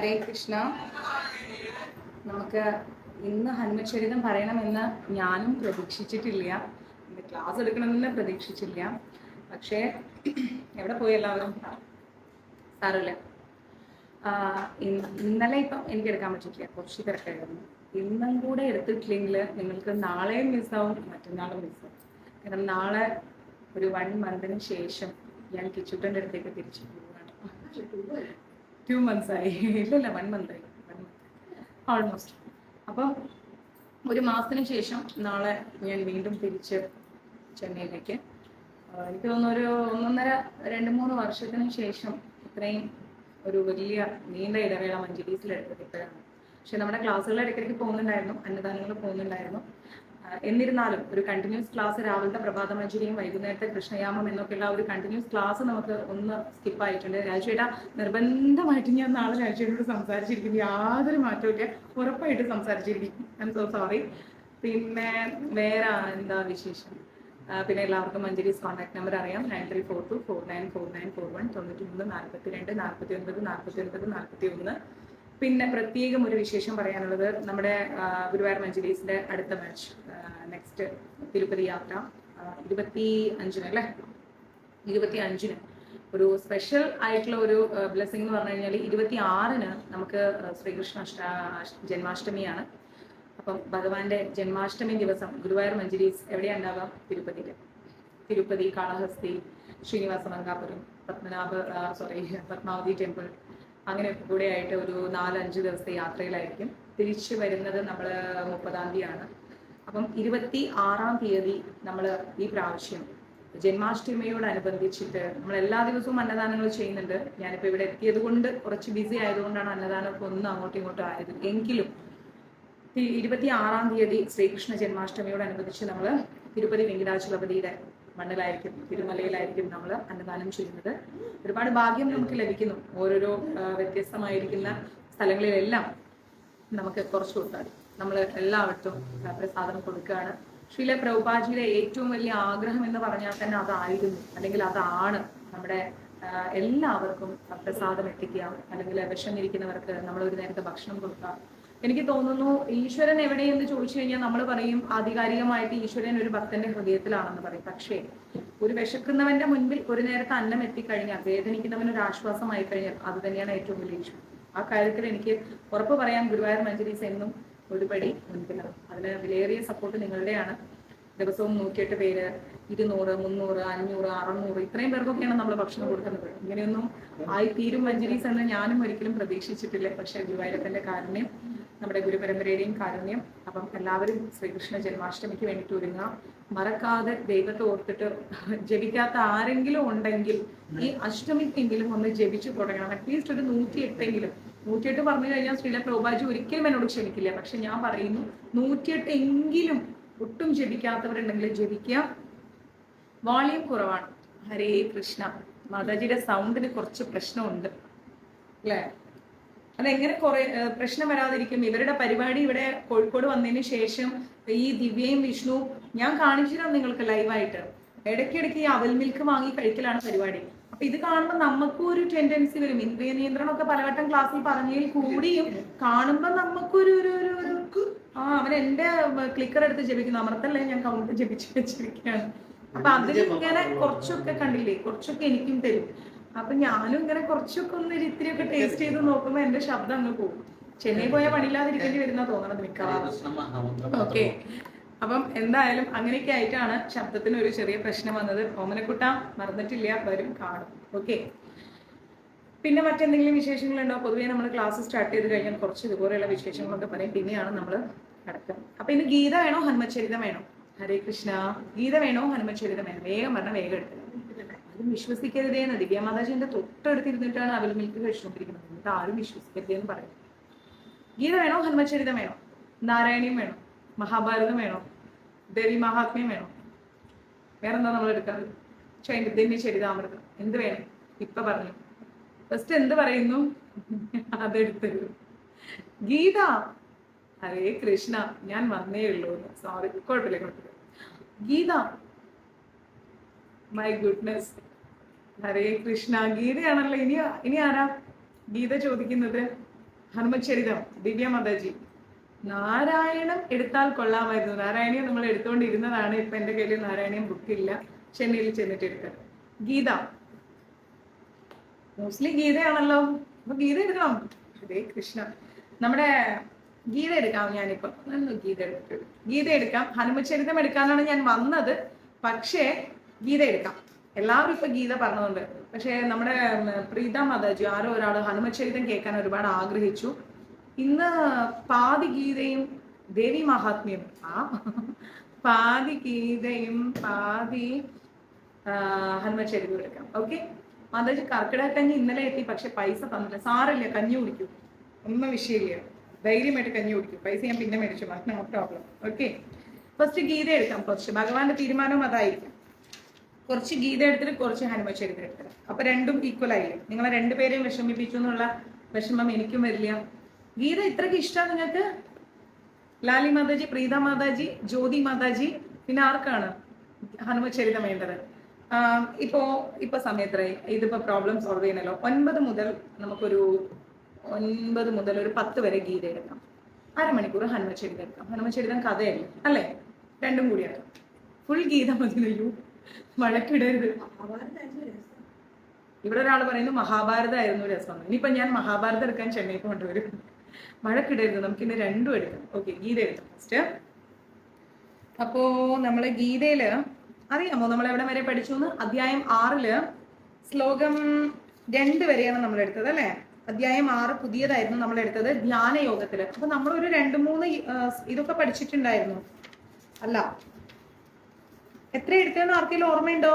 ഹരേ കൃഷ്ണ. നമുക്ക് ഇന്ന് ഹനുമചരിതം പറയണമെന്ന് ഞാനും പ്രതീക്ഷിച്ചിട്ടില്ല, ക്ലാസ് എടുക്കണമെന്ന് പ്രതീക്ഷിച്ചില്ല. പക്ഷേ എവിടെ പോയി എല്ലാവരും? സാരമില്ല. ഇന്നലെ ഇപ്പം എനിക്ക് എടുക്കാൻ പറ്റിയിട്ടില്ല, കുറച്ച് തിരക്കായിരുന്നു. ഇന്നും കൂടെ എടുത്തിട്ടില്ലെങ്കിൽ നിങ്ങൾക്ക് നാളെയും മിസ്സാവും, മറ്റന്നാളും മിസ്സാവും. കാരണം നാളെ ഒരു 1 മന്തിന് ശേഷം ഞാൻ കിച്ചുട്ടൻ്റെ അടുത്തേക്ക് തിരിച്ചു പോവുകയാണ്. 2 months ആയി, ഇല്ലല്ല 1 month ആയി, ഓൾമോസ്റ്റ്. അപ്പം ഒരു മാസത്തിന് ശേഷം നാളെ ഞാൻ വീണ്ടും തിരിച്ച് ചെന്നൈയിലേക്ക്. എനിക്ക് തോന്നുന്നു ഒരു 1.5-2-3 വർഷത്തിന് ശേഷം ഇത്രയും ഒരു വലിയ നീണ്ട ഇടവേള മഞ്ജരീസിൽ എടുത്തത് ഇപ്പോഴാണ്. പക്ഷെ നമ്മുടെ ക്ലാസ്സുകൾ ഇടയ്ക്കിടയ്ക്ക് പോകുന്നുണ്ടായിരുന്നു, അന്നദാനങ്ങൾ പോകുന്നുണ്ടായിരുന്നു. എന്നിരുന്നാലും ഒരു കണ്ടിന്യൂസ് ക്ലാസ്, രാവിലത്തെ പ്രഭാത മഞ്ജരിയും വൈകുന്നേരത്തെ കൃഷ്ണയാമം എന്നൊക്കെയുള്ള ഒരു കണ്ടിന്യൂസ് ക്ലാസ് നമുക്ക് ഒന്ന് സ്കിപ്പായിട്ടുണ്ട്. രാജുവേട്ട നിർബന്ധമായിട്ട് ഞാൻ നാളെ രാജുവേട്ടനോട് സംസാരിച്ചിരിക്കും, യാതൊരു മാറ്റവും ഉറപ്പായിട്ട് സംസാരിച്ചിരിക്കും. I am so sorry. പിന്നെ വേറെ എന്താ വിശേഷം? പിന്നെ എല്ലാവർക്കും മഞ്ജരീസ് കോൺടാക്ട് നമ്പർ അറിയാം, 9342494941, 93 42 49 49 41. പിന്നെ പ്രത്യേകം ഒരു വിശേഷം പറയാനുള്ളത്, നമ്മുടെ ഗുരുവായൂർ മഞ്ജരീസിന്റെ അടുത്ത ബാച്ച് നെക്സ്റ്റ് തിരുപ്പതി യാത്ര 25-ന് അല്ലേ, 25-ന് ഒരു സ്പെഷ്യൽ ആയിട്ടുള്ള ഒരു ബ്ലെസ്സിംഗ് എന്ന് പറഞ്ഞു കഴിഞ്ഞാൽ 26-ന് നമുക്ക് ശ്രീകൃഷ്ണ ജന്മാഷ്ടമിയാണ്. അപ്പം ഭഗവാന്റെ ജന്മാഷ്ടമി ദിവസം ഗുരുവായൂർ മഞ്ജരീസ് എവിടെയാണ് ഉണ്ടാവുക? തിരുപ്പതി, കാളഹസ്തി, ശ്രീനിവാസ മംഗാപുരം, പത്മാവതി ടെമ്പിൾ, അങ്ങനെ കൂടെ ആയിട്ട് ഒരു 4-5 ദിവസത്തെ യാത്രയിലായിരിക്കും. തിരിച്ചു വരുന്നത് നമ്മൾ 30-ാം തീയതിയാണ്. അപ്പം 26-ാം തീയതി നമ്മൾ ഈ പ്രാവശ്യം ജന്മാഷ്ടമിയോടനുബന്ധിച്ചിട്ട് നമ്മൾ എല്ലാ ദിവസവും അന്നദാനങ്ങൾ ചെയ്യുന്നുണ്ട്. ഞാനിപ്പോൾ ഇവിടെ എത്തിയത് കൊണ്ട് കുറച്ച് ബിസി ആയതുകൊണ്ടാണ് അന്നദാനമൊക്കെ ഒന്ന് അങ്ങോട്ടും ഇങ്ങോട്ടും ആയത്. എങ്കിലും 26-ാം തീയതി ശ്രീകൃഷ്ണ ജന്മാഷ്ടമിയോടനുബന്ധിച്ച് നമ്മൾ തിരുപ്പതി വെങ്കിടാചലപതിയുടെ മണ്ണിലായിരിക്കും, തിരുമലയിലായിരിക്കും നമ്മൾ അന്നദാനം ചെയ്യുന്നത്. ഒരുപാട് ഭാഗ്യം നമുക്ക് ലഭിക്കുന്നു. ഓരോരോ വ്യത്യസ്തമായിരിക്കുന്ന സ്ഥലങ്ങളിലെല്ലാം നമുക്ക് കുറച്ച് കൊടുത്താൽ നമ്മൾ എല്ലാവർക്കും പ്രസാദം കൊടുക്കുകയാണ്. ശ്രീല പ്രഭുപാജിയുടെ ഏറ്റവും വലിയ ആഗ്രഹം എന്ന് പറഞ്ഞാൽ തന്നെ അതായിരുന്നു, അല്ലെങ്കിൽ അതാണ് നമ്മുടെ എല്ലാവർക്കും പ്രസാദം എത്തിക്കുക, അല്ലെങ്കിൽ വിശന്നിരിക്കുന്നവർക്ക് നമ്മൾ ഒരു നേരത്തെ ഭക്ഷണം കൊടുക്കുക. എനിക്ക് തോന്നുന്നു ഈശ്വരൻ എവിടെയെന്ന് ചോദിച്ചു കഴിഞ്ഞാൽ നമ്മൾ പറയും ആധികാരികമായിട്ട് ഈശ്വരൻ ഒരു ഭക്തന്റെ ഹൃദയത്തിലാണെന്ന് പറയും. പക്ഷേ ഒരു വിശക്കുന്നവന്റെ മുൻപിൽ ഒരു നേരത്തെ അന്നം എത്തിക്കഴിഞ്ഞാൽ, വേദനിക്കുന്നവന് ഒരു ആശ്വാസമായി കഴിഞ്ഞാൽ അത് തന്നെയാണ് ഏറ്റവും വലിയ ഈശ്വരൻ. ആ കാര്യത്തിൽ എനിക്ക് ഉറപ്പ് പറയാൻ ഗുരുവായൂർ മഞ്ജരീസ് എന്നും ഒരുപടി മുൻപിലാണ്. അതിന് വിലയേറിയ സപ്പോർട്ട് നിങ്ങളുടെയാണ്. ദിവസവും 108 പേര്, 200, 300, 500, 600 ഇത്രയും പേർക്കൊക്കെയാണ് നമ്മൾ ഭക്ഷണം കൊടുക്കുന്നത്. ഇങ്ങനെയൊന്നും ആയിത്തീരും മഞ്ജരീസ് എന്ന് ഞാനും ഒരിക്കലും പ്രതീക്ഷിച്ചിട്ടില്ല. പക്ഷേ ഗുരുവായൂരപ്പന്റെ കാരുണ്യം, നമ്മുടെ ഗുരുപരമ്പരയുടെയും കാരുണ്യം. അപ്പം എല്ലാവരും ശ്രീകൃഷ്ണ ജന്മാഷ്ടമിക്ക് വേണ്ടിയിട്ട് ഒരുങ്ങുക. മറക്കാതെ ദൈവത്തെ ഓർത്തിട്ട് ജപിക്കാത്ത ആരെങ്കിലും ഉണ്ടെങ്കിൽ ഈ അഷ്ടമിക്കെങ്കിലും ഒന്ന് ജപിച്ചു തുടങ്ങണം. അറ്റ്ലീസ്റ്റ് ഒരു 108 108 പറഞ്ഞു കഴിഞ്ഞാൽ ശ്രീല പ്രഭുപാജി ഒരിക്കലും എന്നോട് ക്ഷമിക്കില്ല. പക്ഷെ ഞാൻ പറയുന്നു 108 ഒട്ടും ജപിക്കാത്തവരുണ്ടെങ്കിൽ ജപിക്കുക. വോളിയം കുറവാണ്. ഹരേ കൃഷ്ണ. മാതാജിയുടെ സൗണ്ടിന് കുറച്ച് പ്രശ്നമുണ്ട് അല്ലേ? അതെങ്ങനെ പ്രശ്നം വരാതിരിക്കും? ഇവരുടെ പരിപാടി ഇവിടെ കോഴിക്കോട് വന്നതിന് ശേഷം ഈ ദിവ്യയും വിഷ്ണു ഞാൻ കാണിച്ചിരാം നിങ്ങൾക്ക് ലൈവായിട്ട്. ഇടയ്ക്കിടയ്ക്ക് ഈ അവൽ മിൽക്ക് വാങ്ങി കഴിക്കലാണ് പരിപാടി. അപ്പൊ ഇത് കാണുമ്പോൾ നമുക്കും ഒരു ടെൻഡൻസി വരും. ഇന്ദ്രിയ നിയന്ത്രണമൊക്കെ പലവട്ടം ക്ലാസ്സിൽ പറഞ്ഞതിൽ കൂടിയും കാണുമ്പോൾ നമുക്കൊരു അവൻ എന്റെ ക്ലിക്കർ എടുത്ത് ജപിക്കുന്നു. അമർത്തല്ലേ, ഞാൻ കൗണ്ട് ജപിച്ച് വെച്ചിരിക്കുകയാണ്. അപ്പൊ അതിലിങ്ങനെ കുറച്ചൊക്കെ കണ്ടില്ലേ, കുറച്ചൊക്കെ എനിക്കും തരും. അപ്പൊ ഞാനും ഇങ്ങനെ കുറച്ചൊക്കെ ഇത്തിരിയൊക്കെ ടേസ്റ്റ് ചെയ്ത് നോക്കുമ്പോ എന്റെ ശബ്ദം അങ്ങ് പോകും. ചെന്നൈ പോയ പണിയില്ലാതിരിക്കേണ്ടി വരുന്ന തോന്നണത് മിക്കവാറും. ഓക്കെ, അപ്പം എന്തായാലും അങ്ങനെയൊക്കെ ആയിട്ടാണ് ശബ്ദത്തിന് ഒരു ചെറിയ പ്രശ്നം വന്നത്. ഓമനക്കുട്ട മറന്നിട്ടില്ല, വരും കാണും. ഓക്കെ, പിന്നെ മറ്റെന്തെങ്കിലും വിശേഷങ്ങളുണ്ടോ? പൊതുവേ നമ്മൾ ക്ലാസ് സ്റ്റാർട്ട് ചെയ്ത് കഴിഞ്ഞാൽ കുറച്ച് ഇതുപോലെയുള്ള വിശേഷങ്ങളൊക്കെ പറയും, പിന്നെയാണ് നമ്മൾ കിടക്കുക. അപ്പൊ ഇന്ന് ഗീത വേണോ ഹനുമചരിതം വേണോ? ഹരേ കൃഷ്ണ. ഗീത വേണോ ഹനുമചരിതം വേണോ? വേഗം പറഞ്ഞ വേഗം എടുത്ത്. അതും വിശ്വസിക്കരുതേന്ന് ദിവ്യമാതാജിന്റെ തൊട്ടടുത്തിരുന്നിട്ടാണ് അവൽ മിൽക്ക് കഴിച്ചുകൊണ്ടിരിക്കുന്നത്. എന്നിട്ട് ആരും വിശ്വസിക്കരുതേന്ന് പറയും. ഗീത വേണോ ഹനുമചരിതം വേണോ? നാരായണീയം വേണോ? മഹാഭാരതം വേണോ? ദേവി മഹാത്മ്യം വേണോ? വേറെന്താ നമ്മൾ എടുക്കാറ്? ചൈതന്യ ചരിതാമൃതം എന്ത് വേണം? ഇപ്പൊ പറഞ്ഞു. ഫസ്റ്റ് എന്ത് പറയുന്നു അതെടുത്തരു. ഗീത. ഹരേ കൃഷ്ണ. ഞാൻ വന്നേ ഉള്ളൂ, സോറി. കുഴപ്പമില്ല. ഗീത. My goodness. ഹരേ കൃഷ്ണ. ഗീതയാണല്ലോ. ഇനി ആരാ ഗീത ചോദിക്കുന്നത്? ഹനുമചരിതം ദിവ്യ മാതാജി. നാരായണം എടുത്താൽ കൊള്ളാമായിരുന്നു. നാരായണീയം നമ്മൾ എടുത്തുകൊണ്ടിരുന്നതാണ്. ഇപ്പൊ എന്റെ കയ്യിൽ നാരായണീയം ബുക്കില്ല, ചെന്നൈയിൽ ചെന്നിട്ട് എടുത്തത്. ഗീത, മോസ്റ്റ്ലി ഗീതയാണല്ലോ, അപ്പൊ ഗീത എടുക്കണം. ഹരേ കൃഷ്ണ. നമ്മുടെ ഗീത എടുക്കാം. ഞാനിപ്പോ ഗീത എടുക്കാം. ഹനുമചരിതം എടുക്കാനാണ് ഞാൻ വന്നത്, പക്ഷേ ഗീത എടുക്കാം. എല്ലാവരും ഇപ്പൊ ഗീത പറഞ്ഞതുകൊണ്ട്. പക്ഷെ നമ്മുടെ പ്രീത മാതാജി ആരോ ഒരാൾ ഹനുമചരിതം കേൾക്കാൻ ഒരുപാട് ആഗ്രഹിച്ചു. ഇന്ന് പാതി ഗീതയും ദേവി മഹാത്മ്യം, പാതി ഗീതയും പാതി ഹനുമചരിതം എടുക്കാം. ഓക്കെ മാതാജി. കർക്കിടക കഞ്ഞി ഇന്നലെ എത്തി, പക്ഷെ പൈസ തന്നില്ല. സാറില്ല, കഞ്ഞി കുടിക്കൂ, ഒന്നും വിഷയമില്ല, ധൈര്യമായിട്ട് കഞ്ഞി കുടിക്കും. പൈസ ഞാൻ പിന്നെ മേടിച്ചു, no problem. Okay first Gita എടുക്കാം. കുറച്ച് ഭഗവാന്റെ തീരുമാനവും അതായിരിക്കും. കുറച്ച് ഗീത എടുത്തിട്ട് കുറച്ച് ഹനുമചരിതം എടുത്തിട്ട്, അപ്പൊ രണ്ടും ഈക്വൽ ആയില്ലേ. നിങ്ങളെ രണ്ടുപേരെയും വിഷമിപ്പിച്ചു എന്നുള്ള വിഷമം എനിക്കും വരില്ല. ഗീത ഇത്രയ്ക്ക് ഇഷ്ടമാണ് നിങ്ങൾക്ക്? ലാലി മാതാജി, പ്രീത മാതാജി, ജ്യോതി മാതാജി, പിന്നെ ആർക്കാണ് ഹനുമചരിതം വേണ്ടത്? ഇപ്പൊ സമയത്ര ഇതിപ്പോ പ്രോബ്ലം സോൾവ് ചെയ്യണല്ലോ. 9 മുതൽ നമുക്കൊരു 9 മുതൽ ഒരു 10 വരെ ഗീത എടുക്കാം. അരമണിക്കൂർ ഹനുമചരിതം എടുക്കാം. ഹനുമചരിതം കഥയല്ലേ അല്ലേ? രണ്ടും കൂടിയാണ്. ഫുൾ ഗീത മതിയോ? വഴക്കിടരുത്. ഇവിടെ ഒരാൾ പറയുന്നു മഹാഭാരതമായിരുന്നു രസം. ഇനിയിപ്പൊ ഞാൻ മഹാഭാരതം എടുക്കാൻ ചെന്നൈക്ക് കൊണ്ടുവരും. വഴക്കിടരുത്, നമുക്കിന്ന് രണ്ടും എടുക്കാം. ഓക്കെ ഗീത എടുക്കാം ഫസ്റ്റ്. അപ്പോ നമ്മളെ ഗീതയില് അറിയാമോ നമ്മൾ എവിടെ വരെ പഠിച്ചു എന്ന്? അധ്യായം 6 ശ്ലോകം 2 വരെയാണ് നമ്മൾ എടുത്തത് അല്ലെ? അധ്യായം 6 പുതിയതായിരുന്നു നമ്മൾ എടുത്തത് ധ്യാന യോഗത്തില്. അപ്പൊ നമ്മളൊരു 2-3 ഇതൊക്കെ പഠിച്ചിട്ടുണ്ടായിരുന്നു അല്ല? എത്ര എടുത്തതെന്ന് ആർക്കെങ്കിലും ഓർമ്മയുണ്ടോ?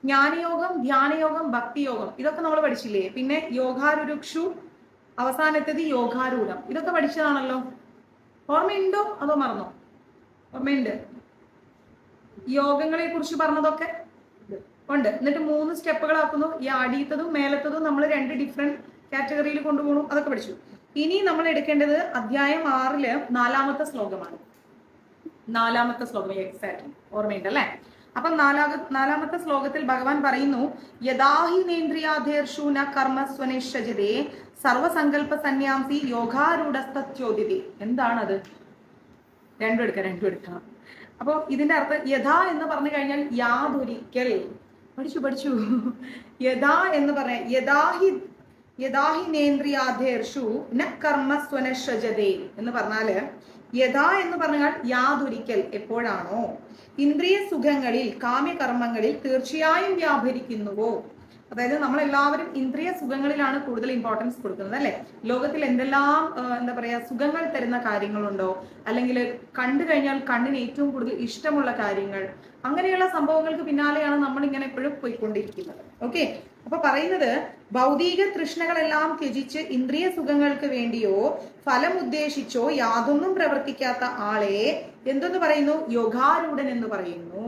ജ്ഞാനയോഗം, ധ്യാനയോഗം, ഭക്തിയോഗം, ഇതൊക്കെ നമ്മൾ പഠിച്ചില്ലേ? പിന്നെ യോഗാരുരുക്ഷു, അവസാനത്തേത് യോഗാരൂഢം, ഇതൊക്കെ പഠിച്ചതാണല്ലോ. ഓർമ്മയുണ്ടോ അതോ മറന്നോ? ഓർമ്മയുണ്ട്. യോഗങ്ങളെ കുറിച്ച് പറഞ്ഞതൊക്കെ ഉണ്ട്. എന്നിട്ട് 3 സ്റ്റെപ്പുകളാക്കുന്നു. ഈ അടിയത്തതും മേലത്തതും നമ്മൾ 2 ഡിഫറെന്റ് കാറ്റഗറിയിൽ കൊണ്ടുപോകണം. അതൊക്കെ പഠിച്ചു. ഇനി നമ്മൾ എടുക്കേണ്ടത് അധ്യായം 6 4-ാമത്തെ ശ്ലോകമാണ്. 4-ാമത്തെ ശ്ലോകം എക്സാക്ട്ലി ഓർമ്മയുണ്ട് അല്ലെ? അപ്പം 4-ാമത്തെ ശ്ലോകത്തിൽ ഭഗവാൻ പറയുന്നു, യഥാഹി നേന്ദ്രിയാധേർഷു ന കർമ്മസ്വനിഷജതേ സർവസങ്കല്പ സന്യാസി യോഗാരൂഢസ്തോദിതി. എന്താണത്? രണ്ടും എടുക്കാം. അപ്പൊ ഇതിന്റെ അർത്ഥം യഥാ എന്ന് പറഞ്ഞു കഴിഞ്ഞാൽ യാതൊരിക്കൽ. പഠിച്ചു. യഥാ എന്ന് പറയാം, യഥാഹി നേന്ദ്രിയാധേർഷു ന കർമ്മസ്വനിഷജതേ എന്ന് പറഞ്ഞാല്, യഥാ എന്ന് പറഞ്ഞാൽ യാതൊരിക്കൽ, എപ്പോഴാണോ ഇന്ദ്രിയ സുഖങ്ങളിൽ കാമ്യകർമ്മങ്ങളിൽ തീർച്ചയായും വ്യാപരിക്കുന്നുവോ. അതായത് നമ്മളെല്ലാവരും ഇന്ദ്രിയ സുഖങ്ങളിലാണ് കൂടുതൽ ഇമ്പോർട്ടൻസ് കൊടുക്കുന്നത് അല്ലെ? ലോകത്തിൽ എന്തെല്ലാം എന്താ പറയാ സുഖങ്ങൾ തരുന്ന കാര്യങ്ങളുണ്ടോ, അല്ലെങ്കിൽ കണ്ടു കഴിഞ്ഞാൽ കണ്ണിന് ഏറ്റവും കൂടുതൽ ഇഷ്ടമുള്ള കാര്യങ്ങൾ, അങ്ങനെയുള്ള സംഭവങ്ങൾക്ക് പിന്നാലെയാണ് നമ്മൾ ഇങ്ങനെ എപ്പോഴും പോയിക്കൊണ്ടിരിക്കുന്നത്. ഓക്കെ അപ്പൊ പറയുന്നത്, ഭൗതിക തൃഷ്ണകളെല്ലാം ത്യജിച്ച് ഇന്ദ്രിയ സുഖങ്ങൾക്ക് വേണ്ടിയോ ഫലം ഉദ്ദേശിച്ചോ യാതൊന്നും പ്രവർത്തിക്കാത്ത ആളെ എന്തെന്ന് പറയുന്നു? യോഗാരൂഢൻ എന്ന് പറയുന്നു.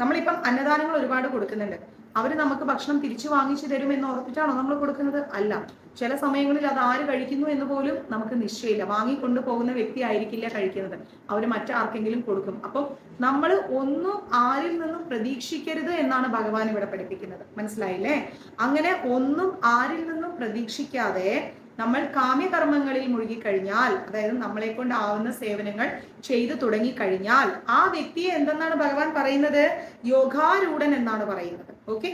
നമ്മളിപ്പം അന്നദാനങ്ങൾ ഒരുപാട് കൊടുക്കുന്നുണ്ട്. അവര് നമുക്ക് ഭക്ഷണം തിരിച്ചു വാങ്ങിച്ചു തരും എന്ന് ഓർത്തിട്ടാണോ നമ്മൾ കൊടുക്കുന്നത്? അല്ല. ചില സമയങ്ങളിൽ അത് ആര് കഴിക്കുന്നു എന്ന് പോലും നമുക്ക് നിശ്ചയമില്ല. വാങ്ങിക്കൊണ്ടു പോകുന്ന വ്യക്തി ആയിരിക്കില്ല കഴിക്കുന്നത്, അവര് മറ്റാർക്കെങ്കിലും കൊടുക്കും. അപ്പം നമ്മൾ ഒന്നും ആരിൽ നിന്നും പ്രതീക്ഷിക്കരുത് എന്നാണ് ഭഗവാൻ ഇവിടെ പഠിപ്പിക്കുന്നത്. മനസ്സിലായില്ലേ? അങ്ങനെ ഒന്നും ആരിൽ നിന്നും പ്രതീക്ഷിക്കാതെ നമ്മൾ കാമ്യകർമ്മങ്ങളിൽ മുഴുകിക്കഴിഞ്ഞാൽ, അതായത് നമ്മളെ കൊണ്ടാവുന്ന സേവനങ്ങൾ ചെയ്തു തുടങ്ങിക്കഴിഞ്ഞാൽ ആ വ്യക്തിയെ എന്തെന്നാണ് ഭഗവാൻ പറയുന്നത്? യോഗാരൂഢൻ എന്നാണ് പറയുന്നത്. ഓക്കെ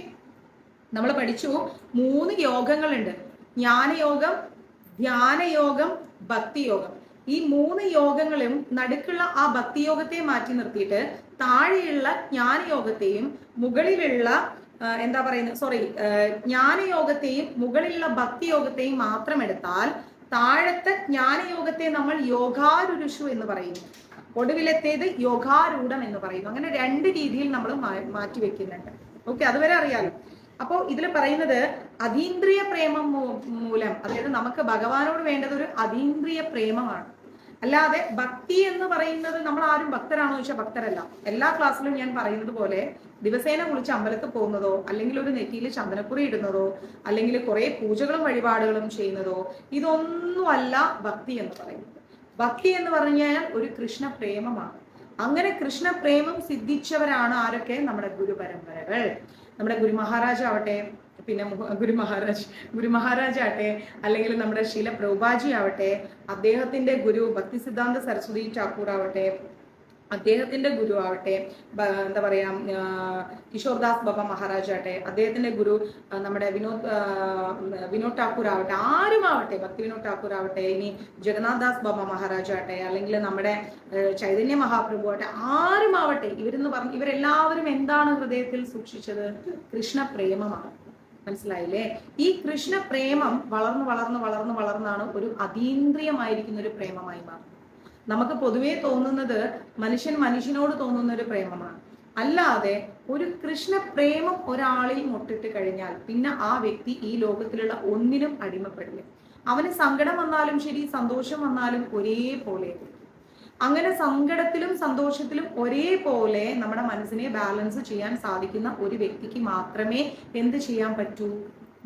നമ്മൾ പഠിച്ചു 3 യോഗങ്ങളുണ്ട്. ജ്ഞാനയോഗം, ധ്യാനയോഗം, ഭക്തിയോഗം. ഈ 3 യോഗങ്ങളും നടുക്കുള്ള ആ ഭക്തിയോഗത്തെ മാറ്റി നിർത്തിയിട്ട് താഴെയുള്ള ജ്ഞാനയോഗത്തെയും മുകളിലുള്ള എന്താ പറയുന്നത് ജ്ഞാനയോഗത്തെയും മുകളിലുള്ള ഭക്തിയോഗത്തെയും മാത്രം എടുത്താൽ താഴത്തെ ജ്ഞാനയോഗത്തെ നമ്മൾ യോഗാരുരുഷു എന്ന് പറയുന്നു, ഒടുവിലത്തേത് യോഗാരൂഢം എന്ന് പറയുന്നു. അങ്ങനെ 2 രീതിയിൽ നമ്മൾ മാറ്റി വെക്കുന്നുണ്ട്. ഓക്കെ അതുവരെ അറിയാലോ. അപ്പോ ഇതിൽ പറയുന്നത് അതീന്ദ്രിയ പ്രേമം മൂലം, അതായത് നമുക്ക് ഭഗവാനോട് വേണ്ടത് ഒരു അതീന്ദ്രിയ പ്രേമമാണ്. അല്ലാതെ ഭക്തി എന്ന് പറയുന്നത്, നമ്മൾ ആരും ഭക്തരാണോ ചോദിച്ചാൽ ഭക്തരല്ല. എല്ലാ ക്ലാസ്സിലും ഞാൻ പറയുന്നത് പോലെ ദിവസേന കുളിച്ച് അമ്പലത്തിൽ പോകുന്നതോ, അല്ലെങ്കിൽ ഒരു നെറ്റിയിൽ ചന്ദനക്കുറി ഇടുന്നതോ, അല്ലെങ്കിൽ കുറെ പൂജകളും വഴിപാടുകളും ചെയ്യുന്നതോ, ഇതൊന്നുമല്ല ഭക്തി എന്ന് പറയുന്നത്. ഭക്തി എന്ന് പറഞ്ഞാൽ ഒരു കൃഷ്ണ പ്രേമമാണ്. അങ്ങനെ കൃഷ്ണ പ്രേമം സിദ്ധിച്ചവരാണ് ആരൊക്കെ? നമ്മുടെ ഗുരു പരമ്പരകൾ. നമ്മുടെ ഗുരു മഹാരാജ് ആവട്ടെ, പിന്നെ ഗുരു മഹാരാജ് ആട്ടെ, അല്ലെങ്കിൽ നമ്മുടെ ശീല പ്രഭുപാജി ആവട്ടെ, അദ്ദേഹത്തിന്റെ ഗുരു ഭക്തി സിദ്ധാന്ത സരസ്വതി ഠാക്കൂർ ആവട്ടെ, അദ്ദേഹത്തിന്റെ ഗുരു ആവട്ടെ, എന്താ പറയാ കിഷോർദാസ് ബാബ മഹാരാജ് ആട്ടെ, അദ്ദേഹത്തിന്റെ ഗുരു നമ്മുടെ വിനോദ് ഠാക്കൂർ ആവട്ടെ, ആരുമാവട്ടെ, ഭക്തി വിനോദ് ഠാക്കൂർ ആവട്ടെ, ഇനി ജഗന്നാഥ് ദാസ് ബാബ മഹാരാജ് ആട്ടെ, അല്ലെങ്കിൽ നമ്മുടെ ചൈതന്യ മഹാപ്രഭു ആട്ടെ, ആരുമാവട്ടെ, ഇവരെല്ലാവരും എന്താണ് ഹൃദയത്തിൽ സൂക്ഷിച്ചത്? കൃഷ്ണ പ്രേമമാണ്. മനസ്സിലായില്ലേ? ഈ കൃഷ്ണ പ്രേമം വളർന്നാണ് ഒരു അതീന്ദ്രിയമായിരിക്കുന്ന ഒരു പ്രേമമായി മാറുന്നത്. നമുക്ക് പൊതുവെ തോന്നുന്നത് മനുഷ്യനോട് തോന്നുന്ന ഒരു പ്രേമമാണ്. അല്ലാതെ ഒരു കൃഷ്ണ പ്രേമം ഒരാളിൽ മുട്ടിട്ട് കഴിഞ്ഞാൽ പിന്നെ ആ വ്യക്തി ഈ ലോകത്തിലുള്ള ഒന്നിനും അടിമപ്പെടില്ല. അവന് സങ്കടം വന്നാലും ശരി, സന്തോഷം വന്നാലും ഒരേപോലെ. അങ്ങനെ സങ്കടത്തിലും സന്തോഷത്തിലും ഒരേപോലെ നമ്മുടെ മനസ്സിനെ ബാലൻസ് ചെയ്യാൻ സാധിക്കുന്ന ഒരു വ്യക്തിക്ക് മാത്രമേ എന്ത് ചെയ്യാൻ പറ്റൂ?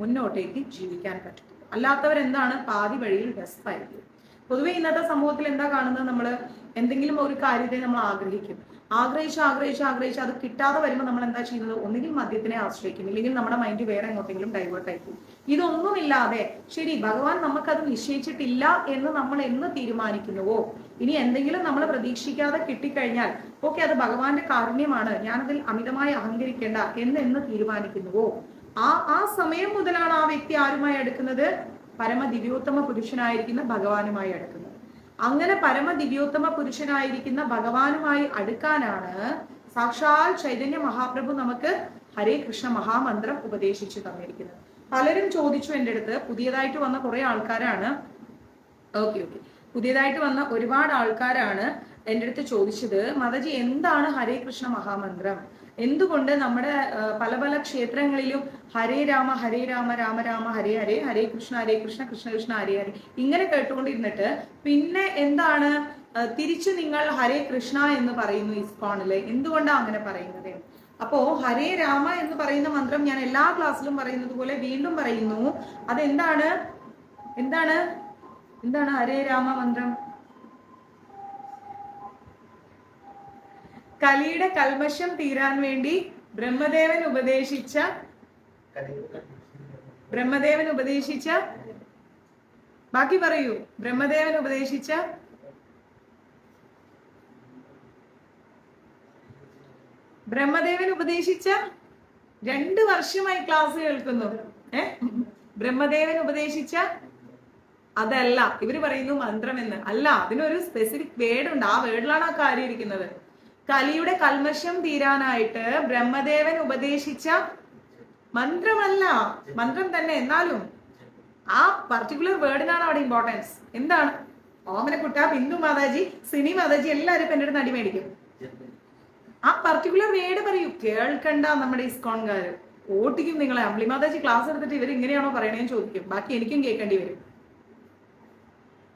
മുന്നോട്ടേക്ക് ജീവിക്കാൻ പറ്റൂ. അല്ലാത്തവരെന്താണ്? പാതി വഴിയിൽ ഡെസ്പായിരിക്കും. പൊതുവെ ഇന്നത്തെ സമൂഹത്തിൽ എന്താ കാണുന്നത്? നമ്മൾ എന്തെങ്കിലും ഒരു കാര്യത്തെ നമ്മൾ ആഗ്രഹിച്ച് അത് കിട്ടാതെ വരുമ്പോൾ നമ്മൾ എന്താ ചെയ്യുന്നത്? ഒന്നുകിൽ മദ്യത്തിനെ ആശ്രയിക്കും, ഇല്ലെങ്കിൽ നമ്മുടെ മൈൻഡ് വേറെ എങ്ങോട്ടെങ്കിലും ഡൈവേർട്ട് ആയിരിക്കും. ഇതൊന്നുമില്ലാതെ ശരി, ഭഗവാൻ നമുക്കത് നിശ്ചയിച്ചിട്ടില്ല എന്ന് നമ്മൾ എന്ന് തീരുമാനിക്കുന്നുവോ, ഇനി എന്തെങ്കിലും നമ്മൾ പ്രതീക്ഷിക്കാതെ കിട്ടിക്കഴിഞ്ഞാൽ ഓക്കെ, അത് ഭഗവാന്റെ കാരുണ്യമാണ്, ഞാനതിൽ അമിതമായി അഹങ്കരിക്കേണ്ട എന്ന് തീരുമാനിക്കുന്നുവോ, ആ സമയം മുതലാണ് ആ വ്യക്തി ആരുമായി അടുക്കുന്നത്? പരമദിവ്യോത്തമ പുരുഷനായിരിക്കുന്ന ഭഗവാനുമായി അടുക്കുന്നത്. അങ്ങനെ പരമദിവ്യോത്തമ പുരുഷനായിരിക്കുന്ന ഭഗവാനുമായി അടുക്കാനാണ് സാക്ഷാൽ ചൈതന്യ മഹാപ്രഭു നമുക്ക് ഹരേ കൃഷ്ണ മഹാമന്ത്രം ഉപദേശിച്ചു തന്നിരിക്കുന്നത്. പലരും ചോദിച്ചു എൻ്റെ അടുത്ത്, പുതിയതായിട്ട് വന്ന കുറെ ആൾക്കാരാണ്, പുതിയതായിട്ട് വന്ന ഒരുപാട് ആൾക്കാരാണ് എൻ്റെ അടുത്ത് ചോദിച്ചത്, മാതാജി എന്താണ് ഹരേ കൃഷ്ണ മഹാമന്ത്രം? എന്തുകൊണ്ട് നമ്മുടെ പല ക്ഷേത്രങ്ങളിലും ഹരേ രാമ രാമ രാമ ഹരേ ഹരേ, ഹരേ കൃഷ്ണ കൃഷ്ണ കൃഷ്ണ ഹരേ ഹരേ ഇങ്ങനെ കേട്ടുകൊണ്ടിരുന്നിട്ട് പിന്നെ എന്താണ് തിരിച്ചു നിങ്ങൾ ഹരേ കൃഷ്ണ എന്ന് പറയുന്നു ഇസ്കോണില്? എന്തുകൊണ്ടാണ് അങ്ങനെ പറയുന്നത്? അപ്പോ ഹരേ രാമ എന്ന് പറയുന്ന മന്ത്രം ഞാൻ എല്ലാ ക്ലാസ്സിലും പറയുന്നത് പോലെ വീണ്ടും പറയുന്നു. അതെന്താണ്? എന്താണ് ഹരേ രാമ മന്ത്രം? കലിയുടെ കൽമശം തീരാൻ വേണ്ടി ബ്രഹ്മദേവൻ ഉപദേശിച്ച ബാക്കി പറയൂ. ബ്രഹ്മദേവൻ ഉപദേശിച്ച 2 വർഷമായി ക്ലാസ് കേൾക്കുന്നു. ബ്രഹ്മദേവൻ ഉപദേശിച്ച അതല്ല, ഇവര് പറയുന്നു മന്ത്രം എന്ന്. അല്ല, അതിനൊരു സ്പെസിഫിക് വേർഡ് ഉണ്ട്. ആ വേർഡിലാണ് ആ കാര്യം ഇരിക്കുന്നത്. കലിയുടെ കൽമശം തീരാനായിട്ട് ബ്രഹ്മദേവൻ ഉപദേശിച്ച മന്ത്രമല്ല, മന്ത്രം തന്നെ, എന്നാലും ആ പർട്ടിക്കുലർ വേർഡിനാണ് അവിടെ ഇമ്പോർട്ടൻസ്. എന്താണ്? ഓമനക്കുട്ട, ബിന്ദു മാതാജി, സിനി മാതാജി എല്ലാവരും ഇപ്പൊ എൻ്റെ അടുത്ത് അടിമേടിക്കും. ആ പർട്ടിക്കുലർ വേർഡ് പറയൂ. കേൾക്കണ്ട നമ്മുടെ ഇസ്കോൺകാര് ഓട്ടിക്കും നിങ്ങളെ. അമ്പിളി മാതാജി ക്ലാസ് എടുത്തിട്ട് ഇവർ ഇങ്ങനെയാണോ പറയണേന്ന് ചോദിക്കും. ബാക്കി എനിക്കും കേൾക്കേണ്ടി വരും.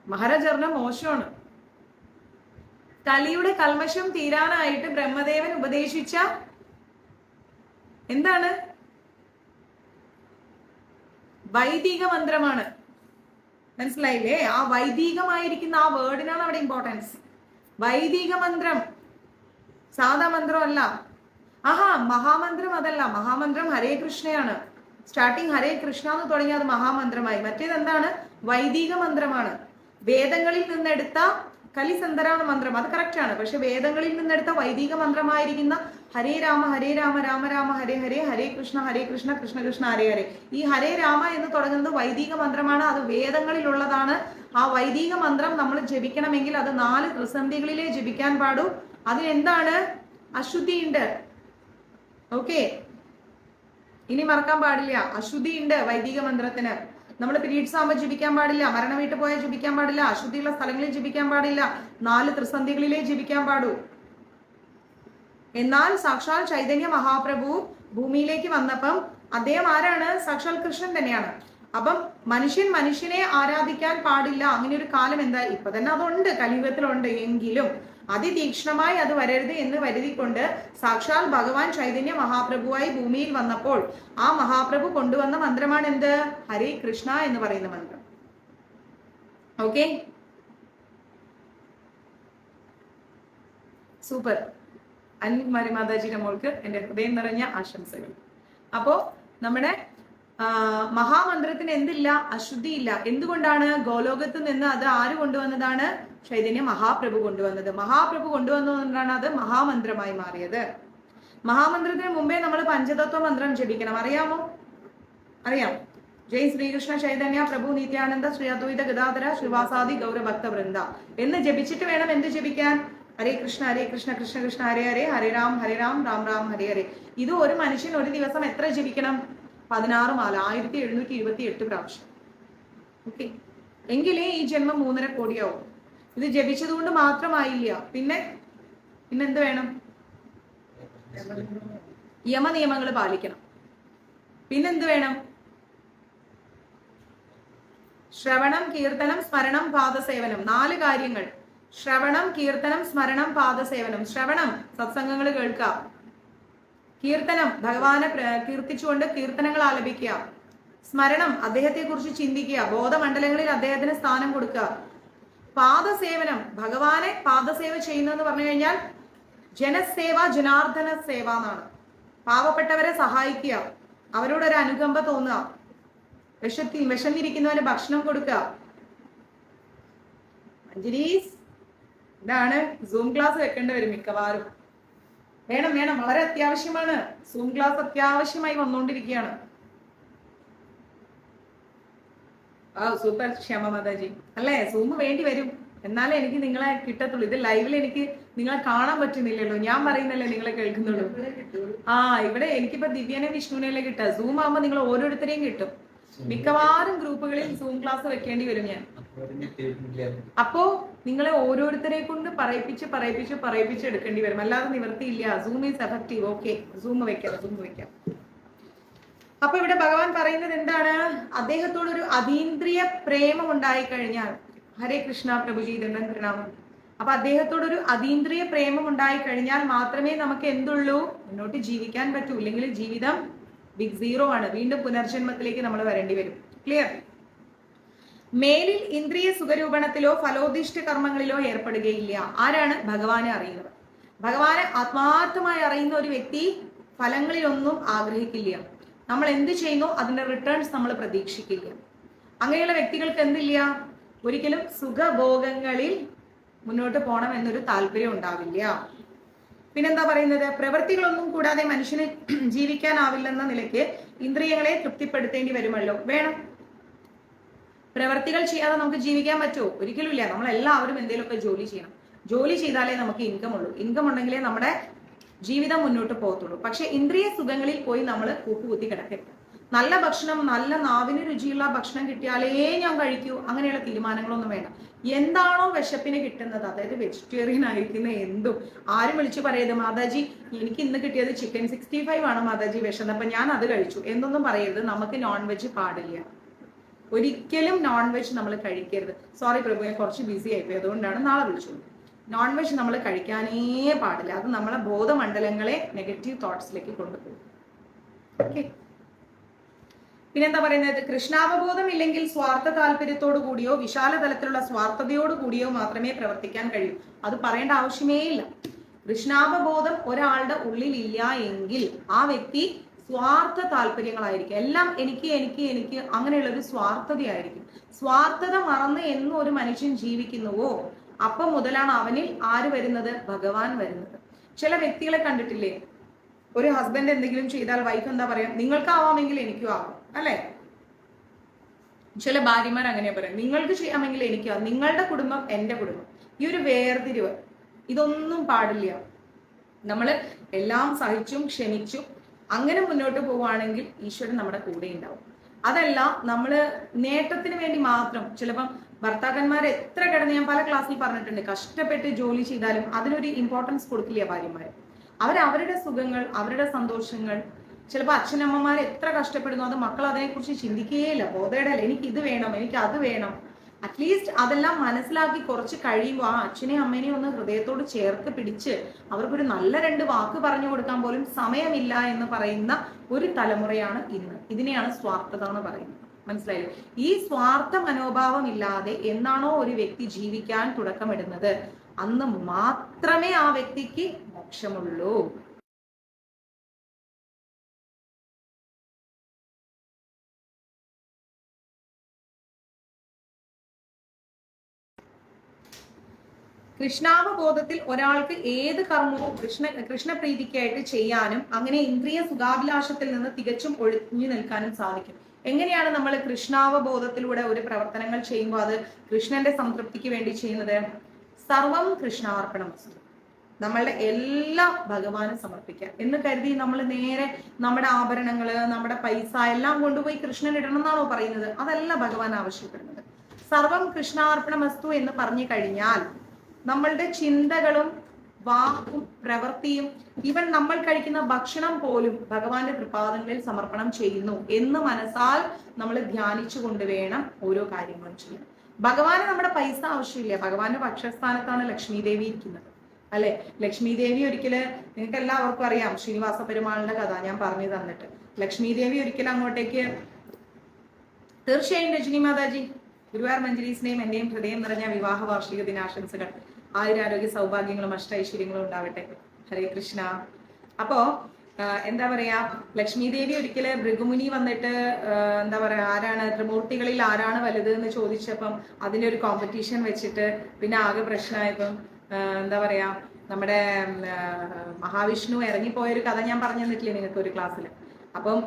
മഹാരാജ് പറഞ്ഞ മോശമാണ്. കലിയുടെ കൽമശം തീരാനായിട്ട് ബ്രഹ്മദേവൻ ഉപദേശിച്ച എന്താണ്? വൈദിക മന്ത്രമാണ്. മനസ്സിലായില്ലേ? ആ വൈദികമായിരിക്കുന്ന ആ വേർഡിനാണ് അവിടെ ഇമ്പോർട്ടൻസ്. വൈദിക മന്ത്രം, സാധാ മന്ത്രമല്ല. മഹാമന്ത്രം അതല്ല. മഹാമന്ത്രം ഹരേ കൃഷ്ണയാണ്. സ്റ്റാർട്ടിങ് ഹരേ കൃഷ്ണ എന്ന് തുടങ്ങി അത് മഹാമന്ത്രമായി. മറ്റേത് എന്താണ്? വൈദിക മന്ത്രമാണ്. വേദങ്ങളിൽ നിന്നെടുത്ത കലിസന്ധരാണ് മന്ത്രം, അത് കറക്റ്റ് ആണ്. പക്ഷെ വേദങ്ങളിൽ നിന്നെടുത്ത വൈദിക മന്ത്രമായിരിക്കുന്ന ഹരേ രാമ രാമ രാമ ഹരേ ഹരേ, ഹരേ കൃഷ്ണ കൃഷ്ണ കൃഷ്ണ ഹരേ ഹരേ, ഈ ഹരേ രാമ എന്ന് തുടങ്ങുന്നത് വൈദിക മന്ത്രമാണ്. അത് വേദങ്ങളിലുള്ളതാണ്. ആ വൈദിക മന്ത്രം നമ്മൾ ജപിക്കണമെങ്കിൽ അത് 4 ത്രിസന്ധികളിലേ ജപിക്കാൻ പാടൂ. അതിനെന്താണ്? അശുദ്ധി ഉണ്ട്. ഓക്കെ, ഇനി മറക്കാൻ പാടില്ല, അശുദ്ധി ഉണ്ട് വൈദിക മന്ത്രത്തിന്. നമ്മൾ പീരീഡ്സ് ആകുമ്പോൾ ജപിക്കാൻ പാടില്ല, മരണ വീട്ടിൽ പോയാൽ ജപിക്കാൻ പാടില്ല, അശുദ്ധിയുള്ള സ്ഥലങ്ങളിൽ ജപിക്കാൻ പാടില്ല, 4 ത്രിസന്ധികളിലേ ജപിക്കാൻ പാടൂ. എന്നാൽ സാക്ഷാൽ ചൈതന്യ മഹാപ്രഭു ഭൂമിയിലേക്ക് വന്നപ്പം അദ്ദേഹം ആരാണ്? സാക്ഷാൽ കൃഷ്ണൻ തന്നെയാണ്. അപ്പം മനുഷ്യനെ ആരാധിക്കാൻ പാടില്ല, അങ്ങനെ ഒരു കാലം എന്താ? ഇപ്പൊ തന്നെ അതുണ്ട്, കലിയുഗത്തിലുണ്ട്. എങ്കിലും അതിതീക്ഷ്ണമായി അത് വരരുത് എന്ന് വരുതിക്കൊണ്ട് സാക്ഷാൽ ഭഗവാൻ ചൈതന്യ മഹാപ്രഭുവായി ഭൂമിയിൽ വന്നപ്പോൾ ആ മഹാപ്രഭു കൊണ്ടുവന്ന മന്ത്രമാണ് എന്ത്? ഹരേ കൃഷ്ണ എന്ന് പറയുന്ന മന്ത്രം. Okay, super. അനിൽകുമാരി മാതാജിയുടെ മോൾക്ക് എൻ്റെ ഹൃദയം നിറഞ്ഞ ആശംസകൾ. അപ്പോ നമ്മുടെ മഹാമന്ത്രത്തിന് എന്തില്ല? അശുദ്ധിയില്ല. എന്തുകൊണ്ടാണ്? ഗോലോകത്ത് നിന്ന് അത് ആര് കൊണ്ടുവന്നതാണ്? ചൈതന്യ മഹാപ്രഭു കൊണ്ടുവന്നത്. മഹാപ്രഭു കൊണ്ടുവന്നതുകൊണ്ടാണ് അത് മഹാമന്ത്രമായി മാറിയത്. മഹാമന്ത്രത്തിന് മുമ്പേ നമ്മൾ പഞ്ചതത്വ മന്ത്രം ജപിക്കണം. അറിയാമോ? അറിയാം. ജയ് ശ്രീകൃഷ്ണ ചൈതന്യ പ്രഭു നിത്യാനന്ദ ശ്രീ അദ്വൈത ഗദാധര ശ്രീവാസാദി ഗൗരഭക്ത വൃന്ദ എന്ന് ജപിച്ചിട്ട് വേണം എന്ത് ജപിക്കാൻ? ഹരേ കൃഷ്ണ കൃഷ്ണ കൃഷ്ണ ഹരേ ഹരേ, ഹരേ രാം രാം രാം ഹരേ ഹരേ. ഇത് ഒരു മനുഷ്യൻ ഒരു ദിവസം എത്ര ജപിക്കണം? 16 മാല, 1728 പ്രാവശ്യം. ഓക്കെ, എങ്കിലേ ഈ ജന്മം 3.5 കോടിയാവും. ഇത് ജപിച്ചത് കൊണ്ട് മാത്രമായില്ല. പിന്നെ എന്ത് വേണം? യമനിയമങ്ങൾ പാലിക്കണം. പിന്നെന്ത് വേണം? ശ്രവണം, കീർത്തനം, സ്മരണം, പാദസേവനം. 4 കാര്യങ്ങൾ. ശ്രവണം, കീർത്തനം, സ്മരണം, പാദസേവനം. ശ്രവണം, സത്സംഗങ്ങൾ കേൾക്കുക. കീർത്തനം, ഭഗവാനെ കീർത്തിച്ചുകൊണ്ട് കീർത്തനങ്ങൾ ആലപിക്കുക. സ്മരണം, അദ്ദേഹത്തെ കുറിച്ച് ചിന്തിക്കുക. ബോധമണ്ഡലങ്ങളിൽ അദ്ദേഹത്തിന് സ്ഥാനം കൊടുക്കുക. പാദസേവനം, ഭഗവാനെ പാദസേവ ചെയ്യുന്നതെന്ന് പറഞ്ഞു കഴിഞ്ഞാൽ ജനസേവ, ജനാർദ്ദന സേവ എന്നാണ്. പാവപ്പെട്ടവരെ സഹായിക്കുക, അവരോടൊരു അനുകമ്പ തോന്നുക, വിശന്നിരിക്കുന്നവന് ഭക്ഷണം കൊടുക്കുക. അഞ്ജലീസ്, ഇതാണ് സൂം ക്ലാസ് വെക്കേണ്ടി വരും മിക്കവാറും. വേണം, വളരെ അത്യാവശ്യമാണ്. സൂം ക്ലാസ് അത്യാവശ്യമായി വന്നുകൊണ്ടിരിക്കുകയാണ്. സൂപ്പർ ക്ഷമ മാതാജി അല്ലേ? സൂം വേണ്ടി വരും, എന്നാലേ എനിക്ക് നിങ്ങളെ കിട്ടത്തുള്ളൂ. ഇത് ലൈവിൽ എനിക്ക് നിങ്ങളെ കാണാൻ പറ്റുന്നില്ലല്ലോ, ഞാൻ പറയുന്നല്ലേ നിങ്ങളെ കേൾക്കുന്നുള്ളൂ. ഇവിടെ എനിക്കിപ്പോ ദിവ്യനെ വിഷ്ണുവിനെ കിട്ടുക. സൂം ആകുമ്പോ നിങ്ങൾ ഓരോരുത്തരെയും കിട്ടും. മിക്കവാറും ഗ്രൂപ്പുകളിൽ സൂം ക്ലാസ് വെക്കേണ്ടി വരും ഞാൻ. അപ്പോ നിങ്ങളെ ഓരോരുത്തരെ കൊണ്ട് പറയിപ്പിച്ച് എടുക്കേണ്ടി വരും, അല്ലാതെ നിവർത്തിയില്ല. Zoom is effective. Okay, zoom വെക്കാം. അപ്പൊ ഇവിടെ ഭഗവാൻ പറയുന്നത് എന്താണ്? അദ്ദേഹത്തോടൊരു അതീന്ദ്രിയ പ്രേമം ഉണ്ടായി കഴിഞ്ഞാൽ, ഹരേ കൃഷ്ണ പ്രഭുജി ദണ്ഡൻ പ്രണാമം. അപ്പൊ അദ്ദേഹത്തോടൊരു അതീന്ദ്രിയ പ്രേമം ഉണ്ടായി കഴിഞ്ഞാൽ മാത്രമേ നമുക്ക് എന്തുള്ളൂ? മുന്നോട്ട് ജീവിക്കാൻ പറ്റൂ. ഇല്ലെങ്കിൽ ജീവിതം ബിഗ് സീറോ ആണ്. വീണ്ടും പുനർജന്മത്തിലേക്ക് നമ്മൾ വരേണ്ടി വരും. ക്ലിയർ? മേലിൽ ഇന്ദ്രിയ സുഖരൂപണത്തിലോ ഫലോദിഷ്ട കർമ്മങ്ങളിലോ ഏർപ്പെടുകയില്ല. ആരാണ്? ഭഗവാനെ അറിയുന്നത്. ഭഗവാനെ ആത്മാർത്ഥമായി അറിയുന്ന ഒരു വ്യക്തി ഫലങ്ങളിലൊന്നും ആഗ്രഹിക്കില്ല. നമ്മൾ എന്ത് ചെയ്യുന്നു അതിന്റെ റിട്ടേൺസ് നമ്മൾ പ്രതീക്ഷിക്കില്ല. അങ്ങനെയുള്ള വ്യക്തികൾക്ക് എന്തില്ല? ഒരിക്കലും സുഖഭോഗങ്ങളിൽ മുന്നോട്ട് പോകണം എന്നൊരു താല്പര്യം ഉണ്ടാവില്ല. പിന്നെന്താ പറയുന്നത്? പ്രവൃത്തികളൊന്നും കൂടാതെ മനുഷ്യന് ജീവിക്കാനാവില്ലെന്ന നിലയ്ക്ക് ഇന്ദ്രിയങ്ങളെ തൃപ്തിപ്പെടുത്തേണ്ടി വരുമല്ലോ. വേണം. പ്രവൃത്തികൾ ചെയ്യാതെ നമുക്ക് ജീവിക്കാൻ പറ്റുമോ? ഒരിക്കലും ഇല്ല. നമ്മളെല്ലാവരും എന്തെങ്കിലുമൊക്കെ ജോലി ചെയ്യണം. ജോലി ചെയ്താലേ നമുക്ക് ഇൻകം ഉള്ളൂ. ഇൻകം ഉണ്ടെങ്കിലേ നമ്മുടെ ജീവിതം മുന്നോട്ട് പോകത്തുള്ളൂ. പക്ഷെ ഇന്ദ്രിയ സുഖങ്ങളിൽ പോയി നമ്മൾ കൂപ്പുകുത്തി കിടക്കരുത്. നല്ല ഭക്ഷണം, നല്ല നാവിന് രുചിയുള്ള ഭക്ഷണം കിട്ടിയാലേ ഞാൻ കഴിക്കൂ, അങ്ങനെയുള്ള തീരുമാനങ്ങളൊന്നും വേണ്ട. എന്താണോ വിശപ്പിന് കിട്ടുന്നത്, അതായത് വെജിറ്റേറിയൻ ആയിരിക്കുന്ന എന്തും, ആരും വിളിച്ചു പറയരുത് മാതാജി എനിക്ക് ഇന്ന് കിട്ടിയത് ചിക്കൻ 65 ആണ് മാതാജി വിശന്നപ്പോ ഞാൻ അത് കഴിച്ചു എന്നൊന്നും പറയരുത്. നമുക്ക് നോൺ വെജ് പാടില്ല. ഒരിക്കലും നോൺ വെജ് നമ്മൾ കഴിക്കരുത്. സോറി പ്രഭു, ഞാൻ കുറച്ച് ബിസി ആയിപ്പോയി, അതുകൊണ്ടാണ് നാളെ വിളിച്ചത്. നോൺ വെജ് നമ്മൾ കഴിക്കാനേ പാടില്ല. അത് നമ്മളെ ബോധമണ്ഡലങ്ങളെ നെഗറ്റീവ് തോട്ട്സിലേക്ക് കൊണ്ടുപോകും. ഓക്കെ, പിന്നെന്താ പറയുന്നത്? കൃഷ്ണാവബോധം ഇല്ലെങ്കിൽ സ്വാർത്ഥ താല്പര്യത്തോടു കൂടിയോ വിശാല തലത്തിലുള്ള സ്വാർത്ഥതയോട് കൂടിയോ മാത്രമേ പ്രവർത്തിക്കാൻ കഴിയൂ. അത് പറയേണ്ട ആവശ്യമേ ഇല്ല. കൃഷ്ണാവബോധം ഒരാളുടെ ഉള്ളിൽ ഇല്ല എങ്കിൽ ആ വ്യക്തി സ്വാർത്ഥ താല്പര്യങ്ങളായിരിക്കും. എല്ലാം എനിക്ക് അങ്ങനെയുള്ളൊരു സ്വാർത്ഥതയായിരിക്കും. സ്വാർത്ഥത മറന്ന് എന്നും ഒരു മനുഷ്യൻ ജീവിക്കുന്നുവോ അപ്പം മുതലാണ് അവനിൽ ആര് വരുന്നത്? ഭഗവാൻ വരുന്നത്. ചില വ്യക്തികളെ കണ്ടിട്ടില്ലേ? ഒരു ഹസ്ബൻഡ് എന്തെങ്കിലും ചെയ്താൽ വൈഫ് എന്താ പറയാ? നിങ്ങൾക്കാവാമെങ്കിൽ എനിക്കും ആവാം, അല്ലെ? ചില ഭാര്യമാർ അങ്ങനെ പറയാം, നിങ്ങൾക്ക് ചെയ്യാമെങ്കിൽ എനിക്കോ, നിങ്ങളുടെ കുടുംബം എന്റെ കുടുംബം. ഈ ഒരു വേർതിരിവ് ഇതൊന്നും പാടില്ല. നമ്മൾ എല്ലാം സഹിച്ചും ക്ഷമിച്ചും അങ്ങനെ മുന്നോട്ട് പോവുകയാണെങ്കിൽ ഈശ്വരൻ നമ്മുടെ കൂടെ ഉണ്ടാവും. അതല്ല നമ്മൾ നേട്ടത്തിന് വേണ്ടി മാത്രം, ചിലപ്പം ഭർത്താക്കന്മാർ എത്ര കിടന്ന്, ഞാൻ പല ക്ലാസ്സിൽ പറഞ്ഞിട്ടുണ്ട്, കഷ്ടപ്പെട്ട് ജോലി ചെയ്താലും അതിനൊരു ഇമ്പോർട്ടൻസ് കൊടുക്കില്ല ഭാര്യമാർ. അവരവരുടെ സുഖങ്ങൾ, അവരുടെ സന്തോഷങ്ങൾ, ചിലപ്പോൾ അച്ഛനമ്മമാർ എത്ര കഷ്ടപ്പെടുന്നു അത് മക്കൾ അതിനെക്കുറിച്ച് ചിന്തിക്കുകയില്ല. ബോധേടല്ല, എനിക്ക് ഇത് വേണം, എനിക്ക് അത് വേണം. അറ്റ്ലീസ്റ്റ് അതെല്ലാം മനസ്സിലാക്കി കുറച്ച് കഴിയുമ്പോൾ ആ അച്ഛനെയും അമ്മേനെയും ഒന്ന് ഹൃദയത്തോട് ചേർത്ത് പിടിച്ച് അവർക്കൊരു നല്ല 2 വാക്ക് പറഞ്ഞു കൊടുക്കാൻ പോലും സമയമില്ല എന്ന് പറയുന്ന ഒരു തലമുറയാണ് ഇന്ന്. ഇതിനെയാണ് സ്വാർത്ഥത എന്ന് പറയുന്നത്. മനസ്സിലായില്ലേ? ഈ സ്വാർത്ഥ മനോഭാവം ഇല്ലാതെ എന്നാണോ ഒരു വ്യക്തി ജീവിക്കാൻ തുടക്കമിടുന്നത് അന്ന് മാത്രമേ ആ വ്യക്തിക്ക് മോക്ഷമുള്ളൂ. കൃഷ്ണാവബോധത്തിൽ ഒരാൾക്ക് ഏത് കർമ്മവും കൃഷ്ണപ്രീതിക്കായിട്ട് ചെയ്യാനും അങ്ങനെ ഇന്ദ്രിയ സുഖാഭിലാഷത്തിൽ നിന്ന് തികച്ചും ഒഴിഞ്ഞു നിൽക്കാനും സാധിക്കും. എങ്ങനെയാണ് നമ്മൾ കൃഷ്ണാവബോധത്തിലൂടെ ഒരു പ്രവർത്തനങ്ങൾ ചെയ്യുമ്പോൾ അത് കൃഷ്ണന്റെ സംതൃപ്തിക്ക് വേണ്ടി ചെയ്യുന്നത്? സർവം കൃഷ്ണാർപ്പണമസ്തു, നമ്മളുടെ എല്ലാം ഭഗവാന് സമർപ്പിക്കുക എന്ന് കരുതി നമ്മൾ നേരെ നമ്മുടെ ആഭരണങ്ങള്, നമ്മുടെ പൈസ എല്ലാം കൊണ്ടുപോയി കൃഷ്ണൻ ഇടണം എന്നാണോ പറയുന്നത്? അതല്ല ഭഗവാൻ ആവശ്യപ്പെടുന്നത്. സർവം കൃഷ്ണാർപ്പണമസ്തു എന്ന് പറഞ്ഞു കഴിഞ്ഞാൽ നമ്മളുടെ ചിന്തകളും വാക്കും പ്രവൃത്തിയും ഈവൻ നമ്മൾ കഴിക്കുന്ന ഭക്ഷണം പോലും ഭഗവാന്റെ തൃപാദങ്ങളിൽ സമർപ്പണം ചെയ്യുന്നു എന്ന് മനസ്സാൽ നമ്മൾ ധ്യാനിച്ചു കൊണ്ടുവേണം ഓരോ കാര്യങ്ങളും ചെയ്യാൻ. ഭഗവാന് നമ്മുടെ പൈസ ആവശ്യമില്ല. ഭഗവാന്റെ പക്ഷസ്ഥാനത്താണ് ലക്ഷ്മി ദേവി ഇരിക്കുന്നത്, അല്ലെ? ലക്ഷ്മി ദേവി ഒരിക്കല്, നിങ്ങൾക്ക് എല്ലാവർക്കും അറിയാം ശ്രീനിവാസ പെരുമാളിന്റെ കഥ ഞാൻ പറഞ്ഞു തന്നിട്ട്. ലക്ഷ്മി ദേവി ഒരിക്കലും അങ്ങോട്ടേക്ക്, തീർച്ചയായും രജനി മാതാജി, ഗുരുവായൂർ മഞ്ജരീസിന്റെയും എന്റെയും ഹൃദയം നിറഞ്ഞ വിവാഹ വാർഷിക ദിനാശംസകൾ. ആയുരാരോഗ്യ സൗഭാഗ്യങ്ങളും അഷ്ടൈശ്വര്യങ്ങളും ഉണ്ടാവട്ടെ. ഹരേ കൃഷ്ണ. അപ്പോ എന്താ പറയാ, ലക്ഷ്മി ദേവി ഒരിക്കല് ഭൃഗുമുനി വന്നിട്ട് എന്താ പറയാ, ആരാണ് ത്രിമൂർത്തികളിൽ ആരാണ് വലുത് എന്ന് ചോദിച്ചപ്പം അതിന്റെ ഒരു കോമ്പറ്റീഷൻ വെച്ചിട്ട് പിന്നെ ആകെ പ്രശ്നമായപ്പം എന്താ പറയാ, നമ്മുടെ മഹാവിഷ്ണു ഇറങ്ങിപ്പോയൊരു കഥ ഞാൻ പറഞ്ഞു തന്നിട്ടില്ലേ നിങ്ങൾക്ക് ഒരു ക്ലാസ്സിൽ? അപ്പം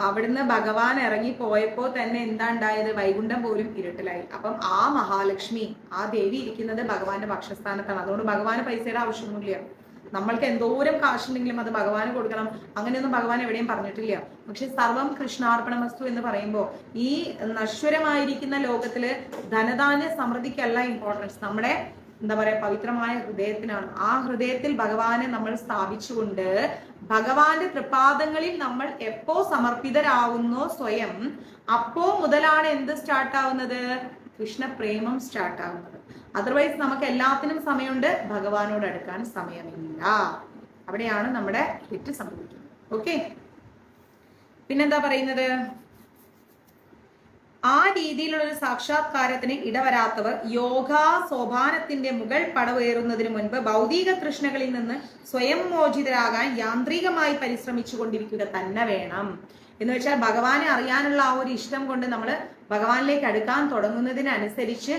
അവിടുന്ന് ഭഗവാൻ ഇറങ്ങി പോയപ്പോ തന്നെ എന്താ ഉണ്ടായത്? വൈകുണ്ഠം പോലും ഇരുട്ടിലായി. അപ്പം ആ മഹാലക്ഷ്മി, ആ ദേവി ഇരിക്കുന്നത് ഭഗവാന്റെ പക്ഷസ്ഥാനത്താണ്. അതുകൊണ്ട് ഭഗവാന് പൈസയുടെ ആവശ്യമൊന്നുമില്ല. നമ്മൾക്ക് എന്തോരം കാശുണ്ടെങ്കിലും അത് ഭഗവാന് കൊടുക്കണം, അങ്ങനെയൊന്നും ഭഗവാൻ എവിടെയും പറഞ്ഞിട്ടില്ല. പക്ഷെ സർവം കൃഷ്ണാർപ്പണമസ്തു എന്ന് പറയുമ്പോൾ ഈ നശ്വരമായിരിക്കുന്ന ലോകത്തില് ധനധാന്യ സമൃദ്ധിക്കല്ല ഇമ്പോർട്ടൻസ്, നമ്മുടെ എന്താ പറയാ പവിത്രമായ ഹൃദയത്തിനാണ്. ആ ഹൃദയത്തിൽ ഭഗവാനെ നമ്മൾ സ്ഥാപിച്ചുകൊണ്ട് ഭഗവാന്റെ തൃപാദങ്ങളിൽ നമ്മൾ എപ്പോ സമർപ്പിതരാവുന്നോ സ്വയം, അപ്പോ മുതലാണ് എന്ത് സ്റ്റാർട്ട് ആവുന്നത്? കൃഷ്ണപ്രേമം സ്റ്റാർട്ട് ആവുന്നത്. അതർവൈസ് നമുക്ക് എല്ലാത്തിനും സമയമുണ്ട്, ഭഗവാനോട് അടുക്കാൻ സമയമില്ല. അവിടെയാണ് നമ്മുടെ തെറ്റ് സംഭവിക്കുന്നത്. ഓക്കെ, പിന്നെന്താ പറയുന്നത്? ആ രീതിയിലുള്ള ഒരു സാക്ഷാത്കാരത്തിന് ഇടവരാത്തവർ യോഗാ സോപാനത്തിന്റെ മുകൾ പടവേറുന്നതിന് മുൻപ് ഭൗതിക തൃഷ്ണകളിൽ നിന്ന് സ്വയം മോചിതരാകാൻ യാന്ത്രികമായി പരിശ്രമിച്ചു കൊണ്ടിരിക്കുക തന്നെ വേണം. എന്ന് വെച്ചാൽ ഭഗവാനെ അറിയാനുള്ള ആ ഒരു ഇഷ്ടം കൊണ്ട് നമ്മൾ ഭഗവാനിലേക്ക് അടുക്കാൻ തുടങ്ങുന്നതിനനുസരിച്ച്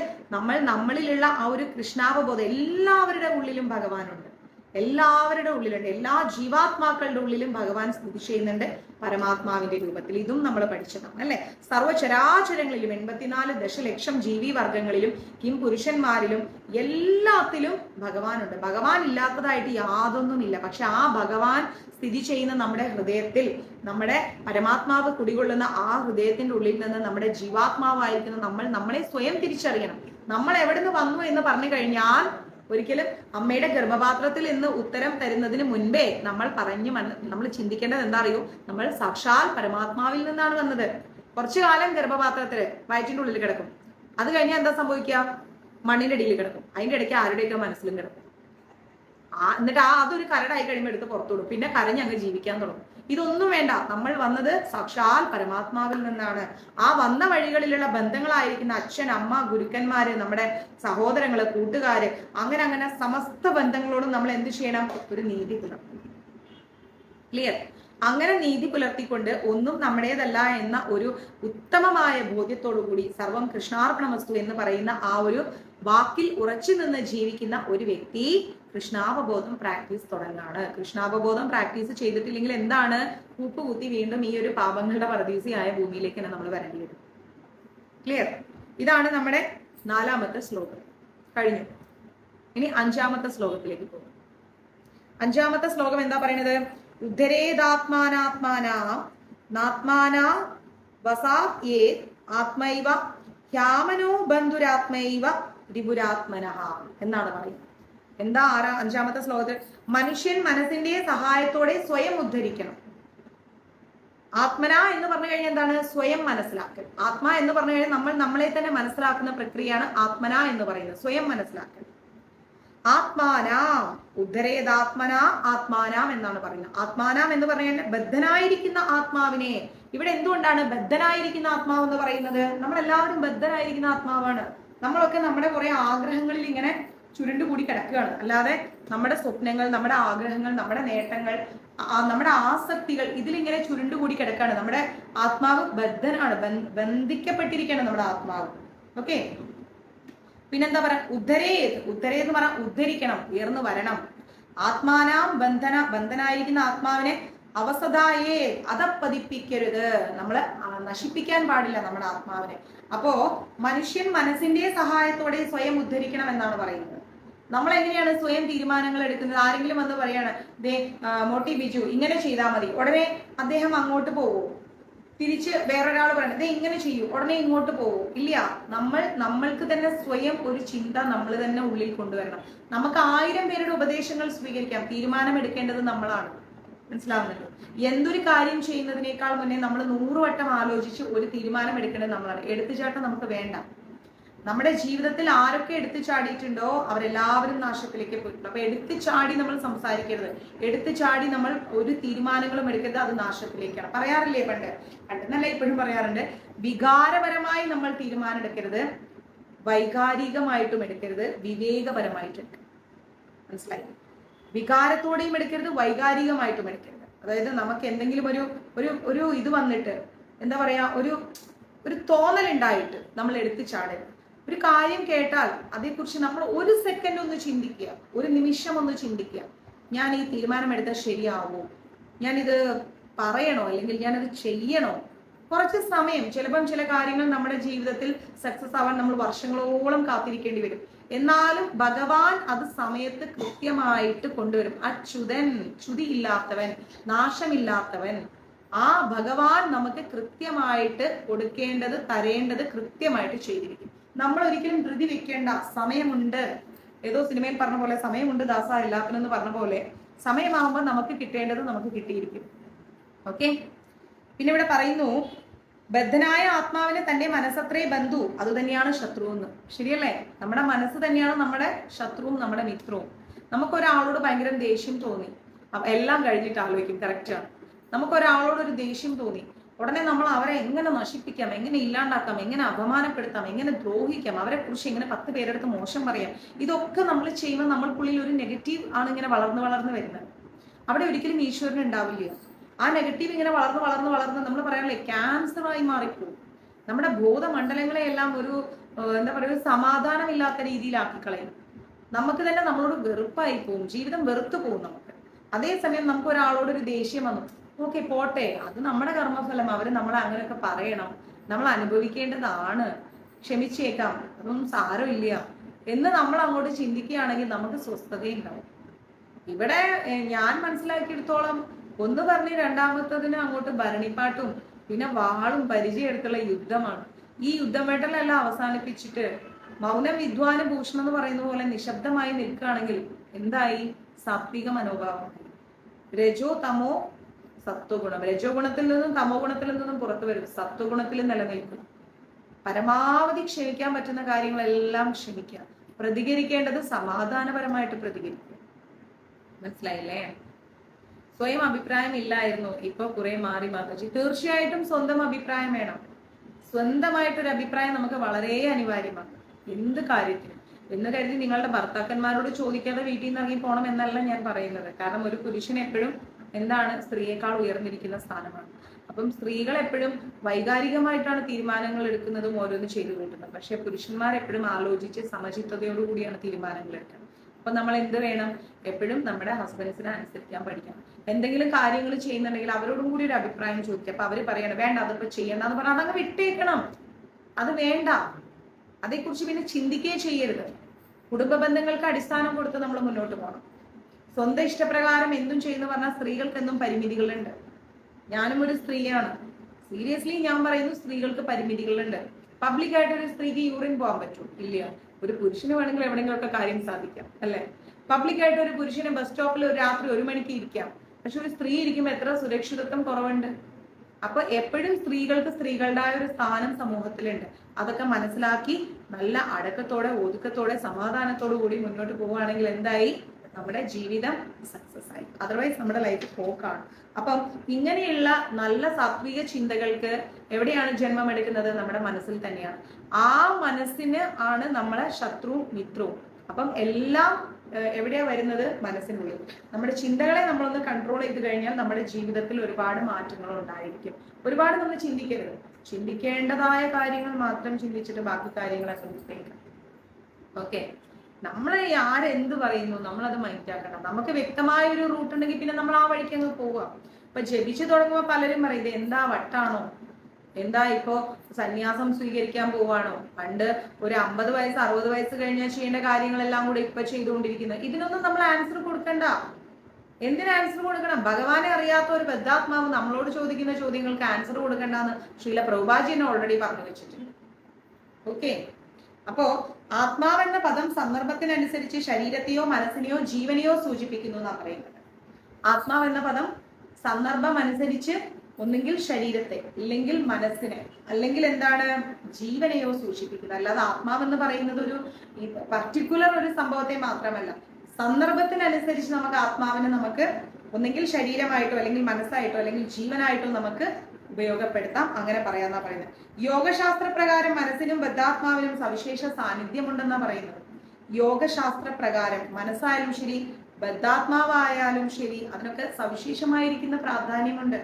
നമ്മളിലുള്ള ആ ഒരു കൃഷ്ണാവബോധം, എല്ലാവരുടെ ഉള്ളിലും ഭഗവാനുണ്ട്, എല്ലാവരുടെ ഉള്ളിലുണ്ട്, എല്ലാ ജീവാത്മാക്കളുടെ ഉള്ളിലും ഭഗവാൻ സ്ഥിതി ചെയ്യുന്നുണ്ട് പരമാത്മാവിന്റെ രൂപത്തിൽ. ഇതും നമ്മൾ പഠിച്ചതാണ്, അല്ലെ? സർവ്വചരാചരങ്ങളിലും 84 ദശലക്ഷം ജീവി വർഗങ്ങളിലും കിം പുരുഷന്മാരിലും എല്ലാത്തിലും ഭഗവാനുണ്ട്. ഭഗവാൻ ഇല്ലാത്തതായിട്ട് യാതൊന്നുമില്ല. പക്ഷെ ആ ഭഗവാൻ സ്ഥിതി ചെയ്യുന്ന നമ്മുടെ ഹൃദയത്തിൽ, നമ്മുടെ പരമാത്മാവ് കുടികൊള്ളുന്ന ആ ഹൃദയത്തിന്റെ ഉള്ളിൽ നിന്ന് നമ്മുടെ ജീവാത്മാവായിരിക്കുന്ന നമ്മളെ സ്വയം തിരിച്ചറിയണം. നമ്മൾ എവിടുന്ന് വന്നു എന്ന് പറഞ്ഞു കഴിഞ്ഞാൽ ഒരിക്കലും അമ്മയുടെ ഗർഭപാത്രത്തിൽ നിന്ന് ഉത്തരം തരുന്നതിന് മുൻപേ നമ്മൾ ചിന്തിക്കേണ്ടത് എന്താ അറിയോ? നമ്മൾ സാക്ഷാൽ പരമാത്മാവിൽ നിന്നാണ് വന്നത്. കുറച്ചു കാലം ഗർഭപാത്രത്തില് വയറ്റിന്റെ ഉള്ളിൽ കിടക്കും. അത് കഴിഞ്ഞാൽ എന്താ സംഭവിക്കുക? മണ്ണിന്റെ അടിയിൽ കിടക്കും. അതിന്റെ ഇടയ്ക്ക് ആരുടെയൊക്കെ മനസ്സിലും കിടക്കും. എന്നിട്ട് അതൊരു കരടായി കഴിയുമ്പോൾ എടുത്ത് പുറത്തുവിടും. പിന്നെ കരഞ്ഞങ്ങ് ജീവിക്കാൻ തുടങ്ങും. ഇതൊന്നും വേണ്ട. നമ്മൾ വന്നത് സാക്ഷാൽ പരമാത്മാവിൽ നിന്നാണ്. ആ വന്ന വഴികളിലുള്ള ബന്ധങ്ങളായിരിക്കുന്ന അച്ഛൻ, അമ്മ, ഗുരുക്കന്മാര്, നമ്മുടെ സഹോദരങ്ങള്, കൂട്ടുകാര്, അങ്ങനെ സമസ്ത ബന്ധങ്ങളോടും നമ്മൾ എന്ത് ചെയ്യണം? ഒരു നീതി പുലർത്തണം. ക്ലിയർ? അങ്ങനെ നീതി പുലർത്തിക്കൊണ്ട് ഒന്നും നമ്മുടേതല്ല എന്ന ഒരു ഉത്തമമായ ബോധ്യത്തോടു കൂടി സർവം കൃഷ്ണാർപ്പണമസ്തു എന്ന് പറയുന്ന ആ ഒരു വാക്കിൽ ഉറച്ചു നിന്ന് ജീവിക്കുന്ന ഒരു വ്യക്തി കൃഷ്ണാവബോധം പ്രാക്ടീസ് തുടങ്ങാണ്. കൃഷ്ണാവബോധം പ്രാക്ടീസ് ചെയ്തിട്ടില്ലെങ്കിൽ എന്താണ്? കൂപ്പുകുത്തി വീണ്ടും ഈ ഒരു പാപങ്ങളുടെ പരദീസിയായ ഭൂമിയിലേക്ക് തന്നെ നമ്മൾ വരേണ്ടി വരും. ക്ലിയർ? ഇതാണ് നമ്മുടെ 4ാമത്തെ ശ്ലോകം. കഴിഞ്ഞു. ഇനി 5ാമത്തെ ശ്ലോകത്തിലേക്ക് പോകും. 5ാമത്തെ ശ്ലോകം എന്താ പറയുന്നത്? ഉദ്ധരേദാത്മാനാത്മാനാ നാത്മാനാ വസാത് യേ ആത്മൈവ ഹ്യാമനോ ബന്ധുരാത്മൈവ ത്രിപുരാത്മനഃ എന്നാണ് പറയുന്നത്. എന്താ 5ാമത്തെ ശ്ലോകത്തിൽ? മനുഷ്യൻ മനസ്സിന്റെ സഹായത്തോടെ സ്വയം ഉദ്ധരിക്കണം. ആത്മന എന്ന് പറഞ്ഞു കഴിഞ്ഞാൽ എന്താണ്? സ്വയം മനസ്സിലാക്കൽ. ആത്മാ എന്ന് പറഞ്ഞു കഴിഞ്ഞാൽ നമ്മൾ നമ്മളെ തന്നെ മനസ്സിലാക്കുന്ന പ്രക്രിയയാണ് ആത്മന എന്ന് പറയുന്നത്, സ്വയം മനസ്സിലാക്കൽ. ആത്മാനാം ഉദ്ധരേദാത്മനാ ആത്മാനാം എന്നാണ് പറയുന്നത്. ആത്മാനാം എന്ന് പറഞ്ഞാൽ ബദ്ധനായിരിക്കുന്ന ആത്മാവിനെ. ഇവിടെ എന്തുകൊണ്ടാണ് ബദ്ധനായിരിക്കുന്ന ആത്മാവ് എന്ന് പറയുന്നത്? നമ്മളെല്ലാവരും ബദ്ധനായിരിക്കുന്ന ആത്മാവാണ്. നമ്മളൊക്കെ നമ്മുടെ കുറെ ആഗ്രഹങ്ങളിൽ ഇങ്ങനെ ചുരുണ്ടുകൂടി കിടക്കുകയാണ്. അല്ലാതെ നമ്മുടെ സ്വപ്നങ്ങൾ, നമ്മുടെ ആഗ്രഹങ്ങൾ, നമ്മുടെ നേട്ടങ്ങൾ, നമ്മുടെ ആസക്തികൾ ഇതിലിങ്ങനെ ചുരുണ്ടുകൂടി കിടക്കുകയാണ്. നമ്മുടെ ആത്മാവ് ബദ്ധനാണ്, ബന്ധിക്കപ്പെട്ടിരിക്കുകയാണ് നമ്മുടെ ആത്മാവ്. ഓക്കെ, പിന്നെന്താ പറയാ, ഉദ്ധരേന്ന് പറഞ്ഞാൽ ഉദ്ധരിക്കണം, ഉയർന്നു വരണം. ആത്മാനാം ബന്ധനായിരിക്കുന്ന ആത്മാവിനെ അവസതായേ അതപ്പതിപ്പിക്കരുത്. നമ്മള് നശിപ്പിക്കാൻ പാടില്ല നമ്മുടെ ആത്മാവിനെ. അപ്പോ മനുഷ്യൻ മനസ്സിന്റെ സഹായത്തോടെ സ്വയം ഉദ്ധരിക്കണം എന്നാണ് പറയുന്നത്. നമ്മൾ എങ്ങനെയാണ് സ്വയം തീരുമാനങ്ങൾ എടുക്കുന്നത്? ആരെങ്കിലും വന്ന് പറയാണ്, ദേ മോട്ടി ബിജു ഇങ്ങനെ ചെയ്താൽ മതി, ഉടനെ അദ്ദേഹം അങ്ങോട്ട് പോവോ? തിരിച്ച് വേറൊരാൾ പറയണം ദേ ഇങ്ങനെ ചെയ്യൂ, ഉടനെ ഇങ്ങോട്ട് പോവോ? ഇല്ല. നമ്മൾക്ക് തന്നെ സ്വയം ഒരു ചിന്ത നമ്മൾ തന്നെ ഉള്ളിൽ കൊണ്ടുവരണം. നമുക്ക് 1000 പേരുടെ ഉപദേശങ്ങൾ സ്വീകരിക്കാം, തീരുമാനം എടുക്കേണ്ടത് നമ്മളാണ്. മനസ്സിലാവുന്നുണ്ടോ? എന്തൊരു കാര്യം ചെയ്യുന്നതിനേക്കാൾ മുന്നേ നമ്മൾ 100 വട്ടം ആലോചിച്ച് ഒരു തീരുമാനം എടുക്കേണ്ടത് നമ്മളാണ്. എടുത്തുചാട്ടം നമുക്ക് വേണ്ട. നമ്മുടെ ജീവിതത്തിൽ ആരൊക്കെ എടുത്തു ചാടിയിട്ടുണ്ടോ അവരെല്ലാവരും നാശത്തിലേക്ക് പോയിട്ടുണ്ട്. അപ്പൊ എടുത്തു ചാടി നമ്മൾ സംസാരിക്കരുത്, എടുത്തു ചാടി നമ്മൾ ഒരു തീരുമാനങ്ങളും എടുക്കരുത്, അത് നാശത്തിലേക്കാണ്. പറയാറില്ലേ പണ്ടെന്നല്ല ഇപ്പോഴും പറയാറുണ്ട്, വികാരപരമായി നമ്മൾ തീരുമാനം എടുക്കരുത്, വൈകാരികമായിട്ടും എടുക്കരുത്, വിവേകപരമായിട്ടും എടുക്കരുത്. മനസ്സിലായി? വികാരത്തോടെയും എടുക്കരുത്, വൈകാരികമായിട്ടും എടുക്കരുത്. അതായത് നമുക്ക് എന്തെങ്കിലും ഒരു ഇത് വന്നിട്ട് എന്താ പറയാ, ഒരു തോന്നലുണ്ടായിട്ട് നമ്മൾ എടുത്തു ചാടരുത്. ഒരു കാര്യം കേട്ടാൽ അതേക്കുറിച്ച് നമ്മൾ ഒരു സെക്കൻഡ് ഒന്ന് ചിന്തിക്കുക, ഒരു നിമിഷം ഒന്ന് ചിന്തിക്കുക. ഞാൻ ഈ തീരുമാനം എടുത്താൽ ശരിയാവോ? ഞാനിത് പറയണോ അല്ലെങ്കിൽ ഞാനത് ചെയ്യണോ? കുറച്ച് സമയം, ചിലപ്പം ചില കാര്യങ്ങൾ നമ്മുടെ ജീവിതത്തിൽ സക്സസ് ആവാൻ നമ്മൾ വർഷങ്ങളോളം കാത്തിരിക്കേണ്ടി വരും. എന്നാലും ഭഗവാൻ അത് സമയത്ത് കൃത്യമായിട്ട് കൊണ്ടുവരും. അച്യുതൻ, ചുതിയില്ലാത്തവൻ, നാശമില്ലാത്തവൻ, ആ ഭഗവാൻ നമുക്ക് കൃത്യമായിട്ട് കൊടുക്കേണ്ടത്, തരേണ്ടത് കൃത്യമായിട്ട് ചെയ്തിരിക്കും. നമ്മൾ ഒരിക്കലും ധൃതി വെക്കേണ്ട. സമയമുണ്ട്. ഏതോ സിനിമയിൽ പറഞ്ഞ പോലെ സമയമുണ്ട് ദാസ എല്ലാത്തിനെന്ന് പറഞ്ഞ പോലെ സമയമാകുമ്പോൾ നമുക്ക് കിട്ടേണ്ടത് നമുക്ക് കിട്ടിയിരിക്കും. ഓക്കെ. പിന്നെ ഇവിടെ പറയുന്നു, ബദ്ധനായ ആത്മാവിന് തന്റെ മനസ്സത്രേ ബന്ധു, അത് തന്നെയാണ് ശത്രു എന്ന്. ശരിയല്ലേ? നമ്മുടെ മനസ്സ് തന്നെയാണ് നമ്മുടെ ശത്രുവും നമ്മുടെ മിത്രവും. നമുക്കൊരാളോട് ഭയങ്കര ദേഷ്യം തോന്നി, എല്ലാം കഴിഞ്ഞിട്ട് ആലോചിക്കും, കറക്റ്റാണ്. നമുക്കൊരാളോട് ഒരു ദേഷ്യം തോന്നി, ഉടനെ നമ്മൾ അവരെ എങ്ങനെ നശിപ്പിക്കാം, എങ്ങനെ ഇല്ലാണ്ടാക്കാം, എങ്ങനെ അപമാനപ്പെടുത്താം, എങ്ങനെ ദ്രോഹിക്കാം, അവരെ കുറിച്ച് എങ്ങനെ 10 പേരെടുത്ത് മോശം പറയാം, ഇതൊക്കെ നമ്മൾ ചെയ്യുമ്പോൾ നമ്മൾക്കുള്ളിൽ ഒരു നെഗറ്റീവ് ആണ് ഇങ്ങനെ വളർന്ന് വരുന്നത്. അവിടെ ഒരിക്കലും ഈശ്വരൻ ഉണ്ടാവില്ല. ആ നെഗറ്റീവ് ഇങ്ങനെ വളർന്ന് നമ്മൾ പറയാനില്ലേ, ക്യാൻസറായി മാറിപ്പോകും. നമ്മുടെ ബോധമണ്ഡലങ്ങളെ എല്ലാം ഒരു എന്താ പറയുക, സമാധാനമില്ലാത്ത രീതിയിലാക്കി കളയും. നമുക്ക് തന്നെ നമ്മളോട് വെറുപ്പായി പോകും, ജീവിതം വെറുത്തു പോകും നമുക്ക്. അതേസമയം നമുക്ക് ഒരാളോട് ഒരു ദേഷ്യം വന്നു, ഓക്കെ പോട്ടെ, അത് നമ്മുടെ കർമ്മഫലം, അവര് നമ്മളെ അങ്ങനെയൊക്കെ പറയണം, നമ്മൾ അനുഭവിക്കേണ്ടതാണ്, ക്ഷമിച്ചേക്കാം, അതൊന്നും സാരമില്ല എന്ന് നമ്മൾ അങ്ങോട്ട് ചിന്തിക്കുകയാണെങ്കിൽ നമുക്ക് സ്വസ്ഥതയുണ്ടാവും. ഇവിടെ ഞാൻ മനസ്സിലാക്കിയെടുത്തോളം ഒന്ന് പറഞ്ഞ് രണ്ടാമത്തതിന് അങ്ങോട്ട് ഭരണിപ്പാട്ടും പിന്നെ വാളും പരിചയമെടുത്തുള്ള യുദ്ധമാണ്. ഈ യുദ്ധമേട്ടലെല്ലാം അവസാനിപ്പിച്ചിട്ട് മൗനം വിദ്വാന ഭൂഷണം എന്ന് പറയുന്ന പോലെ നിശബ്ദമായി നിൽക്കുകയാണെങ്കിൽ എന്തായി? സാത്വിക മനോഭാവം. രജോ തമോ സത്വഗുണം. രജോ ഗുണത്തിൽ നിന്നും തമോ ഗുണത്തിൽ നിന്നും പുറത്തു വരും, സത്വഗുണത്തിൽ നിലനിൽക്കും. പരമാവധി ക്ഷമിക്കാൻ പറ്റുന്ന കാര്യങ്ങളെല്ലാം ക്ഷമിക്കുക. പ്രതികരിക്കേണ്ടത് സമാധാനപരമായിട്ട് പ്രതികരിക്കുക. മനസ്സിലായില്ലേ? സ്വയം അഭിപ്രായം ഇല്ലായിരുന്നു, ഇപ്പൊ കുറെ മാറി മാതാജി. തീർച്ചയായിട്ടും സ്വന്തം അഭിപ്രായം വേണം. സ്വന്തമായിട്ടൊരു അഭിപ്രായം നമുക്ക് വളരെ അനിവാര്യമാണ് എന്ത് കാര്യത്തിനും. എന്ന് കരുതി നിങ്ങളുടെ ഭർത്താക്കന്മാരോട് ചോദിക്കാതെ വീട്ടിൽ നിന്ന് ഇറങ്ങി പോകണം എന്നല്ല ഞാൻ പറയുന്നത്. കാരണം ഒരു പുരുഷൻ എപ്പോഴും എന്താണ്, സ്ത്രീയേക്കാൾ ഉയർന്നിരിക്കുന്ന സ്ഥാനമാണ്. അപ്പം സ്ത്രീകൾ എപ്പോഴും വൈകാരികമായിട്ടാണ് തീരുമാനങ്ങൾ എടുക്കുന്നതും ഓരോന്ന് ചെയ്തു കൂട്ടുന്നത്. പക്ഷെ പുരുഷന്മാർ എപ്പോഴും ആലോചിച്ച് സമചിത്തതയോടുകൂടിയാണ് തീരുമാനങ്ങൾ എടുക്കുന്നത്. അപ്പൊ നമ്മൾ എന്ത് വേണം? എപ്പോഴും നമ്മുടെ ഹസ്ബൻഡ്സിനെ അനുസരിക്കാൻ പഠിക്കണം. എന്തെങ്കിലും കാര്യങ്ങൾ ചെയ്യുന്നുണ്ടെങ്കിൽ അവരോടും കൂടി ഒരു അഭിപ്രായം ചോദിക്കുക. അപ്പൊ അവര് പറയണം വേണ്ട അതിപ്പോ ചെയ്യണ്ടെന്ന് പറഞ്ഞാൽ അതങ്ങ് വിട്ടേക്കണം. അത് വേണ്ട, അതേക്കുറിച്ച് പിന്നെ ചിന്തിക്കുകയേ ചെയ്യരുത്. കുടുംബ ബന്ധങ്ങൾക്ക് അടിസ്ഥാനം കൊടുത്ത് നമ്മൾ മുന്നോട്ട് പോകണം. സ്വന്തം ഇഷ്ടപ്രകാരം എന്തും ചെയ്യുന്ന പറഞ്ഞാൽ സ്ത്രീകൾക്ക് എന്നും പരിമിതികളുണ്ട്. ഞാനും ഒരു സ്ത്രീയാണ്. സീരിയസ്ലി ഞാൻ പറയുന്നു, സ്ത്രീകൾക്ക് പരിമിതികളുണ്ട്. പബ്ലിക്കായിട്ട് ഒരു സ്ത്രീക്ക് യൂറിൻ പോകാൻ പറ്റും? ഇല്ല. ഒരു പുരുഷന് വേണമെങ്കിൽ എവിടെയെങ്കിലും ഒക്കെ കാര്യം സാധിക്കാം, അല്ലെ? പബ്ലിക്കായിട്ട് ഒരു പുരുഷന് ബസ് സ്റ്റോപ്പിൽ ഒരു രാത്രി 1 മണിക്ക് ഇരിക്കാം. പക്ഷെ ഒരു സ്ത്രീ ഇരിക്കുമ്പോൾ എത്ര സുരക്ഷിതത്വം കുറവുണ്ട്. അപ്പൊ എപ്പോഴും സ്ത്രീകൾക്ക് സ്ത്രീകളുടേതായ ഒരു സ്ഥാനം സമൂഹത്തിലുണ്ട്. അതൊക്കെ മനസ്സിലാക്കി നല്ല അടക്കത്തോടെ, ഒതുക്കത്തോടെ, സമാധാനത്തോടു കൂടി മുന്നോട്ട് പോവുകയാണെങ്കിൽ എന്തായി? നമ്മുടെ ജീവിതം സക്സസ് ആയി. അതർവൈസ് നമ്മുടെ ലൈഫ് പോക്കാണ്. അപ്പം ഇങ്ങനെയുള്ള നല്ല സാത്വിക ചിന്തകൾക്ക് എവിടെയാണ് ജന്മം എടുക്കുന്നത്? നമ്മുടെ മനസ്സിൽ തന്നെയാണ്. ആ മനസ്സിന് ആണ് നമ്മളെ ശത്രുവും മിത്രവും. അപ്പം എല്ലാം എവിടെയാ വരുന്നത്? മനസ്സിനുള്ളിൽ. നമ്മുടെ ചിന്തകളെ നമ്മളൊന്ന് കൺട്രോൾ ചെയ്ത് കഴിഞ്ഞാൽ നമ്മുടെ ജീവിതത്തിൽ ഒരുപാട് മാറ്റങ്ങൾ ഉണ്ടായിരിക്കും. ഒരുപാട് നമ്മൾ ചിന്തിക്കരുത്. ചിന്തിക്കേണ്ടതായ കാര്യങ്ങൾ മാത്രം ചിന്തിച്ചിട്ട് ബാക്കി കാര്യങ്ങളൊക്കെ വിട്ടേക്കാം. ഓക്കെ, നമ്മൾ ആരെന്ത് പറയുന്നു നമ്മളത് മൈൻഡാക്കണം. നമുക്ക് വ്യക്തമായ ഒരു റൂട്ട് ഉണ്ടെങ്കിൽ പിന്നെ നമ്മൾ ആ വഴിക്ക് അങ്ങ് പോവുക. ഇപ്പൊ ജപിച്ചു തുടങ്ങുമ്പോൾ പലരും പറയും ഇത് എന്താ വട്ടാണോ, എന്താ ഇപ്പോ സന്യാസം സ്വീകരിക്കാൻ പോവാണോ, പണ്ട് ഒരു 50 വയസ്സ് 60 വയസ്സ് കഴിഞ്ഞാൽ ചെയ്യേണ്ട കാര്യങ്ങളെല്ലാം കൂടെ ഇപ്പൊ ചെയ്തുകൊണ്ടിരിക്കുന്നത്. ഇതിനൊന്നും നമ്മൾ ആൻസർ കൊടുക്കണ്ട. എന്തിന് ആൻസർ കൊടുക്കണം? ഭഗവാനെ അറിയാത്ത ഒരു ബദ്ധാത്മാവ് നമ്മളോട് ചോദിക്കുന്ന ചോദ്യങ്ങൾക്ക് ആൻസർ കൊടുക്കണ്ടെന്ന് ശ്രീല പ്രഭുപാജിനെ ഓൾറെഡി പറഞ്ഞു വെച്ചിട്ടുണ്ട്. ഓക്കെ, അപ്പോ ആത്മാവെന്ന പദം സന്ദർഭത്തിനനുസരിച്ച് ശരീരത്തെയോ മനസ്സിനെയോ ജീവനെയോ സൂചിപ്പിക്കുന്നു എന്നാണ് പറയുന്നത്. ആത്മാവെന്ന പദം സന്ദർഭം അനുസരിച്ച് ഒന്നുകിൽ ശരീരത്തെ, ഇല്ലെങ്കിൽ മനസ്സിനെ, അല്ലെങ്കിൽ എന്താണ് ജീവനെയോ സൂചിപ്പിക്കുന്നത്. അല്ലാതെ ആത്മാവെന്ന് പറയുന്നത് ഒരു പർട്ടിക്കുലർ ഒരു സംഭവത്തെ മാത്രമല്ല. സന്ദർഭത്തിനനുസരിച്ച് നമുക്ക് ആത്മാവിനെ നമുക്ക് ഒന്നെങ്കിൽ ശരീരമായിട്ടോ അല്ലെങ്കിൽ മനസ്സായിട്ടോ അല്ലെങ്കിൽ ജീവനായിട്ടോ നമുക്ക് ഉപയോഗപ്പെടുത്താം. അങ്ങനെ പറയാന്നാ പറയുന്നത്. യോഗശാസ്ത്ര പ്രകാരം മനസ്സിനും ബദ്ധാത്മാവിനും സവിശേഷ സാന്നിധ്യമുണ്ടെന്നാ പറയുന്നത്. യോഗശാസ്ത്ര പ്രകാരം മനസ്സായാലും ശരി ബദ്ധാത്മാവായാലും ശരി അതിനൊക്കെ സവിശേഷമായിരിക്കുന്ന പ്രാധാന്യമുണ്ട്.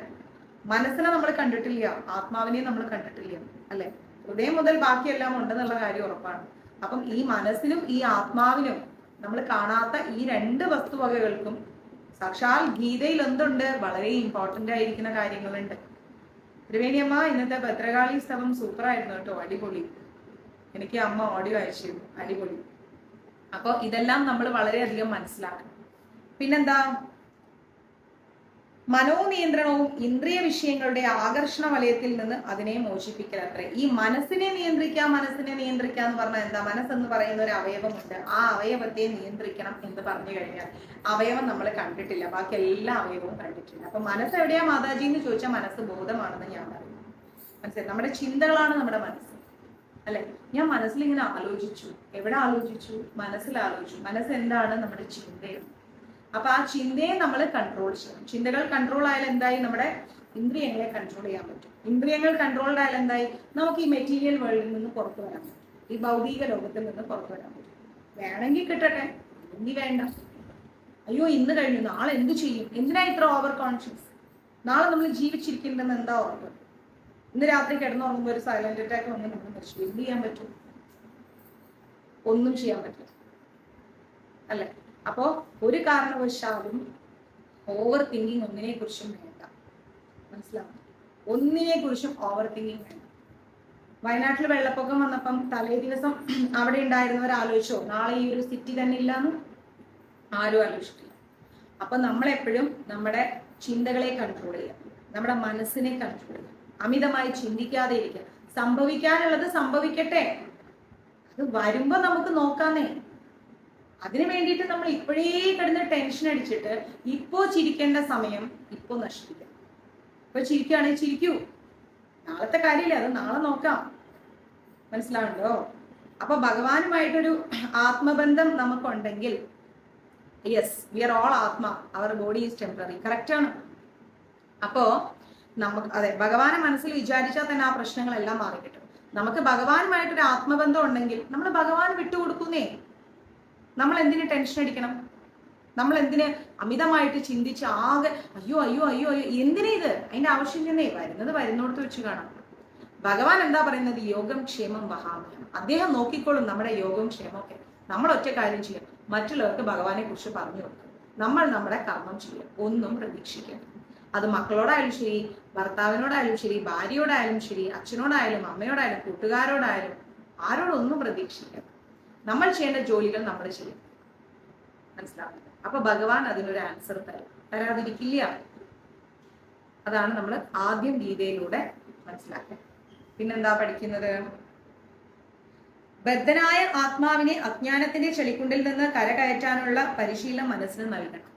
മനസ്സിനെ നമ്മൾ കണ്ടിട്ടില്ല, ആത്മാവിനെ നമ്മൾ കണ്ടിട്ടില്ല, അല്ലെ? ഹൃദയം മുതൽ ബാക്കിയെല്ലാം ഉണ്ടെന്നുള്ള കാര്യം ഉറപ്പാണ്. അപ്പം ഈ മനസ്സിനും ഈ ആത്മാവിനും നമ്മൾ കാണാത്ത ഈ രണ്ട് വസ്തുവകകൾക്കും സാക്ഷാൽ ഗീതയിൽ എന്തുണ്ട്? വളരെ ഇമ്പോർട്ടന്റ് ആയിരിക്കുന്ന കാര്യങ്ങളുണ്ട്. ത്രിവേണിയമ്മ ഇന്നത്തെ ഭദ്രകാളി സ്തവം സൂപ്പറായിരുന്നു കേട്ടോ, അടിപൊളി. എനിക്ക് അമ്മ ഓഡിയോ അയച്ചിരുന്നു, അടിപൊളി. അപ്പൊ ഇതെല്ലാം നമ്മൾ വളരെയധികം മനസ്സിലാക്കണം. പിന്നെന്താ? മനോനിയന്ത്രണവും ഇന്ദ്രിയ വിഷയങ്ങളുടെ ആകർഷണ വലയത്തിൽ നിന്ന് അതിനെ മോചിപ്പിക്കലത്രേ. ഈ മനസ്സിനെ നിയന്ത്രിക്കാം എന്ന് പറഞ്ഞാൽ എന്താ? മനസ്സെന്ന് പറയുന്ന ഒരു അവയവമുണ്ട്, ആ അവയവത്തെ നിയന്ത്രിക്കണം എന്ന് പറഞ്ഞു കഴിഞ്ഞാൽ അവയവം നമ്മൾ കണ്ടിട്ടില്ല, ബാക്കി എല്ലാ അവയവവും കണ്ടിട്ടില്ല. അപ്പൊ മനസ്സ് എവിടെയാ മാതാജി എന്ന് ചോദിച്ചാൽ മനസ്സ് ബോധമാണെന്ന് ഞാൻ പറയുന്നു. മനസ്സിലായി? നമ്മുടെ ചിന്തകളാണ് നമ്മുടെ മനസ്സ്, അല്ലെ? ഞാൻ മനസ്സിൽ ഇങ്ങനെ ആലോചിച്ചു. എവിടെ ആലോചിച്ചു? മനസ്സിൽ ആലോചിച്ചു. മനസ്സ് എന്താണ്? നമ്മുടെ ചിന്തയാണ്. അപ്പൊ ആ ചിന്തയെ നമ്മൾ കൺട്രോൾ ചെയ്യണം. ചിന്തകൾ കൺട്രോൾ ആയാലും എന്തായി? നമ്മുടെ ഇന്ദ്രിയങ്ങളെ കൺട്രോൾ ചെയ്യാൻ പറ്റും. ഇന്ദ്രിയങ്ങൾ കൺട്രോൾഡ് ആയാലും എന്തായി? നമുക്ക് ഈ മെറ്റീരിയൽ വേൾഡിൽ നിന്ന് പുറത്തു വരാൻ പറ്റും, ഈ ഭൗതിക ലോകത്തിൽ നിന്ന് പുറത്തു വരാൻ പറ്റും. വേണമെങ്കിൽ കിട്ടട്ടെ, ഇനി വേണ്ട. അയ്യോ ഇന്ന് കഴിഞ്ഞു, നാളെ എന്ത് ചെയ്യും? എന്തിനാ ഇത്ര ഓവർ കോൺഷ്യസ്? നാളെ നമ്മൾ ജീവിച്ചിരിക്കുന്നുണ്ടെന്ന് എന്താ ഉറപ്പ്? ഇന്ന് രാത്രി കിടന്നുറങ്ങുമ്പോൾ ഒരു സൈലന്റ് അറ്റാക്ക് വന്ന് നമ്മൾ മരിച്ചു, എന്ത് ചെയ്യാൻ പറ്റും? ഒന്നും ചെയ്യാൻ പറ്റില്ല, അല്ലെ? അപ്പോ ഒരു കാരണവശാലും ഓവർ തിങ്കിങ് ഒന്നിനെ കുറിച്ചും വേണ്ട. മനസ്സിലാവും? ഒന്നിനെ കുറിച്ചും ഓവർ തിങ്കിങ് വേണ്ട. വയനാട്ടിൽ വെള്ളപ്പൊക്കം വന്നപ്പം തലേ ദിവസം അവിടെ ഉണ്ടായിരുന്നവർ ആലോചിച്ചോ നാളെ ഈ ഒരു സിറ്റി തന്നെ ഇല്ലാന്ന്? ആരും ആലോചിച്ചിട്ടില്ല. അപ്പൊ നമ്മളെപ്പോഴും നമ്മുടെ ചിന്തകളെ കൺട്രോൾ ചെയ്യാം, നമ്മുടെ മനസ്സിനെ കൺട്രോൾ ചെയ്യാം, അമിതമായി ചിന്തിക്കാതെ ഇരിക്കുക. സംഭവിക്കാനുള്ളത് സംഭവിക്കട്ടെ, അത് വരുമ്പോ നമുക്ക് നോക്കാന്നേ. അതിനു വേണ്ടിയിട്ട് നമ്മൾ ഇപ്പോഴേ കിടന്ന് ടെൻഷൻ അടിച്ചിട്ട് ഇപ്പോ ചിരിക്കേണ്ട സമയം ഇപ്പോ നശിപ്പിക്കാം. ഇപ്പൊ ചിരിക്കുകയാണെങ്കിൽ ചിരിക്കൂ, നാളത്തെ കാര്യമില്ല, അത് നാളെ നോക്കാം. മനസ്സിലാവുണ്ടോ? അപ്പൊ ഭഗവാനുമായിട്ടൊരു ആത്മബന്ധം നമുക്കുണ്ടെങ്കിൽ യെസ് വി ആർ ഓൾ ആത്മ, our body is temporary. Correct ആണ്. അപ്പോ നമുക്ക് അതെ ഭഗവാനെ മനസ്സിൽ വിചാരിച്ചാൽ തന്നെ ആ പ്രശ്നങ്ങളെല്ലാം മാറിക്കിട്ടും. നമുക്ക് ഭഗവാനുമായിട്ടൊരു ആത്മബന്ധം ഉണ്ടെങ്കിൽ നമ്മൾ ഭഗവാൻ വിട്ടുകൊടുക്കുന്നേ. നമ്മൾ എന്തിന് ടെൻഷൻ അടിക്കണം? നമ്മൾ എന്തിന് അമിതമായിട്ട് ചിന്തിച്ച് ആകെ അയ്യോ അയ്യോ അയ്യോ അയ്യോ എന്തിനാ ഇത്? അതിന്റെ ആവശ്യം തന്നെ. വരുന്നത് വരുന്നോടത്ത് വെച്ച് കാണാം. ഭഗവാൻ എന്താ പറയുന്നത്? യോഗം ക്ഷേമം വഹാമ്യം. അദ്ദേഹം നോക്കിക്കോളും നമ്മുടെ യോഗവും ക്ഷേമമൊക്കെ. നമ്മൾ ഒറ്റ കാര്യം ചെയ്യാം, മറ്റുള്ളവർക്ക് ഭഗവാനെ കുറിച്ച് പറഞ്ഞു കൊടുക്കും. നമ്മൾ നമ്മുടെ കർമ്മം ചെയ്യാം, ഒന്നും പ്രതീക്ഷിക്കാം. അത് മക്കളോടായാലും ശരി, ഭർത്താവിനോടായാലും ശരി, ഭാര്യയോടായാലും ശരി, അച്ഛനോടായാലും അമ്മയോടായാലും കൂട്ടുകാരോടായാലും ആരോടൊന്നും പ്രതീക്ഷിക്കാം. നമ്മൾ ചെയ്യേണ്ട ജോലികൾ നമ്മൾ ചെയ്യും. മനസ്സിലാവുന്നത്? അപ്പൊ ഭഗവാൻ അതിനൊരു ആൻസർ തരാതിരിക്കില്ല. അതാണ് നമ്മൾ ആദ്യം ഗീതയിലൂടെ മനസ്സിലാക്കുക. പിന്നെന്താ പഠിക്കുന്നത്? ബദ്ധനായ ആത്മാവിനെ അജ്ഞാനത്തിന്റെ ചെളിക്കുണ്ടിൽ നിന്ന് കരകയറ്റാനുള്ള പരിശീലനം മനസ്സിന് നൽകണം.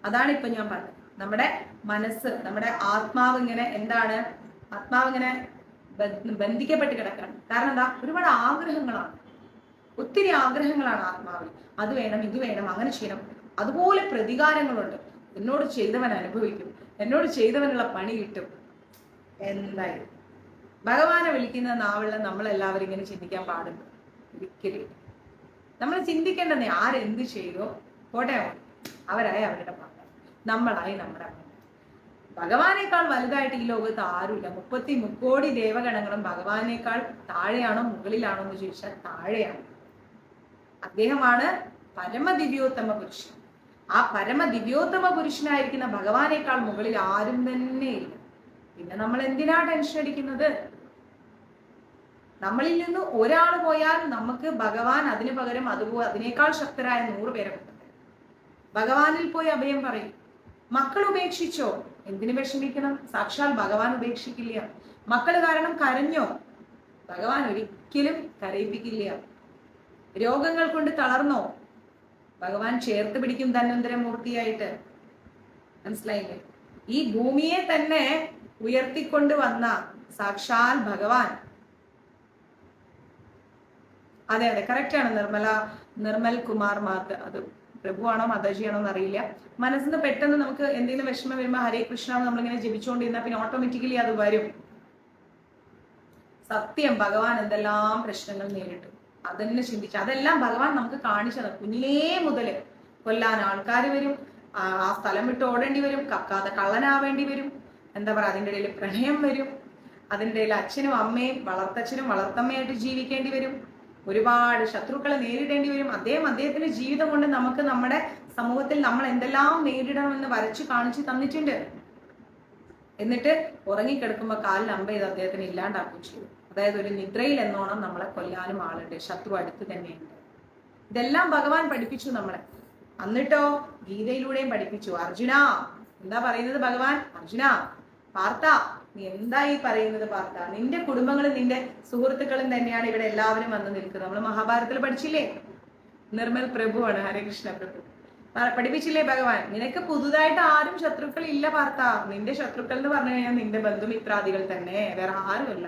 അതാണ് ഇപ്പൊ ഞാൻ പറഞ്ഞത്. നമ്മുടെ മനസ്സ്, നമ്മുടെ ആത്മാവ് ഇങ്ങനെ എന്താണ്? ആത്മാവ് ഇങ്ങനെ ബന്ധിക്കപ്പെട്ട് കിടക്കാണ്. കാരണം എന്താ? ഒരുപാട് ആഗ്രഹങ്ങളാണ്, ഒത്തിരി ആഗ്രഹങ്ങളാണ് ആത്മാവിൽ. അത് വേണം, ഇത് വേണം, അങ്ങനെ ചെയ്യണം. അതുപോലെ പ്രതികാരങ്ങളുണ്ട്. എന്നോട് ചെയ്തവൻ അനുഭവിക്കും, എന്നോട് ചെയ്തവനുള്ള പണി കിട്ടും. എന്തായാലും ഭഗവാനെ വിളിക്കുന്ന നാവില് നമ്മളെല്ലാവരും ഇങ്ങനെ ചിന്തിക്കാൻ പാടുണ്ട്? ഒരിക്കലും. നമ്മൾ ചിന്തിക്കേണ്ടതേ ആരെന്ത് ചെയ്തോ പോട്ടെ, അവരായി അവരുടെ പാട്, നമ്മളായി നമ്മുടെ പാട്. ഭഗവാനേക്കാൾ വലുതായിട്ട് ഈ ലോകത്ത് ആരുമില്ല. 33 കോടി ദേവഗണങ്ങളും ഭഗവാനേക്കാൾ താഴെയാണോ മുകളിലാണോ എന്ന് ചോദിച്ചാൽ താഴെയാണ്. അദ്ദേഹമാണ് പരമദിവ്യോത്തമ പുരുഷൻ. ആ പരമദിവ്യോത്തമ പുരുഷനായിരിക്കുന്ന ഭഗവാനേക്കാൾ മുകളിൽ ആരും തന്നെ ഇല്ല. പിന്നെ നമ്മൾ എന്തിനാ ടെൻഷൻ അടിക്കുന്നത്? നമ്മളിൽ നിന്ന് ഒരാൾ പോയാൽ നമുക്ക് ഭഗവാൻ അതിനു പകരം അതിനേക്കാൾ ശക്തരായ 100 പേരെ കൊണ്ടുവരും. ഭഗവാനിൽ പോയി അഭയം പറയും. മക്കൾ ഉപേക്ഷിച്ചോ? എന്തിനു വിഷമിക്കണം? സാക്ഷാൽ ഭഗവാൻ ഉപേക്ഷിക്കില്ല. മക്കൾ കാരണം കരഞ്ഞോ? ഭഗവാൻ ഒരിക്കലും കരയിപ്പിക്കില്ല. രോഗങ്ങൾ കൊണ്ട് തളർന്നോ? ഭഗവാൻ ചേർത്ത് പിടിക്കും ധന്വന്തരമൂർത്തിയായിട്ട്. മനസ്സിലായില്ലേ? ഈ ഭൂമിയെ തന്നെ ഉയർത്തിക്കൊണ്ട് വന്ന സാക്ഷാൽ ഭഗവാൻ. അതെ അതെ, കറക്റ്റ് ആണ് നിർമ്മൽ കുമാർ മാത്. അത് പ്രഭുവാണോ മാതാജിയാണോ എന്ന് അറിയില്ല. മനസ്സിന് പെട്ടെന്ന് നമുക്ക് എന്തെങ്കിലും വിഷമം വരുമ്പോൾ ഹരേ കൃഷ്ണ നമ്മളിങ്ങനെ ജപിച്ചുകൊണ്ടിരുന്നാൽ പിന്നെ ഓട്ടോമാറ്റിക്കലി അത് വരും. സത്യം, ഭഗവാൻ എന്തെല്ലാം പ്രശ്നങ്ങൾ നേരിട്ടു അതെന്നെ ചിന്തിച്ചു. അതെല്ലാം ഭഗവാൻ നമുക്ക് കാണിച്ചത്. കുഞ്ഞിലേ മുതല് കൊല്ലാൻ ആൾക്കാർ വരും, ആ സ്ഥലം വിട്ട് ഓടേണ്ടി വരും, കക്കാതെ കള്ളനാവേണ്ടി വരും, എന്താ പറയാ, അതിൻ്റെ ഇടയിൽ പ്രണയം വരും, അതിൻ്റെ ഇടയിൽ അച്ഛനും അമ്മയും വളർത്തച്ഛനും വളർത്തമ്മയായിട്ട് ജീവിക്കേണ്ടി വരും, ഒരുപാട് ശത്രുക്കളെ നേരിടേണ്ടി വരും. അദ്ദേഹത്തിന്റെ ജീവിതം കൊണ്ട് നമുക്ക് നമ്മുടെ സമൂഹത്തിൽ നമ്മൾ എന്തെല്ലാം നേരിടണമെന്ന് വരച്ചു കാണിച്ചു തന്നിട്ടുണ്ട്. എന്നിട്ട് ഉറങ്ങിക്കിടക്കുമ്പോൾ കാലിൽ അമ്പ ചെയ്ത് അദ്ദേഹത്തിന് ഇല്ലാണ്ടാക്കുകയും ചെയ്തു. അതായത് ഒരു നിദ്രയിൽ എന്നോണം നമ്മളെ കൊല്ലാനും ആളുണ്ട്, ശത്രു അടുത്ത് തന്നെയുണ്ട്. ഇതെല്ലാം ഭഗവാൻ പഠിപ്പിച്ചു നമ്മളെ. എന്നിട്ടോ ഗീതയിലൂടെയും പഠിപ്പിച്ചു. അർജുന എന്താ പറയുന്നത് ഭഗവാൻ? അർജുന, പാർത്ഥ, നീ എന്താ ഈ പറയുന്നത് പാർത്ഥ? നിന്റെ കുടുംബങ്ങളും നിന്റെ സുഹൃത്തുക്കളും തന്നെയാണ് ഇവിടെ എല്ലാവരും വന്ന് നിൽക്കുന്നത്. നമ്മൾ മഹാഭാരതത്തിൽ പഠിച്ചില്ലേ? നിർമ്മൽ പ്രഭുവാണ്, ഹരകൃഷ്ണ പ്രഭു പഠിപ്പിച്ചില്ലേ ഭഗവാൻ? നിനക്ക് പുതുതായിട്ട് ആരും ശത്രുക്കൾ ഇല്ല പാർത്ഥ. നിന്റെ ശത്രുക്കൾ എന്ന് പറഞ്ഞു കഴിഞ്ഞാൽ നിന്റെ ബന്ധുമിത്രാദികൾ തന്നെ, വേറെ ആരുമല്ല.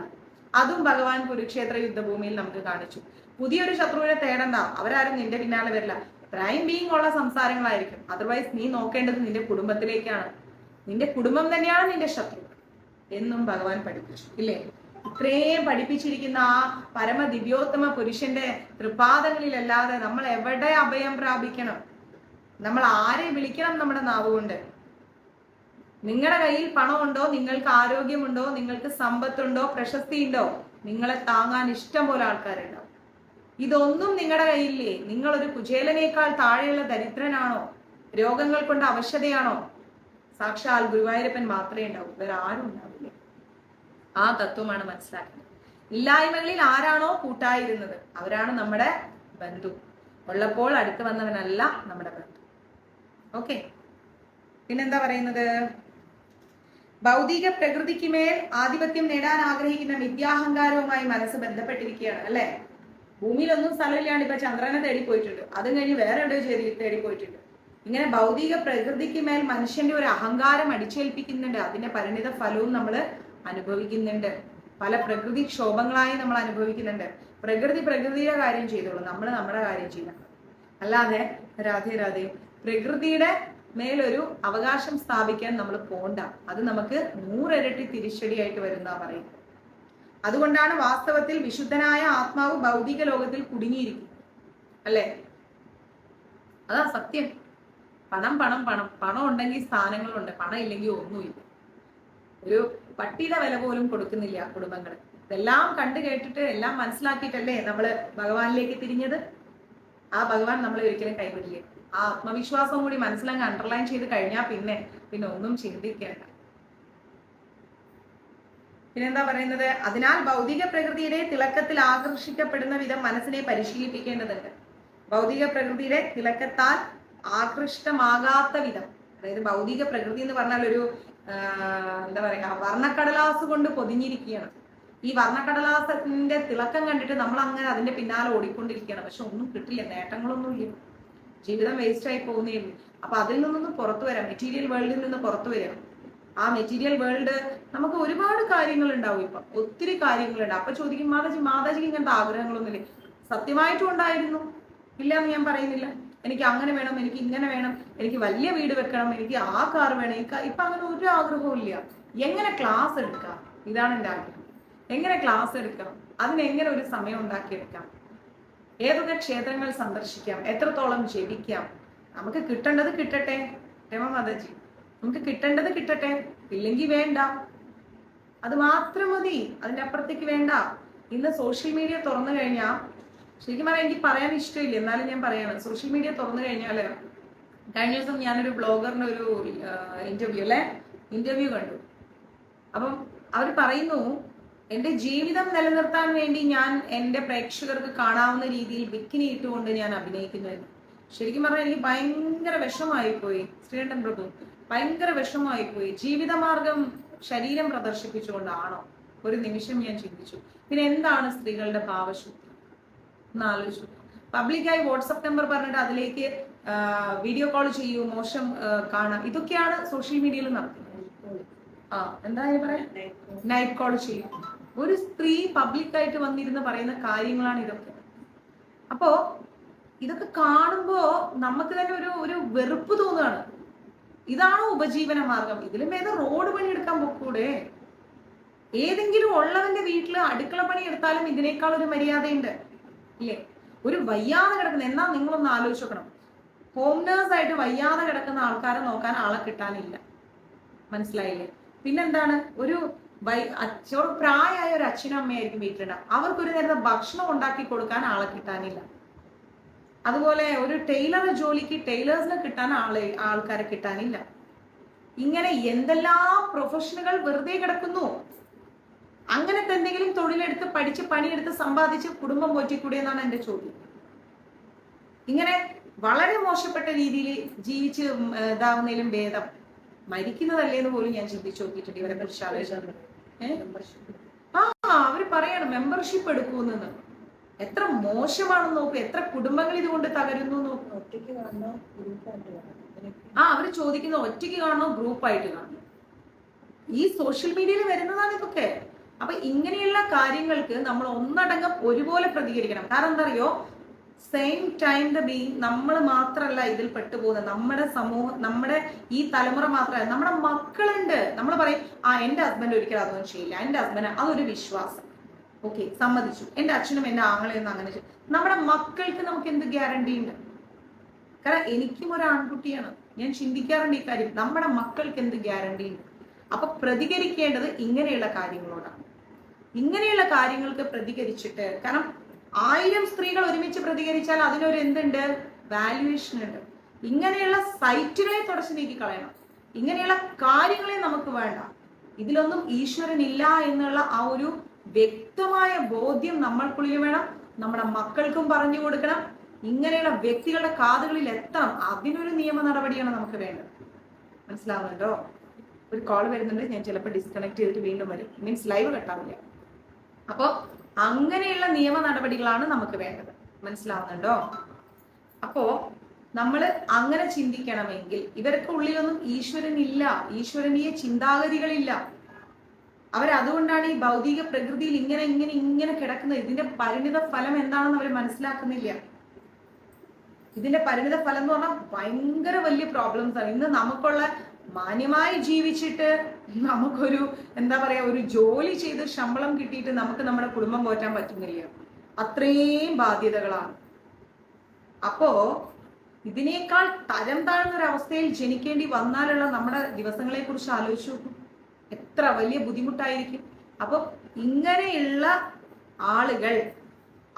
അതും ഭഗവാൻ കുരുക്ഷേത്ര യുദ്ധഭൂമിയിൽ നമുക്ക് കാണിച്ചു. പുതിയൊരു ശത്രുവിനെ തേടണ്ട, അവരാരും നിന്റെ പിന്നാലെ വരില്ല. പ്രൈം ബീങ് ഉള്ള സംസാരങ്ങളായിരിക്കും. അതർവൈസ് നീ നോക്കേണ്ടത് നിന്റെ കുടുംബത്തിലേക്കാണ്. നിന്റെ കുടുംബം തന്നെയാണ് നിന്റെ ശത്രു എന്നും ഭഗവാൻ പഠിപ്പിച്ചു, ഇല്ലേ? ഇത്രയും പഠിപ്പിച്ചിരിക്കുന്ന ആ പരമ ദിവ്യോത്തമ പുരുഷന്റെ തൃപാദങ്ങളിലല്ലാതെ നമ്മൾ എവിടെ അഭയം പ്രാപിക്കണം? നമ്മൾ ആരെ വിളിക്കണം നമ്മുടെ നാവ് കൊണ്ട്? നിങ്ങളുടെ കയ്യിൽ പണമുണ്ടോ? നിങ്ങൾക്ക് ആരോഗ്യമുണ്ടോ? നിങ്ങൾക്ക് സമ്പത്തുണ്ടോ? പ്രശസ്തി ഉണ്ടോ? നിങ്ങളെ താങ്ങാൻ ഇഷ്ടം പോലെ ആൾക്കാരുണ്ടാവും. ഇതൊന്നും നിങ്ങളുടെ കയ്യില്ലേ? നിങ്ങളൊരു കുചേലനേക്കാൾ താഴെയുള്ള ദരിദ്രനാണോ? രോഗങ്ങൾ കൊണ്ട് അവശതയാണോ? സാക്ഷാൽ ഗുരുവായൂരപ്പൻ മാത്രമേ ഉണ്ടാവൂ, വേറെ ആരും ഉണ്ടാവില്ല. ആ തത്വമാണ് മനസ്സിലാക്കുന്നത്. ഇല്ലായ്മകളിൽ ആരാണോ കൂട്ടായിരുന്നത് അവരാണ് നമ്മുടെ ബന്ധു. ഉള്ളപ്പോൾ അടുത്ത് വന്നവനല്ല നമ്മുടെ ബന്ധു. ഓക്കെ, പിന്നെന്താ പറയുന്നത്? ഭൗതിക പ്രകൃതിക്ക് മേൽ ആധിപത്യം നേടാൻ ആഗ്രഹിക്കുന്ന വിദ്യാഹങ്കാരവുമായി മനസ്സ് ബന്ധപ്പെട്ടിരിക്കുകയാണ്, അല്ലെ? ഭൂമിയിലൊന്നും സ്ഥലമില്ലാണ്ട് ഇപ്പൊ ചന്ദ്രനെ തേടിപ്പോയിട്ടുണ്ട്, അതും കഴിഞ്ഞ് വേറെ എവിടെയോ തേടിപ്പോയിട്ടുണ്ട്. ഇങ്ങനെ ഭൗതിക പ്രകൃതിക്ക് മേൽ മനുഷ്യന്റെ ഒരു അഹങ്കാരം അടിച്ചേൽപ്പിക്കുന്നുണ്ട്. അതിന്റെ പരിണിത ഫലവും നമ്മൾ അനുഭവിക്കുന്നുണ്ട്. പല പ്രകൃതി ക്ഷോഭങ്ങളായി നമ്മൾ അനുഭവിക്കുന്നുണ്ട്. പ്രകൃതിയുടെ കാര്യം ചെയ്തോളൂ, നമ്മൾ നമ്മുടെ കാര്യം ചെയ്യണം. അല്ലാതെ രാധേ പ്രകൃതിയുടെ മേലൊരു അവകാശം സ്ഥാപിക്കാൻ നമ്മൾ പോണ്ട. അത് നമുക്ക് 100 ഇരട്ടി തിരിച്ചടിയായിട്ട് വരുന്ന പറയുന്നത്. അതുകൊണ്ടാണ് വാസ്തവത്തിൽ വിശുദ്ധനായ ആത്മാവ് ഭൗതിക ലോകത്തിൽ കുടുങ്ങിയിരിക്കുന്നത്, അല്ലെ? അതാ സത്യം. പണം ഉണ്ടെങ്കിൽ സ്ഥാനങ്ങളുണ്ട്, പണം ഇല്ലെങ്കിൽ ഒന്നുമില്ല. ഒരു പട്ടിയുടെ വില പോലും കൊടുക്കുന്നില്ല കുടുംബങ്ങൾ. ഇതെല്ലാം കണ്ടു കേട്ടിട്ട് എല്ലാം മനസ്സിലാക്കിയിട്ടല്ലേ നമ്മള് ഭഗവാനിലേക്ക് തിരിഞ്ഞത്. ആ ഭഗവാൻ നമ്മളെ ഒരിക്കലും കൈവിടില്ല. ആ ആത്മവിശ്വാസം കൂടി മനസ്സിലങ്ങ് അണ്ടർലൈൻ ചെയ്ത് കഴിഞ്ഞാൽ പിന്നെ ഒന്നും ചിന്തിക്കേണ്ട. പിന്നെന്താ പറയുന്നത്? അതിനാൽ ഭൗതിക പ്രകൃതിയുടെ തിളക്കത്തിൽ ആകർഷിക്കപ്പെടുന്ന വിധം മനസ്സിനെ പരിശീലിപ്പിക്കേണ്ടതുണ്ട്. ഭൗതിക പ്രകൃതിയുടെ തിളക്കത്താൽ ആകൃഷ്ടമാകാത്ത വിധം, അതായത് ഭൗതിക പ്രകൃതി എന്ന് പറഞ്ഞാൽ ഒരു എന്താ പറയാ, വർണ്ണക്കടലാസ് കൊണ്ട് പൊതിഞ്ഞിരിക്കുകയാണ്. ഈ വർണ്ണക്കടലാസത്തിന്റെ തിളക്കം കണ്ടിട്ട് നമ്മൾ അങ്ങനെ അതിന്റെ പിന്നാലെ ഓടിക്കൊണ്ടിരിക്കുകയാണ്. പക്ഷെ ഒന്നും കിട്ടില്ല, നേട്ടങ്ങളൊന്നുമില്ല, ജീവിതം വേസ്റ്റ് ആയി പോകുന്നേ ഉള്ളൂ. അപ്പൊ അതിൽ നിന്നൊന്ന് പുറത്തു വരാം, മെറ്റീരിയൽ വേൾഡിൽ നിന്ന് പുറത്തു വരാം. ആ മെറ്റീരിയൽ വേൾഡ് നമുക്ക് ഒരുപാട് കാര്യങ്ങൾ ഉണ്ടാവും, ഇപ്പൊ ഒത്തിരി കാര്യങ്ങളുണ്ട്. അപ്പൊ ചോദിക്കും, മാതാജിക്ക് ഇങ്ങനത്തെ ആഗ്രഹങ്ങളൊന്നുമില്ലേ? സത്യമായിട്ടും ഉണ്ടായിരുന്നു, ഇല്ല എന്ന് ഞാൻ പറയുന്നില്ല. എനിക്ക് അങ്ങനെ വേണം, എനിക്ക് ഇങ്ങനെ വേണം, എനിക്ക് വലിയ വീട് വെക്കണം, എനിക്ക് ആ കാർ വേണം. ഇപ്പൊ അങ്ങനെ ഒരു ആഗ്രഹവും ഇല്ല. എങ്ങനെ ക്ലാസ് എടുക്കാം, ഇതാണ് എൻ്റെ ആഗ്രഹം. എങ്ങനെ ക്ലാസ് എടുക്കാം, അതിനെങ്ങനെ ഒരു സമയം ഉണ്ടാക്കിയെടുക്കാം, ഏതൊക്കെ ക്ഷേത്രങ്ങൾ സന്ദർശിക്കാം, എത്രത്തോളം ജപിക്കാം. നമുക്ക് കിട്ടേണ്ടത് കിട്ടട്ടെ രമ മാതാജി, നമുക്ക് കിട്ടേണ്ടത് കിട്ടട്ടെ, ഇല്ലെങ്കിൽ വേണ്ട, അത് മാത്രം മതി, അതിൻ്റെ അപ്പുറത്തേക്ക് വേണ്ട. ഇന്ന് സോഷ്യൽ മീഡിയ തുറന്നു കഴിഞ്ഞാൽ ശരിക്കും പറയാൻ എനിക്ക് പറയാൻ ഇഷ്ടമില്ല, എന്നാലും ഞാൻ പറയാണ്. സോഷ്യൽ മീഡിയ തുറന്നു കഴിഞ്ഞാൽ, കഴിഞ്ഞ ദിവസം ഞാനൊരു ബ്ലോഗറിന്റെ ഒരു ഇന്റർവ്യൂ കണ്ടു. അപ്പം അവർ പറയുന്നു, എന്റെ ജീവിതം നിലനിർത്താൻ വേണ്ടി ഞാൻ എന്റെ പ്രേക്ഷകർക്ക് കാണാവുന്ന രീതിയിൽ ബിക്കിനി ഇട്ടുകൊണ്ട് ഞാൻ അഭിനയിക്കുന്നു. ശരിക്കും പറഞ്ഞാൽ എനിക്ക് ഭയങ്കര വിഷമായി പോയി ശ്രീകണ്ഠൻ പ്രഭു, ഭയങ്കര വിഷമായി പോയി. ജീവിതമാർഗം ശരീരം പ്രദർശിപ്പിച്ചുകൊണ്ടാണോ? ഒരു നിമിഷം ഞാൻ ചിന്തിച്ചു. പിന്നെ എന്താണ് സ്ത്രീകളുടെ ഭാവശുദ്ധി എന്ന് ആലോചിച്ചു. പബ്ലിക്കായി വാട്സപ്പ് നമ്പർ പറഞ്ഞിട്ട് അതിലേക്ക് വീഡിയോ കോൾ ചെയ്യൂ, മോശം കാണാം, ഇതൊക്കെയാണ് സോഷ്യൽ മീഡിയയിൽ നടക്കുന്നത്. എന്താ പറയാ, നൈറ്റ് കോൾ ചെയ്യും. ഒരു സ്ത്രീ പബ്ലിക്കായിട്ട് വന്നിരുന്ന് പറയുന്ന കാര്യങ്ങളാണ് ഇതൊക്കെ. അപ്പോ ഇതൊക്കെ കാണുമ്പോ നമുക്ക് തന്നെ ഒരു വെറുപ്പ് തോന്നുകയാണ്. ഇതാണോ ഉപജീവന മാർഗം? ഇതിലും വേറെ റോഡ് പണി എടുക്കാൻ പോക്കൂടെ? ഏതെങ്കിലും ഉള്ളവന്റെ വീട്ടില് അടുക്കള പണി എടുത്താലും ഇതിനേക്കാൾ ഒരു മര്യാദയുണ്ട് ഇല്ലേ? ഒരു വയ്യാതെ കിടക്കുന്ന, എന്നാ നിങ്ങളൊന്ന് ആലോചിച്ച് നോക്കണം, ഹോം നേഴ്സ് ആയിട്ട് വയ്യാതെ കിടക്കുന്ന ആൾക്കാരെ നോക്കാൻ ആളെ കിട്ടാനില്ല. മനസ്സിലായില്ലേ? പിന്നെന്താണ്, ഒരു പ്രായമായ ഒരു അച്ഛനും അമ്മയായിരിക്കും വീട്ടിലുണ്ടാവും, അവർക്കൊരു നേരത്തെ ഭക്ഷണം ഉണ്ടാക്കി കൊടുക്കാൻ ആളെ കിട്ടാനില്ല. അതുപോലെ ഒരു ടൈലർ ജോലിക്ക് ടൈലേഴ്സിനെ കിട്ടാൻ ആൾക്കാരെ കിട്ടാനില്ല. ഇങ്ങനെ എന്തെല്ലാം പ്രൊഫഷനുകൾ വെറുതെ കിടക്കുന്നു. അങ്ങനത്തെ എന്തെങ്കിലും തൊഴിലെടുത്ത് പഠിച്ച് പണിയെടുത്ത് സമ്പാദിച്ച് കുടുംബം പോറ്റിക്കൂടെ എന്നാണ് എന്റെ ചോദ്യം. ഇങ്ങനെ വളരെ മോശപ്പെട്ട രീതിയിൽ ജീവിച്ച് ഇതാവുന്നതിലും ഭേദം മരിക്കുന്നതല്ലേ എന്ന് പോലും ഞാൻ ചിന്തിച്ചു നോക്കിയിട്ടുണ്ട്. ഇവരെ കുറിച്ച് ആലോചിച്ചത് അവര് പറയാണ് മെമ്പർഷിപ്പ് എടുക്കൂന്ന്. എത്ര മോശമാണെന്ന് നോക്കൂ, എത്ര കുടുംബങ്ങൾ ഇതുകൊണ്ട് തകരുന്നു നോക്കൂ. ഒറ്റയ്ക്ക് കാണണോ ഗ്രൂപ്പായിട്ട് കാണണം? അവര് ചോദിക്കുന്ന ഒറ്റയ്ക്ക് കാണണോ ഗ്രൂപ്പായിട്ട് കാണണം? ഈ സോഷ്യൽ മീഡിയയിൽ വരുന്നതാണ് ഇതൊക്കെ. അപ്പൊ ഇങ്ങനെയുള്ള കാര്യങ്ങൾക്ക് നമ്മൾ ഒന്നടങ്കം ഒരുപോലെ പ്രതികരിക്കണം. കാരണം എന്താ അറിയോ, സെയിം ടൈം ദ ബീങ് നമ്മൾ മാത്രമല്ല ഇതിൽ പെട്ടുപോകുന്നത്. നമ്മുടെ സമൂഹം, നമ്മുടെ ഈ തലമുറ മാത്രമല്ല, നമ്മുടെ മക്കളുണ്ട്. നമ്മൾ പറയും എന്റെ ഹസ്ബൻഡ് ഒരിക്കലും അതൊന്നും ചെയ്യില്ല, എന്റെ ഹസ്ബൻഡ്, അതൊരു വിശ്വാസം. ഓക്കെ, സമ്മതിച്ചു. എന്റെ അച്ഛനും എന്റെ ആങ്ങളെയൊന്നും അങ്ങനെ ചെയ്യും. നമ്മുടെ മക്കൾക്ക് നമുക്ക് എന്ത് ഗ്യാരണ്ടി ഉണ്ട്? കാരണം എനിക്കും ഒരു ആൺകുട്ടിയാണ്, ഞാൻ ചിന്തിക്കാറുണ്ട് ഈ കാര്യം. നമ്മുടെ മക്കൾക്ക് എന്ത് ഗ്യാരണ്ടി ഉണ്ട്? അപ്പൊ പ്രതികരിക്കേണ്ടത് ഇങ്ങനെയുള്ള കാര്യങ്ങളോടാണ്. ഇങ്ങനെയുള്ള കാര്യങ്ങൾക്ക് പ്രതികരിച്ചിട്ട്, കാരണം 1000 സ്ത്രീകൾ ഒരുമിച്ച് പ്രതികരിച്ചാൽ അതിനൊരു എന്തുണ്ട്, വാല്യുവേഷൻ ഉണ്ട്. ഇങ്ങനെയുള്ള സൈറ്റുകളെ തുടച്ചു നീക്കി കളയണം. ഇങ്ങനെയുള്ള കാര്യങ്ങളെ നമുക്ക് വേണ്ട. ഇതിലൊന്നും ഈശ്വരൻ ഇല്ല എന്നുള്ള ആ ഒരു വ്യക്തമായ ബോധ്യം നമ്മൾക്കുള്ളിൽ വേണം. നമ്മുടെ മക്കൾക്കും പറഞ്ഞു കൊടുക്കണം. ഇങ്ങനെയുള്ള വ്യക്തികളുടെ കാതുകളിൽ എത്തണം. അതിനൊരു നിയമ നടപടിയാണ് നമുക്ക് വേണ്ടത്. മനസ്സിലാവുന്നുണ്ടോ? ഒരു കോൾ വരുന്നുണ്ട്, ഞാൻ ചിലപ്പോൾ ഡിസ്കണക്ട് ചെയ്തിട്ട് വീണ്ടും വരും. മീൻസ് ലൈവ് കട്ടാവില്ല. അപ്പൊ അങ്ങനെയുള്ള നിയമ നടപടികളാണ് നമുക്ക് വേണ്ടത്. മനസ്സിലാവുന്നുണ്ടോ? അപ്പോ നമ്മൾ അങ്ങനെ ചിന്തിക്കണമെങ്കിൽ ഇവർക്ക് ഉള്ളിലൊന്നും ഈശ്വരൻ ഇല്ല, ഈശ്വരനീയ ചിന്താഗതികളില്ല. അവരതുകൊണ്ടാണ് ഈ ഭൗതിക പ്രകൃതിയിൽ ഇങ്ങനെ ഇങ്ങനെ ഇങ്ങനെ കിടക്കുന്നത്. ഇതിന്റെ പരിണിത ഫലം എന്താണെന്ന് അവർ മനസ്സിലാക്കുന്നില്ല. ഇതിന്റെ പരിണിത ഫലം എന്ന് പറഞ്ഞാൽ ഭയങ്കര വലിയ പ്രോബ്ലംസ് ആണ്. ഇന്ന് നമുക്കുള്ള മാന്യമായി ജീവിച്ചിട്ട് നമുക്കൊരു എന്താ പറയാ, ഒരു ജോലി ചെയ്ത് ശമ്പളം കിട്ടിയിട്ട് നമുക്ക് നമ്മുടെ കുടുംബം പോറ്റാൻ പറ്റുന്നില്ല. അത്രയും ബാധ്യതകളാണ്. അപ്പോ ഇതിനേക്കാൾ തരം താഴ്ന്നൊരവസ്ഥയിൽ ജനിക്കേണ്ടി വന്നാലുള്ള നമ്മുടെ ദിവസങ്ങളെ കുറിച്ച് ആലോചിച്ചു നോക്കും, എത്ര വലിയ ബുദ്ധിമുട്ടായിരിക്കും. അപ്പൊ ഇങ്ങനെയുള്ള ആളുകൾ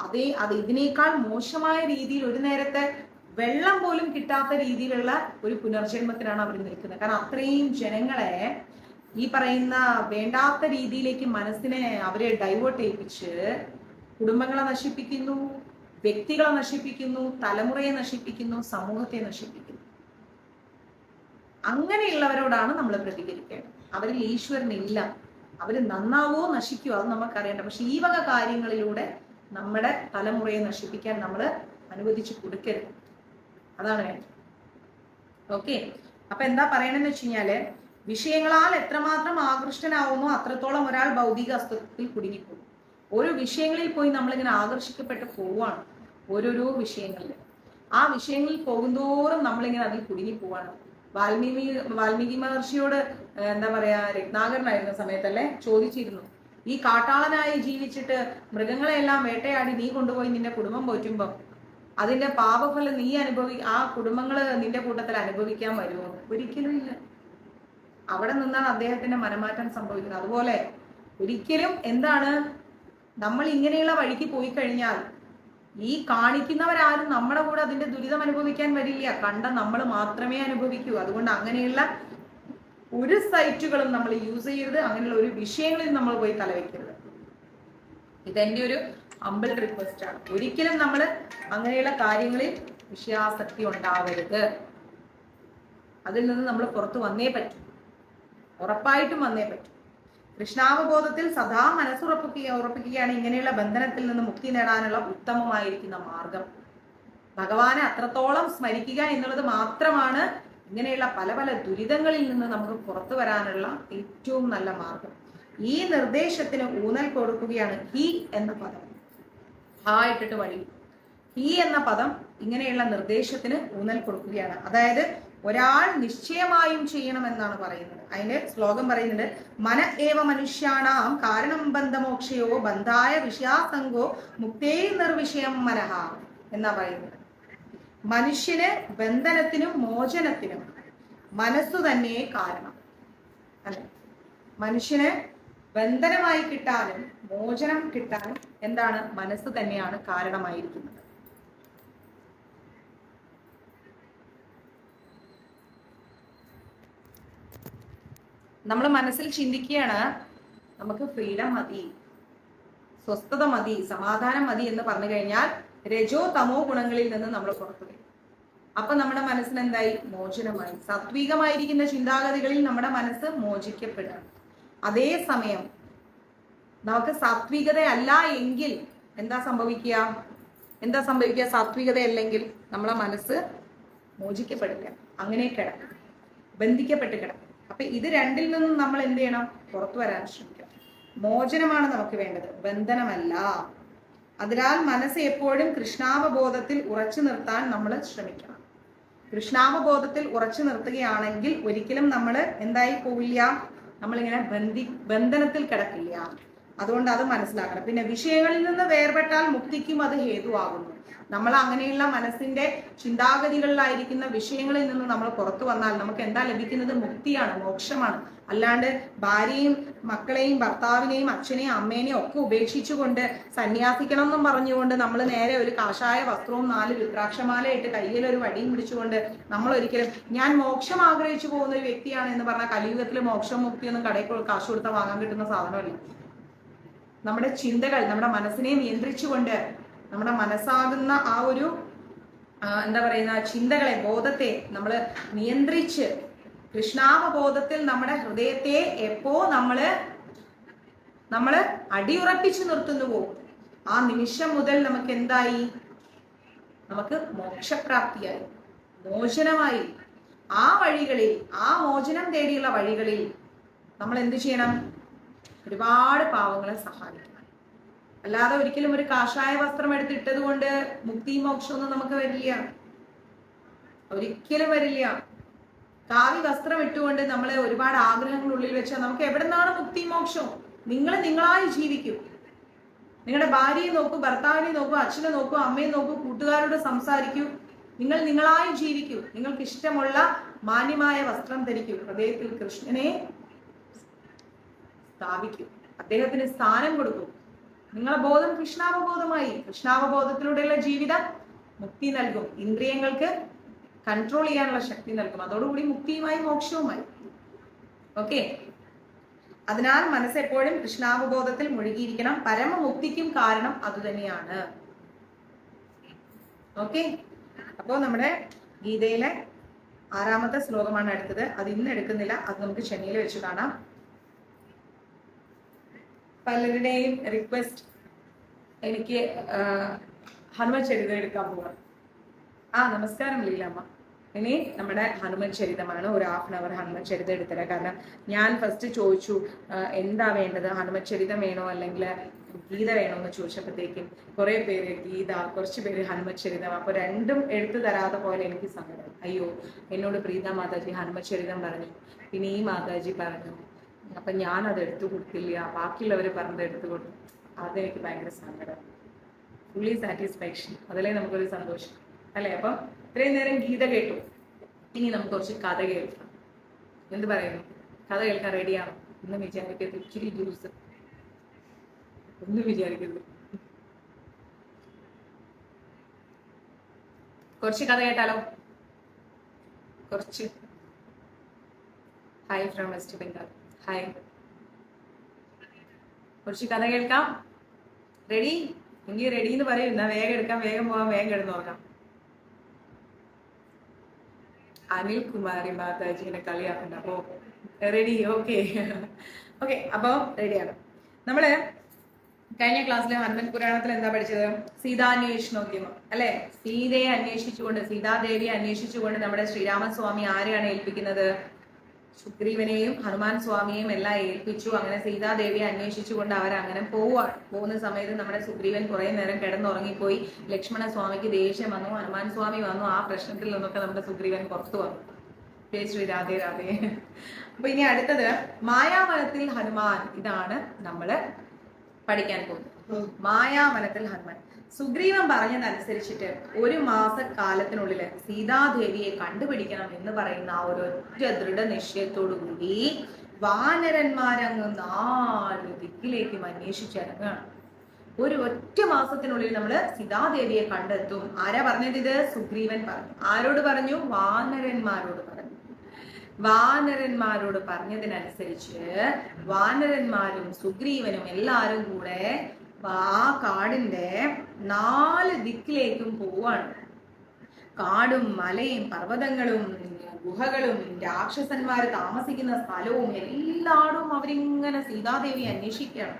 അത് ഇതിനേക്കാൾ മോശമായ രീതിയിൽ ഒരു നേരത്തെ വെള്ളം പോലും കിട്ടാത്ത രീതിയിലുള്ള ഒരു പുനർജന്മത്തിനാണ് അവർ നിൽക്കുന്നത്. കാരണം അത്രയും ജനങ്ങളെ ഈ പറയുന്ന വേണ്ടാത്ത രീതിയിലേക്ക് മനസ്സിനെ അവരെ ഡൈവേർട്ട് ചെയ്യിപ്പിച്ച് കുടുംബങ്ങളെ നശിപ്പിക്കുന്നു, വ്യക്തികളെ നശിപ്പിക്കുന്നു, തലമുറയെ നശിപ്പിക്കുന്നു, സമൂഹത്തെ നശിപ്പിക്കുന്നു. അങ്ങനെയുള്ളവരോടാണ് നമ്മൾ പ്രതികരിക്കേണ്ടത്. അവരിൽ ഈശ്വരനില്ല. അവര് നന്നാവോ നശിക്കുവോ അത് നമുക്കറിയണ്ട. പക്ഷെ ഈ വക കാര്യങ്ങളിലൂടെ നമ്മുടെ തലമുറയെ നശിപ്പിക്കാൻ നമ്മൾ അനുവദിച്ചു കൊടുക്കരുത്. അതാണ് വേണ്ടത്. ഓക്കെ, അപ്പൊ എന്താ പറയണെന്ന് വെച്ച് കഴിഞ്ഞാല്, വിഷയങ്ങളാൽ എത്രമാത്രം ആകൃഷ്ടനാവുന്നോ അത്രത്തോളം ഒരാൾ ഭൗതിക അസ്തിത്വത്തിൽ കുടുങ്ങിപ്പോകും. ഓരോ വിഷയങ്ങളിൽ പോയി നമ്മളിങ്ങനെ ആകർഷിക്കപ്പെട്ട് പോവാണ്. ഓരോരോ വിഷയങ്ങളിൽ, ആ വിഷയങ്ങളിൽ പോകുന്തോറും നമ്മളിങ്ങനെ അതിൽ കുടുങ്ങി പോവാണ്. വാൽമീകി മഹർഷിയോട് എന്താ പറയാ, രത്നാകരനായിരുന്ന സമയത്തല്ലേ ചോദിച്ചിരുന്നു, ഈ കാട്ടാളനായി ജീവിച്ചിട്ട് മൃഗങ്ങളെല്ലാം വേട്ടയാടി നീ കൊണ്ടുപോയി നിന്റെ കുടുംബം പോറ്റുമ്പോ അതിന്റെ പാപഫലം നീ ആ കുടുംബങ്ങള് നിന്റെ കൂട്ടത്തിൽ അനുഭവിക്കാൻ വരുമോ? ഒരിക്കലും ഇല്ല. അവിടെ നിന്നാണ് അദ്ദേഹത്തിന്റെ മനമാറ്റം സംഭവിക്കുന്നത്. അതുപോലെ ഒരിക്കലും എന്താണ്, നമ്മൾ ഇങ്ങനെയുള്ള വഴിക്ക് പോയി കഴിഞ്ഞാൽ ഈ കാണിക്കുന്നവരാരും നമ്മുടെ കൂടെ അതിന്റെ ദുരിതം അനുഭവിക്കാൻ വരില്ല, കണ്ട നമ്മൾ മാത്രമേ അനുഭവിക്കൂ. അതുകൊണ്ട് അങ്ങനെയുള്ള ഒരു സൈറ്റുകളും നമ്മൾ യൂസ് ചെയ്യരുത്, അങ്ങനെയുള്ള ഒരു വിഷയങ്ങളിൽ നമ്മൾ പോയി തലവെക്കരുത്. ഇതെന്റെ ഒരു ഹംബിൾ റിക്വസ്റ്റ് ആണ്. ഒരിക്കലും നമ്മൾ അങ്ങനെയുള്ള കാര്യങ്ങളിൽ വിഷയാസക്തി ഉണ്ടാവരുത്. അതിൽ നിന്ന് നമ്മൾ പുറത്തു വന്നേ പറ്റും, ഉറപ്പായിട്ടും വന്നേ പറ്റും. കൃഷ്ണാവബോധത്തിൽ സദാ ഉറപ്പിക്കുകയാണ് ഇങ്ങനെയുള്ള ബന്ധനത്തിൽ നിന്ന് മുക്തി നേടാനുള്ള ഉത്തമമായിരിക്കുന്ന മാർഗം. ഭഗവാനെ അത്രത്തോളം സ്മരിക്കുക എന്നുള്ളത് മാത്രമാണ് ഇങ്ങനെയുള്ള പല പല ദുരിതങ്ങളിൽ നിന്ന് നമുക്ക് പുറത്തു വരാനുള്ള ഏറ്റവും നല്ല മാർഗം. ഈ നിർദ്ദേശത്തിന് ഊന്നൽ കൊടുക്കുകയാണ് ഹി എന്ന പദം. ഹാ ഇട്ടിട്ട് വഴി, ഹി എന്ന പദം ഇങ്ങനെയുള്ള നിർദ്ദേശത്തിന് ഊന്നൽ കൊടുക്കുകയാണ്. അതായത് ഒരാൾ നിശ്ചയമായും ചെയ്യണമെന്നാണ് പറയുന്നത്. അതിന്റെ ശ്ലോകം പറയുന്നുണ്ട്, മന ഏവ മനുഷ്യാണാം കാരണം ബന്ധമോക്ഷയോ ബന്ധായ വിഷയാസംഗോ മുക്തേ നിർവിഷയം മനഃ എന്നാ പറയുന്നത്. മനുഷ്യന് ബന്ധനത്തിനും മോചനത്തിനും മനസ്സു തന്നെ കാരണം. അല്ലെ, മനുഷ്യന് ബന്ധനമായി കിട്ടാനും മോചനം കിട്ടാനും എന്താണ്? മനസ്സ് തന്നെയാണ് കാരണമായിരിക്കുന്നത്. നമ്മൾ മനസ്സിൽ ചിന്തിക്കുകയാണ് നമുക്ക് ഫ്രീഡം മതി, സ്വസ്ഥത മതി, സമാധാനം മതി എന്ന് പറഞ്ഞു കഴിഞ്ഞാൽ രജോ തമോ ഗുണങ്ങളിൽ നിന്ന് നമ്മൾ പുറത്തു വരും. അപ്പൊ നമ്മുടെ മനസ്സിന് എന്തായി? മോചനമായി. സാത്വികമായിരിക്കുന്ന ചിന്താഗതികളിൽ നമ്മുടെ മനസ്സ് മോചിക്കപ്പെടുക. അതേസമയം നമുക്ക് സാത്വികതയല്ല എങ്കിൽ എന്താ സംഭവിക്കുക? സാത്വികതയല്ലെങ്കിൽ നമ്മളെ മനസ്സ് മോചിക്കപ്പെടില്ല, അങ്ങനെ കിടക്കും, ബന്ധിക്കപ്പെട്ട് കിടക്കും. അപ്പൊ ഇത് രണ്ടിൽ നിന്നും നമ്മൾ എന്ത് ചെയ്യണം? പുറത്തു വരാൻ ശ്രമിക്കണം. മോചനമാണ് നമുക്ക് വേണ്ടത്, ബന്ധനമല്ല. അതിനാൽ മനസ്സ് എപ്പോഴും കൃഷ്ണാവബോധത്തിൽ ഉറച്ചു നിർത്താൻ നമ്മൾ ശ്രമിക്കണം. കൃഷ്ണാവബോധത്തിൽ ഉറച്ചു നിർത്തുകയാണെങ്കിൽ ഒരിക്കലും നമ്മൾ എന്തായി പോവില്ല? നമ്മളിങ്ങനെ ബന്ധനത്തിൽ കിടക്കില്ല. അതുകൊണ്ട് അത് മനസ്സിലാക്കണം. പിന്നെ വിഷയങ്ങളിൽ നിന്ന് വേർപെട്ടാൽ മുക്തിക്കും അത് ഹേതുവാകുന്നു. നമ്മൾ അങ്ങനെയുള്ള മനസ്സിന്റെ ചിന്താഗതികളിലായിരിക്കുന്ന വിഷയങ്ങളിൽ നിന്ന് നമ്മൾ പുറത്തു വന്നാൽ നമുക്ക് എന്താ ലഭിക്കുന്നത്? മുക്തിയാണ്, മോക്ഷമാണ്. അല്ലാണ്ട് ഭാര്യയും മക്കളെയും ഭർത്താവിനെയും അച്ഛനെയും അമ്മേനെയും ഒക്കെ ഉപേക്ഷിച്ചുകൊണ്ട് സന്യാസിക്കണം എന്നും പറഞ്ഞുകൊണ്ട് നമ്മൾ നേരെ ഒരു കാഷായ വസ്ത്രവും 4 രുദ്രാക്ഷമാല ഇട്ട് കയ്യിൽ ഒരു വടിയും പിടിച്ചുകൊണ്ട് നമ്മൾ ഒരിക്കലും ഞാൻ മോക്ഷം ആഗ്രഹിച്ചു പോകുന്ന ഒരു വ്യക്തിയാണ് എന്ന് പറഞ്ഞാൽ കലിയുഗത്തിൽ മോക്ഷം മുക്തിയൊന്നും കടയിൽ കാശ് കൊടുത്താൽ വാങ്ങാൻ കിട്ടുന്ന സാധനമല്ല. നമ്മുടെ ചിന്തകൾ, നമ്മുടെ മനസ്സിനെ നിയന്ത്രിച്ചുകൊണ്ട് നമ്മുടെ മനസ്സാകുന്ന ആ ഒരു എന്താ പറയുന്ന ചിന്തകളെ, ബോധത്തെ നമ്മൾ നിയന്ത്രിച്ച് കൃഷ്ണാവബോധത്തിൽ നമ്മുടെ ഹൃദയത്തെ എപ്പോ നമ്മള് അടിയുറപ്പിച്ചു നിർത്തുന്നുവോ ആ നിമിഷം മുതൽ നമുക്ക് എന്തായി? നമുക്ക് മോക്ഷപ്രാപ്തിയായി, മോചനമായി. ആ വഴികളിൽ, ആ മോചനം തേടിയുള്ള വഴികളിൽ നമ്മൾ എന്ത് ചെയ്യണം? ഒരുപാട് പാവങ്ങളെ സഹായിക്കണം. അല്ലാതെ ഒരിക്കലും ഒരു കാഷായ വസ്ത്രം എടുത്തിട്ടത് കൊണ്ട് മുക്തി മോക്ഷമൊന്നും നമുക്ക് വരില്ല, ഒരിക്കലും വരില്ല. കാവി വസ്ത്രം ഇട്ടുകൊണ്ട് നമ്മളെ ഒരുപാട് ആഗ്രഹങ്ങൾ ഉള്ളിൽ വെച്ചാൽ നമുക്ക് എവിടെ നിന്നാണ് മുക്തി മോക്ഷം? നിങ്ങൾ നിങ്ങളായി ജീവിക്കൂ. നിങ്ങളുടെ ഭാര്യയെ നോക്കൂ, ഭർത്താവിനെ നോക്കൂ, അച്ഛനെ നോക്കൂ, അമ്മയെ നോക്കൂ, കൂട്ടുകാരോട് സംസാരിക്കൂ. നിങ്ങൾ നിങ്ങളായി ജീവിക്കൂ. നിങ്ങൾക്ക് ഇഷ്ടമുള്ള മാന്യമായ വസ്ത്രം ധരിക്കൂ. ഹൃദയത്തിൽ കൃഷ്ണനെ സ്ഥാപിക്കൂ, അദ്ദേഹത്തിന് സ്ഥാനം കൊടുക്കൂ. നിങ്ങളെ ബോധം കൃഷ്ണാവബോധമായി. കൃഷ്ണാവബോധത്തിലൂടെയുള്ള ജീവിതം മുക്തി നൽകും, ഇന്ദ്രിയങ്ങൾക്ക് കൺട്രോൾ ചെയ്യാനുള്ള ശക്തി നൽകും. അതോടുകൂടി മുക്തിയുമായി മോക്ഷവുമായി. ഓക്കെ, അതിനാൽ മനസ്സെപ്പോഴും കൃഷ്ണാവബോധത്തിൽ മുഴുകിയിരിക്കണം. പരമമുക്തിക്കും കാരണം അതുതന്നെയാണ്. ഓക്കെ, അപ്പോ നമ്മുടെ ഗീതയിലെ 6ാമത്തെ ശ്ലോകമാണ് അടുത്തത്. അത് ഇന്ന് എടുക്കുന്നില്ല, അത് നമുക്ക് ശനിയിൽ വെച്ച് കാണാം. പലരുടെയും റിക്വസ്റ്റ് എനിക്ക് ഹനുമൻ ചരിതം എടുക്കാൻ പോവാം. നമസ്കാരം ലീലാമ്മ. ഇനി നമ്മുടെ ഹനുമൻ ചരിതമാണ്. ഒരു 1/2 hour ഹനുമൻ ചരിതം എടുത്തരാം. കാരണം ഞാൻ ഫസ്റ്റ് ചോദിച്ചു എന്താ വേണ്ടത്, ഹനുമൻ ചരിതം വേണോ അല്ലെങ്കിൽ ഗീത വേണോ എന്ന് ചോദിച്ചപ്പോഴത്തേക്കും കുറെ പേര് ഗീത, കുറച്ച് പേര് ഹനുമൻ ചരിതം. അപ്പൊ രണ്ടും എടുത്തു തരാതെ പോലെ എനിക്ക് സങ്കടം. അയ്യോ, എന്നോട് പ്രീത മാതാജി ഹനുമൻ ചരിതം പറഞ്ഞു, പിന്നെ ഈ മാതാജി പറഞ്ഞു, അപ്പൊ ഞാൻ അത് എടുത്തു കൊടുത്തില്ല, ബാക്കിയുള്ളവർ പറഞ്ഞത് എടുത്തു കൊടുത്തു. അതെനിക്ക് ഭയങ്കര സങ്കടം. ഫുള്ളി സാറ്റിസ്ഫാക്ഷൻ, അതിലേ നമുക്കൊരു സന്തോഷം അല്ലെ. അപ്പം ഇത്രയും നേരം ഗീത കേട്ടു, ഇനി നമുക്ക് കുറച്ച് കഥ കേൾക്കാം. എന്ത് പറയുന്നു? കഥ കേൾക്കാൻ റെഡിയാണോ? ഒന്നും വിചാരിക്കരുത്, ഇച്ചിരി ജ്യൂസ്, ഒന്നും വിചാരിക്കരുത്. കുറച്ച് കഥ കേട്ടാലോ? കുറച്ച്. Hi from west Bengal. Hi. കുറച്ച് കഥ കേൾക്കാം. റെഡി? എങ്കിൽ റെഡി എന്ന് പറയും. എന്നാ വേഗം എടുക്കാം, വേഗം പോവാം, വേഗം കിടന്ന് നോക്കാം. അനിൽ കുമാരി മാതാജിനെ കളിയാക്കണ്ട. അപ്പോ റെഡി? ഓക്കെ ഓക്കെ, അപ്പോൾ റെഡിയാണ്. നമ്മള് കഴിഞ്ഞ ക്ലാസ്സിൽ ഹനുമൻ പുരാണത്തിൽ എന്താ പഠിച്ചത്? സീതാന്വേഷണോദ്യമം അല്ലെ? സീതയെ അന്വേഷിച്ചുകൊണ്ട്, സീതാദേവിയെ അന്വേഷിച്ചുകൊണ്ട് നമ്മുടെ ശ്രീരാമസ്വാമി ആരെയാണ് ഏൽപ്പിക്കുന്നത്? സുഗ്രീവനെയും ഹനുമാൻ സ്വാമിയെയും എല്ലാം ഏൽപ്പിച്ചു. അങ്ങനെ സീതാദേവിയെ അന്വേഷിച്ചുകൊണ്ട് അവരങ്ങനെ പോവാണ്. പോകുന്ന സമയത്ത് നമ്മുടെ സുഗ്രീവൻ കുറെ നേരം കിടന്നുറങ്ങിപ്പോയി. ലക്ഷ്മണ സ്വാമിക്ക് ദേഷ്യം വന്നു, ഹനുമാൻ സ്വാമി വന്നു. ആ പ്രശ്നത്തിൽ നിന്നൊക്കെ നമ്മുടെ സുഗ്രീവൻ പുറത്തു വന്നു. ജയ് ശ്രീ രാധേ രാധേ. അപ്പൊ ഇനി അടുത്തത് മായാവനത്തിൽ ഹനുമാൻ. ഇതാണ് നമ്മള് പഠിക്കാൻ പോകുന്നത്. മായാവനത്തിൽ ഹനുമാൻ. സുഗ്രീവൻ പറഞ്ഞതനുസരിച്ചിട്ട് 1 മാസക്കാലത്തിനുള്ളിൽ സീതാദേവിയെ കണ്ടുപിടിക്കണം എന്ന് പറയുന്ന ആ ഒരൊറ്റ ദൃഢനിശ്ചയത്തോടു കൂടി വാനരന്മാരങ്ങ് 4 ദിക്കിലേക്കും അന്വേഷിച്ചിറങ്ങുകയാണ്. ഒരു ഒറ്റ മാസത്തിനുള്ളിൽ നമ്മൾ സീതാദേവിയെ കണ്ടെത്തും. ആരാ പറഞ്ഞത് ഇത്? സുഗ്രീവൻ പറഞ്ഞു. ആരോട് പറഞ്ഞു? വാനരന്മാരോട് പറഞ്ഞു. വാനരന്മാരോട് പറഞ്ഞതിനനുസരിച്ച് വാനരന്മാരും സുഗ്രീവനും എല്ലാരും കൂടെ ആ കാടിന്റെ 4 ദിക്കിലേക്കും പോവാണ്. കാടും മലയും പർവ്വതങ്ങളും ഗുഹകളും രാക്ഷസന്മാര് താമസിക്കുന്ന സ്ഥലവും എല്ലായിടും അവരിങ്ങനെ സീതാദേവി അന്വേഷിക്കുകയാണ്.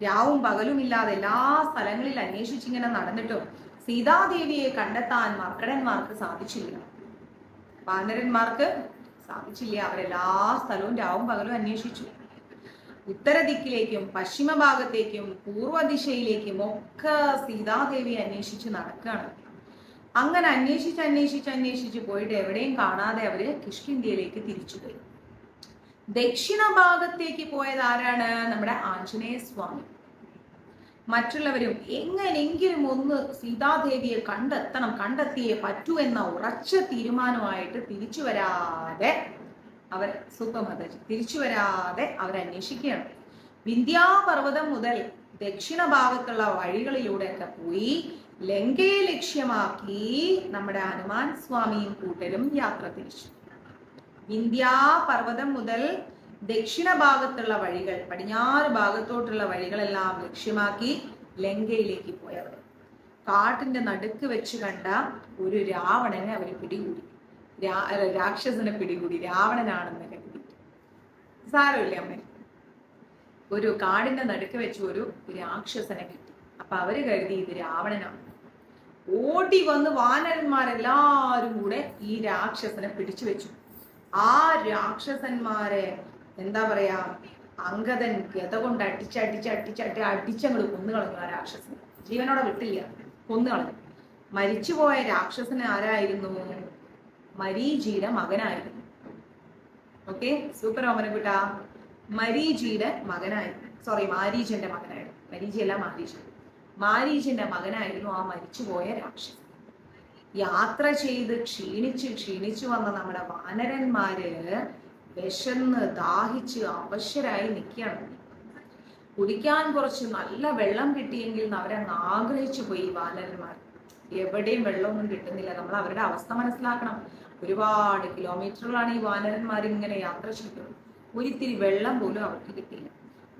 രാവും പകലും ഇല്ലാതെ എല്ലാ സ്ഥലങ്ങളിൽ അന്വേഷിച്ചിങ്ങനെ നടന്നിട്ടും സീതാദേവിയെ കണ്ടെത്താൻ മർക്കടന്മാർക്ക് സാധിച്ചില്ല. വാനരന്മാർക്ക് സാധിച്ചില്ല. അവരെല്ലാ സ്ഥലവും രാവും പകലും അന്വേഷിച്ചു. ഉത്തരദിക്കിലേക്കും പശ്ചിമ ഭാഗത്തേക്കും പൂർവ്വദിശയിലേക്കും ഒക്കെ സീതാദേവി അന്വേഷിച്ച് നടക്കുകയാണ്. അങ്ങനെ അന്വേഷിച്ച് പോയിട്ട് എവിടെയും കാണാതെ അവര് കിഷ്കിന്ധ്യയിലേക്ക് തിരിച്ചുപോയി. ദക്ഷിണ ഭാഗത്തേക്ക് പോയത് ആരാണ്? നമ്മുടെ ആഞ്ജനേയ സ്വാമി. മറ്റുള്ളവരും എങ്ങനെങ്കിലും ഒന്ന് സീതാദേവിയെ കണ്ടെത്തിയേ പറ്റൂ എന്ന ഉറച്ച തീരുമാനമായിട്ട് തിരിച്ചു വരാതെ അവരന്വേഷിക്കുകയാണ്. വിന്ധ്യാപർവ്വതം മുതൽ ദക്ഷിണ ഭാഗത്തുള്ള വഴികളിലൂടെയൊക്കെ പോയി ലങ്കയെ ലക്ഷ്യമാക്കി നമ്മുടെ ഹനുമാൻ സ്വാമിയും കൂട്ടരും യാത്ര തിരിച്ചു. വിന്ധ്യാപർവ്വതം മുതൽ ദക്ഷിണ ഭാഗത്തുള്ള വഴികൾ, പടിഞ്ഞാറ് ഭാഗത്തോട്ടുള്ള വഴികളെല്ലാം ലക്ഷ്യമാക്കി ലങ്കയിലേക്ക് പോയവർ കാട്ടിന്റെ നടുക്ക് വെച്ച് കണ്ട ഒരു രാവണനെ അവർ പിടികൂടി. രാക്ഷസനെ പിടികൂടി. രാവണനാണെന്ന് കരുതി. സാരമില്ല അമ്മേ, ഒരു കാടിന്റെ നടുക്ക് വെച്ച് ഒരു രാക്ഷസനെ കിട്ടി. അപ്പൊ അവര് കരുതി ഇത് രാവണനാണ്. ഓടി വന്ന് വാനരന്മാരെല്ലാരും കൂടെ ഈ രാക്ഷസനെ പിടിച്ചു വെച്ചു. ആ രാക്ഷസന്മാരെ എന്താ പറയാ, അങ്കദൻ ഗത കൊണ്ട് അടിച്ചങ്ങോട് കൊന്നുകളഞ്ഞു. ആ രാക്ഷസനെ ജീവനോടെ വിട്ടില്ല, കൊന്നുകളഞ്ഞു. മരിച്ചുപോയ രാക്ഷസന് ആരായിരുന്നു? മരീചിയുടെ മകനായിരുന്നു. Okay, super ഓമനക്കുട്ട. മരീചിയുടെ മകനായിരുന്നു. മാരീചന്റെ മകനായിരുന്നു. മരീചിയല്ല, മാരീചന്റെ മകനായിരുന്നു ആ മരിച്ചുപോയ രാക്ഷസൻ. യാത്ര ചെയ്ത് ക്ഷീണിച്ചു വന്ന നമ്മുടെ വാനരന്മാര് വിശന്ന് ദാഹിച്ച് അവശരായി നിൽക്കുകയാണ്. കുടിക്കാൻ കുറച്ച് നല്ല വെള്ളം കിട്ടിയെങ്കിൽ അവരങ്ങ് ആഗ്രഹിച്ചു പോയി വാനരന്മാർ. എവിടെയും വെള്ളമൊന്നും കിട്ടുന്നില്ല. നമ്മൾ അവരുടെ അവസ്ഥ മനസ്സിലാക്കണം. ഒരുപാട് കിലോമീറ്ററുകളാണ് ഈ വാനരന്മാർ ഇങ്ങനെ യാത്ര ചെയ്യുന്നത്. ഒരിത്തിരി വെള്ളം പോലും അവർക്ക് കിട്ടിയില്ല.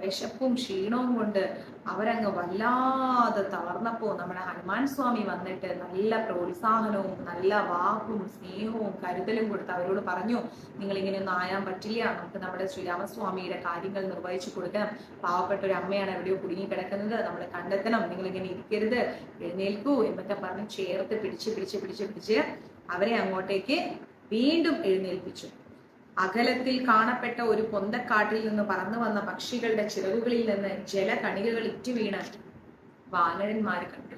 വിശപ്പും ക്ഷീണവും കൊണ്ട് അവരങ്ങ് വല്ലാതെ തളർന്നപ്പോ നമ്മുടെ ഹനുമാൻ സ്വാമി വന്നിട്ട് നല്ല പ്രോത്സാഹനവും നല്ല വാക്കും സ്നേഹവും കരുതലും കൊടുത്ത് അവരോട് പറഞ്ഞു, നിങ്ങൾ ഇങ്ങനെയൊന്നും ആയാൻ പറ്റില്ല, നമുക്ക് നമ്മുടെ ശ്രീരാമസ്വാമിയുടെ കാര്യങ്ങൾ നിർവഹിച്ചു കൊടുക്കണം. പാവപ്പെട്ട ഒരു അമ്മയാണ് എവിടെയോ കുടുങ്ങി കിടക്കുന്നത്, നമ്മൾ കണ്ടെത്തണം, നിങ്ങൾ ഇങ്ങനെ ഇരിക്കരുത്, എഴുന്നേൽക്കൂ എന്നൊക്കെ പറഞ്ഞ് ചേർത്ത് പിടിച്ച് അവരെ അങ്ങോട്ടേക്ക് വീണ്ടും എഴുന്നേൽപ്പിച്ചു. അകലത്തിൽ കാണപ്പെട്ട ഒരു പൊന്തക്കാട്ടിൽ നിന്ന് പറന്നു വന്ന പക്ഷികളുടെ ചിറകുകളിൽ നിന്ന് ജലകണികകൾ ഇറ്റുവീണ് വാനരന്മാര് കണ്ടു.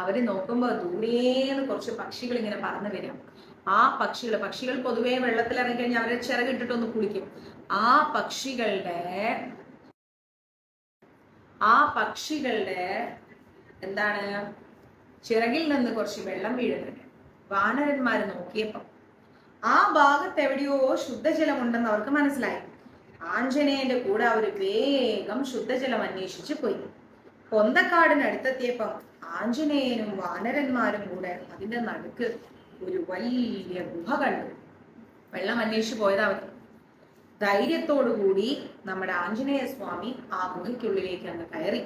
അവര് നോക്കുമ്പോ ദൂരേന്ന് കുറച്ച് പക്ഷികൾ ഇങ്ങനെ പറന്നു വരും. ആ പക്ഷികൾ പൊതുവെ വെള്ളത്തിൽ ഇറങ്ങിക്കഴിഞ്ഞാൽ അവരെ ചിറകിട്ടിട്ടൊന്ന് കുളിക്കും. ആ പക്ഷികളുടെ എന്താണ്, ചിറകിൽ നിന്ന് കുറച്ച് വെള്ളം വീഴുന്നുണ്ട്. വാനരന്മാര് നോക്കിയപ്പോ ആ ഭാഗത്ത് എവിടെയോ ശുദ്ധജലമുണ്ടെന്ന് അവർക്ക് മനസ്സിലായി. ആഞ്ജനേയന്റെ കൂടെ അവർ വേഗം ശുദ്ധജലം അന്വേഷിച്ചു പോയി. പൊന്തക്കാടിനടുത്തെത്തിയപ്പം ആഞ്ജനേയനും വാനരന്മാരും കൂടെ അതിന്റെ നടുക്ക് ഒരു വലിയ ഗുഹ കണ്ടു. വെള്ളം അന്വേഷിച്ചു പോയതാ അവർ. ധൈര്യത്തോടുകൂടി നമ്മുടെ ആഞ്ജനേയ സ്വാമി ആ ഗുഹയ്ക്കുള്ളിലേക്ക് അങ്ങ് കയറി.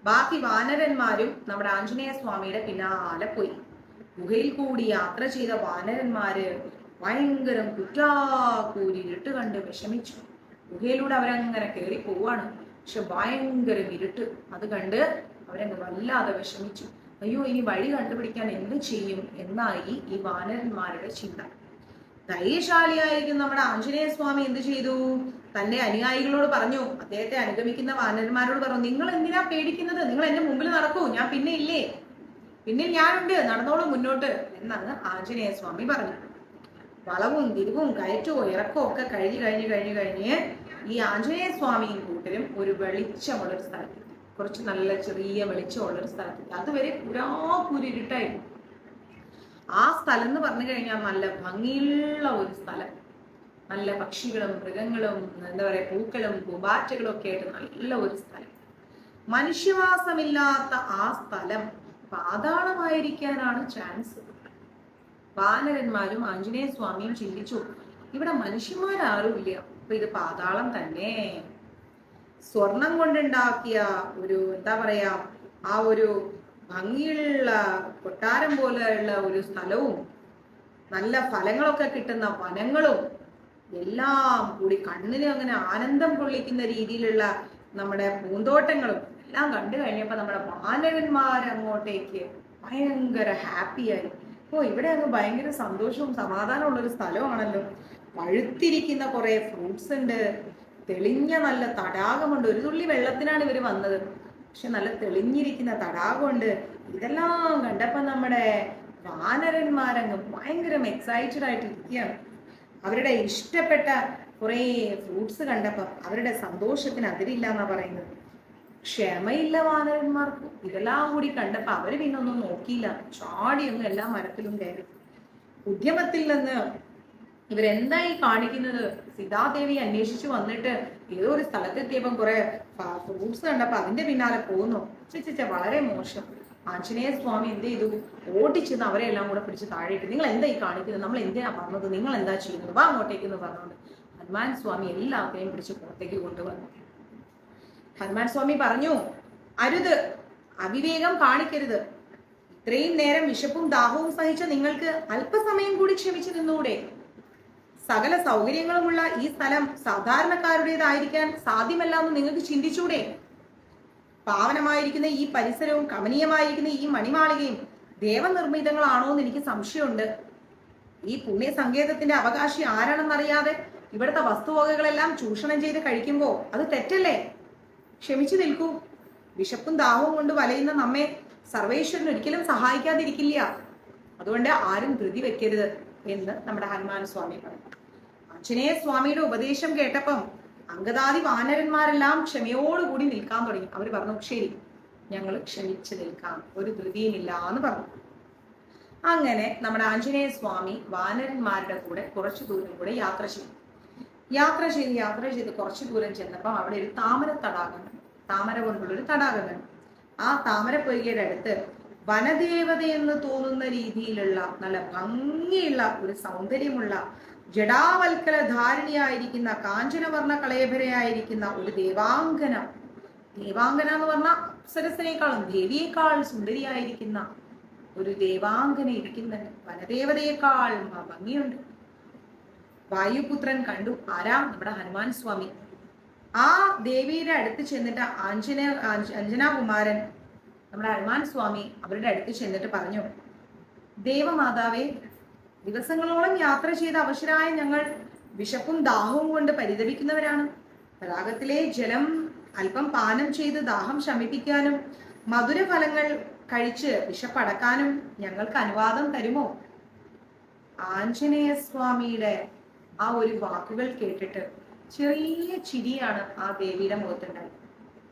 ബാക്കി വാനരന്മാരും നമ്മുടെ ആഞ്ജനേയ സ്വാമിയുടെ പിന്നാലെ പോയി. ഗുഹയിൽ കൂടി യാത്ര ചെയ്ത വാനരന്മാര് ഭയങ്കരം കുറ്റാക്കൂരി ഇരുട്ട് കണ്ട് വിഷമിച്ചു. ഗുഹയിലൂടെ അവരങ്ങനെ കയറി പോവാണ്. പക്ഷെ ഭയങ്കര ഇരുട്ട്. അത് കണ്ട് അവരങ്ങ് വല്ലാതെ വിഷമിച്ചു. അയ്യോ, ഇനി വഴി കണ്ടുപിടിക്കാൻ എന്ത് ചെയ്യും എന്നായി ഈ വാനരന്മാരുടെ ചിന്ത. ധൈര്യശാലിയായിരിക്കും നമ്മുടെ ആഞ്ജനേയ സ്വാമി എന്ത് ചെയ്തു? തന്റെ അനുയായികളോട് പറഞ്ഞു, അദ്ദേഹത്തെ അനുഗമിക്കുന്ന വാനരന്മാരോട് പറഞ്ഞു, നിങ്ങൾ എന്തിനാ പേടിക്കുന്നത്? നിങ്ങൾ എന്റെ മുമ്പിൽ നടക്കൂ, ഞാൻ പിന്നെ ഇല്ലേ, പിന്നിൽ ഞാനുണ്ട്, നടന്നോളൂ മുന്നോട്ട് എന്നാണ് ആഞ്ജനേയ സ്വാമി പറഞ്ഞു. വളവും തിരിവും കയറ്റവും ഇറക്കവും ഒക്കെ കഴിഞ്ഞ് ഈ ആഞ്ജനേയ സ്വാമിയും കൂട്ടരും ഒരു വെളിച്ചമുള്ളൊരു സ്ഥലത്ത്, കുറച്ച് നല്ല ചെറിയ വെളിച്ചമുള്ളൊരു സ്ഥലത്ത്, അതുവരെ പുരാപുരിട്ടായിരുന്നു. ആ സ്ഥലം എന്ന് പറഞ്ഞു കഴിഞ്ഞാൽ നല്ല ഭംഗിയുള്ള ഒരു സ്ഥലം. നല്ല പക്ഷികളും മൃഗങ്ങളും എന്താ പറയാ പൂക്കളും പൂമ്പാറ്റകളും ഒക്കെ ആയിട്ട് നല്ല ഒരു സ്ഥലം. മനുഷ്യവാസമില്ലാത്ത ആ സ്ഥലം പാതാളമായിരിക്കാനാണ് ചാൻസ്. വാനരന്മാരും ആഞ്ജനേയ സ്വാമിയും ചിന്തിച്ചു, ഇവിടെ മനുഷ്യന്മാരാരുമില്ല, അപ്പൊ ഇത് പാതാളം തന്നെ. സ്വർണം കൊണ്ടുണ്ടാക്കിയ ഒരു എന്താ പറയാ ആ ഒരു ഭംഗിയുള്ള കൊട്ടാരം പോലെയുള്ള ഒരു സ്ഥലവും നല്ല ഫലങ്ങളൊക്കെ കിട്ടുന്ന വനങ്ങളും എല്ലാം കൂടി കണ്ണിന് അങ്ങനെ ആനന്ദം കൊള്ളിക്കുന്ന രീതിയിലുള്ള നമ്മുടെ പൂന്തോട്ടങ്ങളും എല്ലാം കണ്ടു കഴിഞ്ഞപ്പോ നമ്മുടെ വാനരന്മാരങ്ങോട്ടേക്ക് ഭയങ്കര ഹാപ്പിയായി. ഇവിടെ അങ്ങ് ഭയങ്കര സന്തോഷവും സമാധാനവും ഉള്ളൊരു സ്ഥലമാണല്ലോ. പഴുത്തിരിക്കുന്ന കുറെ ഫ്രൂട്ട്സ് ഉണ്ട്, തെളിഞ്ഞ നല്ല തടാകമുണ്ട്. ഒരു തുള്ളി വെള്ളത്തിനാണ് ഇവർ വന്നത്, പക്ഷെ നല്ല തെളിഞ്ഞിരിക്കുന്ന തടാകമുണ്ട്. ഇതെല്ലാം കണ്ടപ്പോ നമ്മുടെ വാനരന്മാരങ്ങ് ഭയങ്കര എക്സൈറ്റഡ് ആയിട്ട് ഇരിക്കുകയാണ്. അവരുടെ ഇഷ്ടപ്പെട്ട കുറെ ഫ്രൂട്ട്സ് കണ്ടപ്പോ അവരുടെ സന്തോഷത്തിന് അതിരില്ല എന്നാ പറയുന്നത്. ക്ഷമയില്ല വാനരന്മാർക്ക്. ഇതെല്ലാം കൂടി കണ്ടപ്പോ അവര് പിന്നെ ഒന്നും നോക്കിയില്ല, ചാടിയൊന്നും എല്ലാ മരത്തിലും കയറി. ഉദ്യമത്തിൽ നിന്ന് ഇവരെന്തായി കാണിക്കുന്നത്? സീതാദേവി അന്വേഷിച്ചു വന്നിട്ട് ഏതോ ഒരു സ്ഥലത്തെത്തിയപ്പം കുറെ ഫ്രൂട്ട്സ് കണ്ടപ്പോ അതിന്റെ പിന്നാലെ പോകുന്നു. വളരെ മോശം. ആഞ്ജനേയ സ്വാമി എന്ത് ചെയ്തു? ഓടിച്ചെന്ന് അവരെ എല്ലാം കൂടെ പിടിച്ച് താഴെയിട്ട്, നിങ്ങൾ എന്താ ഈ കാണിക്കുന്നത്? നമ്മൾ എന്തിനാ പറഞ്ഞത്? നിങ്ങൾ എന്താ ചെയ്യുന്നത്? വാ അങ്ങോട്ടേക്ക് എന്ന് പറഞ്ഞുകൊണ്ട് ഹനുമാൻ സ്വാമി എല്ലാവരെയും പിടിച്ച് പുറത്തേക്ക് കൊണ്ടുവന്നു. ഹനുമാൻ സ്വാമി പറഞ്ഞു, അരുത്, അവിവേകം കാണിക്കരുത്. ഇത്രയും നേരം വിശപ്പും ദാഹവും സഹിച്ച നിങ്ങൾക്ക് അല്പസമയം കൂടി ക്ഷമിച്ചു നിന്നൂടെ? സകല സൗകര്യങ്ങളുമുള്ള ഈ സ്ഥലം സാധാരണക്കാരുടേതായിരിക്കാൻ സാധ്യമല്ല എന്ന് നിങ്ങൾക്ക് ചിന്തിച്ചൂടെ? പാവനമായിരിക്കുന്ന ഈ പരിസരവും കമനീയമായിരിക്കുന്ന ഈ മണിമാളികയും ദേവനിർമ്മിതങ്ങളാണോ എന്ന് എനിക്ക് സംശയമുണ്ട്. ഈ പുണ്യ സങ്കേതത്തിന്റെ അവകാശി ആരാണെന്നറിയാതെ ഇവിടുത്തെ വസ്തുവകകളെല്ലാം ചൂഷണം ചെയ്ത് കഴിക്കുമ്പോൾ അത് തെറ്റല്ലേ? ക്ഷമിച്ചു നിൽക്കൂ. വിശപ്പും ദാഹവും കൊണ്ട് വലയുന്ന നമ്മെ സർവേശ്വരൻ ഒരിക്കലും സഹായിക്കാതിരിക്കില്ല. അതുകൊണ്ട് ആരും ധൃതി വെക്കരുത് എന്ന് നമ്മുടെ ഹനുമാൻ സ്വാമി പറഞ്ഞു. ആഞ്ജനേയ സ്വാമിയുടെ ഉപദേശം കേട്ടപ്പം അംഗദാദി വാനരന്മാരെല്ലാം ക്ഷമയോടുകൂടി നിൽക്കാൻ തുടങ്ങി. അവർ പറഞ്ഞു, ശരി, ഞങ്ങൾ ക്ഷമിച്ചു നിൽക്കാം, ഒരു ധൃതിയുമില്ല എന്ന് പറഞ്ഞു. അങ്ങനെ നമ്മുടെ ആഞ്ജനേയ സ്വാമി വാനരന്മാരുടെ കൂടെ കുറച്ചു ദൂരം കൂടെ യാത്ര ചെയ്ത് കുറച്ചു ദൂരം ചെന്നപ്പോൾ അവിടെ ഒരു താമര തടാകം, താമര കൊണ്ടുള്ളൊരു തടാകം കണ്ടു. ആ താമര പൊയ്കയുടെ അടുത്ത് വനദേവതയെന്ന് തോന്നുന്ന രീതിയിലുള്ള നല്ല ഭംഗിയുള്ള ഒരു സൗന്ദര്യമുള്ള ജടാവൽക്കല ധാരിണിയായിരിക്കുന്ന കാഞ്ചനവർണ്ണ കളയഭരയായിരിക്കുന്ന ഒരു ദേവാംഗന എന്ന് പറഞ്ഞാൽ അപ്സരസിനേക്കാളും ദേവിയേക്കാൾ സുന്ദരിയായിരിക്കുന്ന ഒരു ദേവാംഗന ഇരിക്കുന്നുണ്ട്. വനദേവതയേക്കാൾ ഭംഗിയുണ്ട്. വായുപുത്രൻ കണ്ടു. ആരാ? നമ്മുടെ ഹനുമാൻ സ്വാമി. ആ ദേവിയുടെ അടുത്ത് ചെന്നിട്ട് അഞ്ജനാകുമാരൻ നമ്മുടെ ഹനുമാൻ സ്വാമി അവരുടെ അടുത്ത് ചെന്നിട്ട് പറഞ്ഞു, ദേവമാതാവേ, ദിവസങ്ങളോളം യാത്ര ചെയ്ത അവശരായ ഞങ്ങൾ വിശപ്പും ദാഹവും കൊണ്ട് പരിതപിക്കുന്നവരാണ്. തടാകത്തിലെ ജലം അല്പം പാനം ചെയ്ത് ദാഹം ശമിപ്പിക്കാനും മധുരഫലങ്ങൾ കഴിച്ച് വിശപ്പടക്കാനും ഞങ്ങൾക്ക് അനുവാദം തരുമോ? ആഞ്ജനേയ സ്വാമിയുടെ ആ ഒരു വാക്കുകൾ കേട്ടിട്ട് ചെറിയ ചിരിയാണ് ആ ദേവിയുടെ മുഖത്തുണ്ടായി.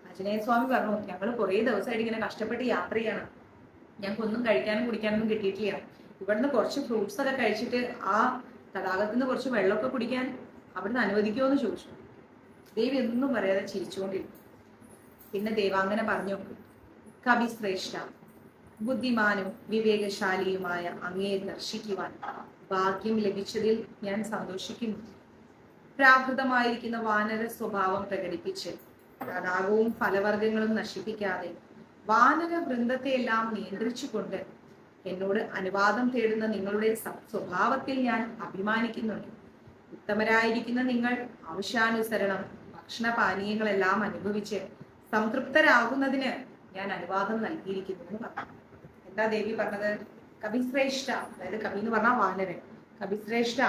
ആഞ്ജനേയ സ്വാമി പറഞ്ഞു, ഞങ്ങൾ കുറേ ദിവസമായിട്ട് ഇങ്ങനെ കഷ്ടപ്പെട്ട് യാത്ര ചെയ്യണം, ഞങ്ങൾക്കൊന്നും കഴിക്കാനും കുടിക്കാനൊന്നും കിട്ടിയിട്ടില്ല. ഇവിടുന്ന് കുറച്ച് ഫ്രൂട്ട്സ് ഒക്കെ കഴിച്ചിട്ട് ആ തടാകത്തിൽ നിന്ന് കുറച്ച് വെള്ളമൊക്കെ കുടിക്കാൻ അവിടുന്ന് അനുവദിക്കുമോ എന്ന് ചോദിച്ചു. ദേവി ഒന്നും പറയാതെ ചിരിച്ചുകൊണ്ടിരുന്നു. പിന്നെ ദേവാംഗന പറഞ്ഞു, കവിശ്രേഷ്ഠ, ബുദ്ധിമാനും വിവേകശാലിയുമായ അങ്ങയെ ദർശിക്കുവാൻ ഭാഗ്യം ലഭിച്ചതിൽ ഞാൻ സന്തോഷിക്കുന്നു. പ്രാകൃതമായിരിക്കുന്ന വാനര സ്വഭാവം പ്രകടിപ്പിച്ച് തടാകവും ഫലവർഗങ്ങളും നശിപ്പിക്കാതെ വാനര വൃന്ദത്തെയെല്ലാം നിയന്ത്രിച്ചുകൊണ്ട് എന്നോട് അനുവാദം തേടുന്ന നിങ്ങളുടെ സ്വഭാവത്തിൽ ഞാൻ അഭിമാനിക്കുന്നുണ്ട്. ഉത്തമരായിരിക്കുന്ന നിങ്ങൾ ആവശ്യാനുസരണം ഭക്ഷണപാനീയങ്ങളെല്ലാം അനുഭവിച്ച് സംതൃപ്തരാകുന്നതിന് ഞാൻ അനുവാദം നൽകിയിരിക്കുന്നു എന്ന് പറഞ്ഞു. എന്താ ദേവി പറഞ്ഞത്? കവിശ്രേഷ്ഠ, അതായത് കവി എന്ന് പറഞ്ഞാൽ വാനരൻ. കവിശ്രേഷ്ഠ,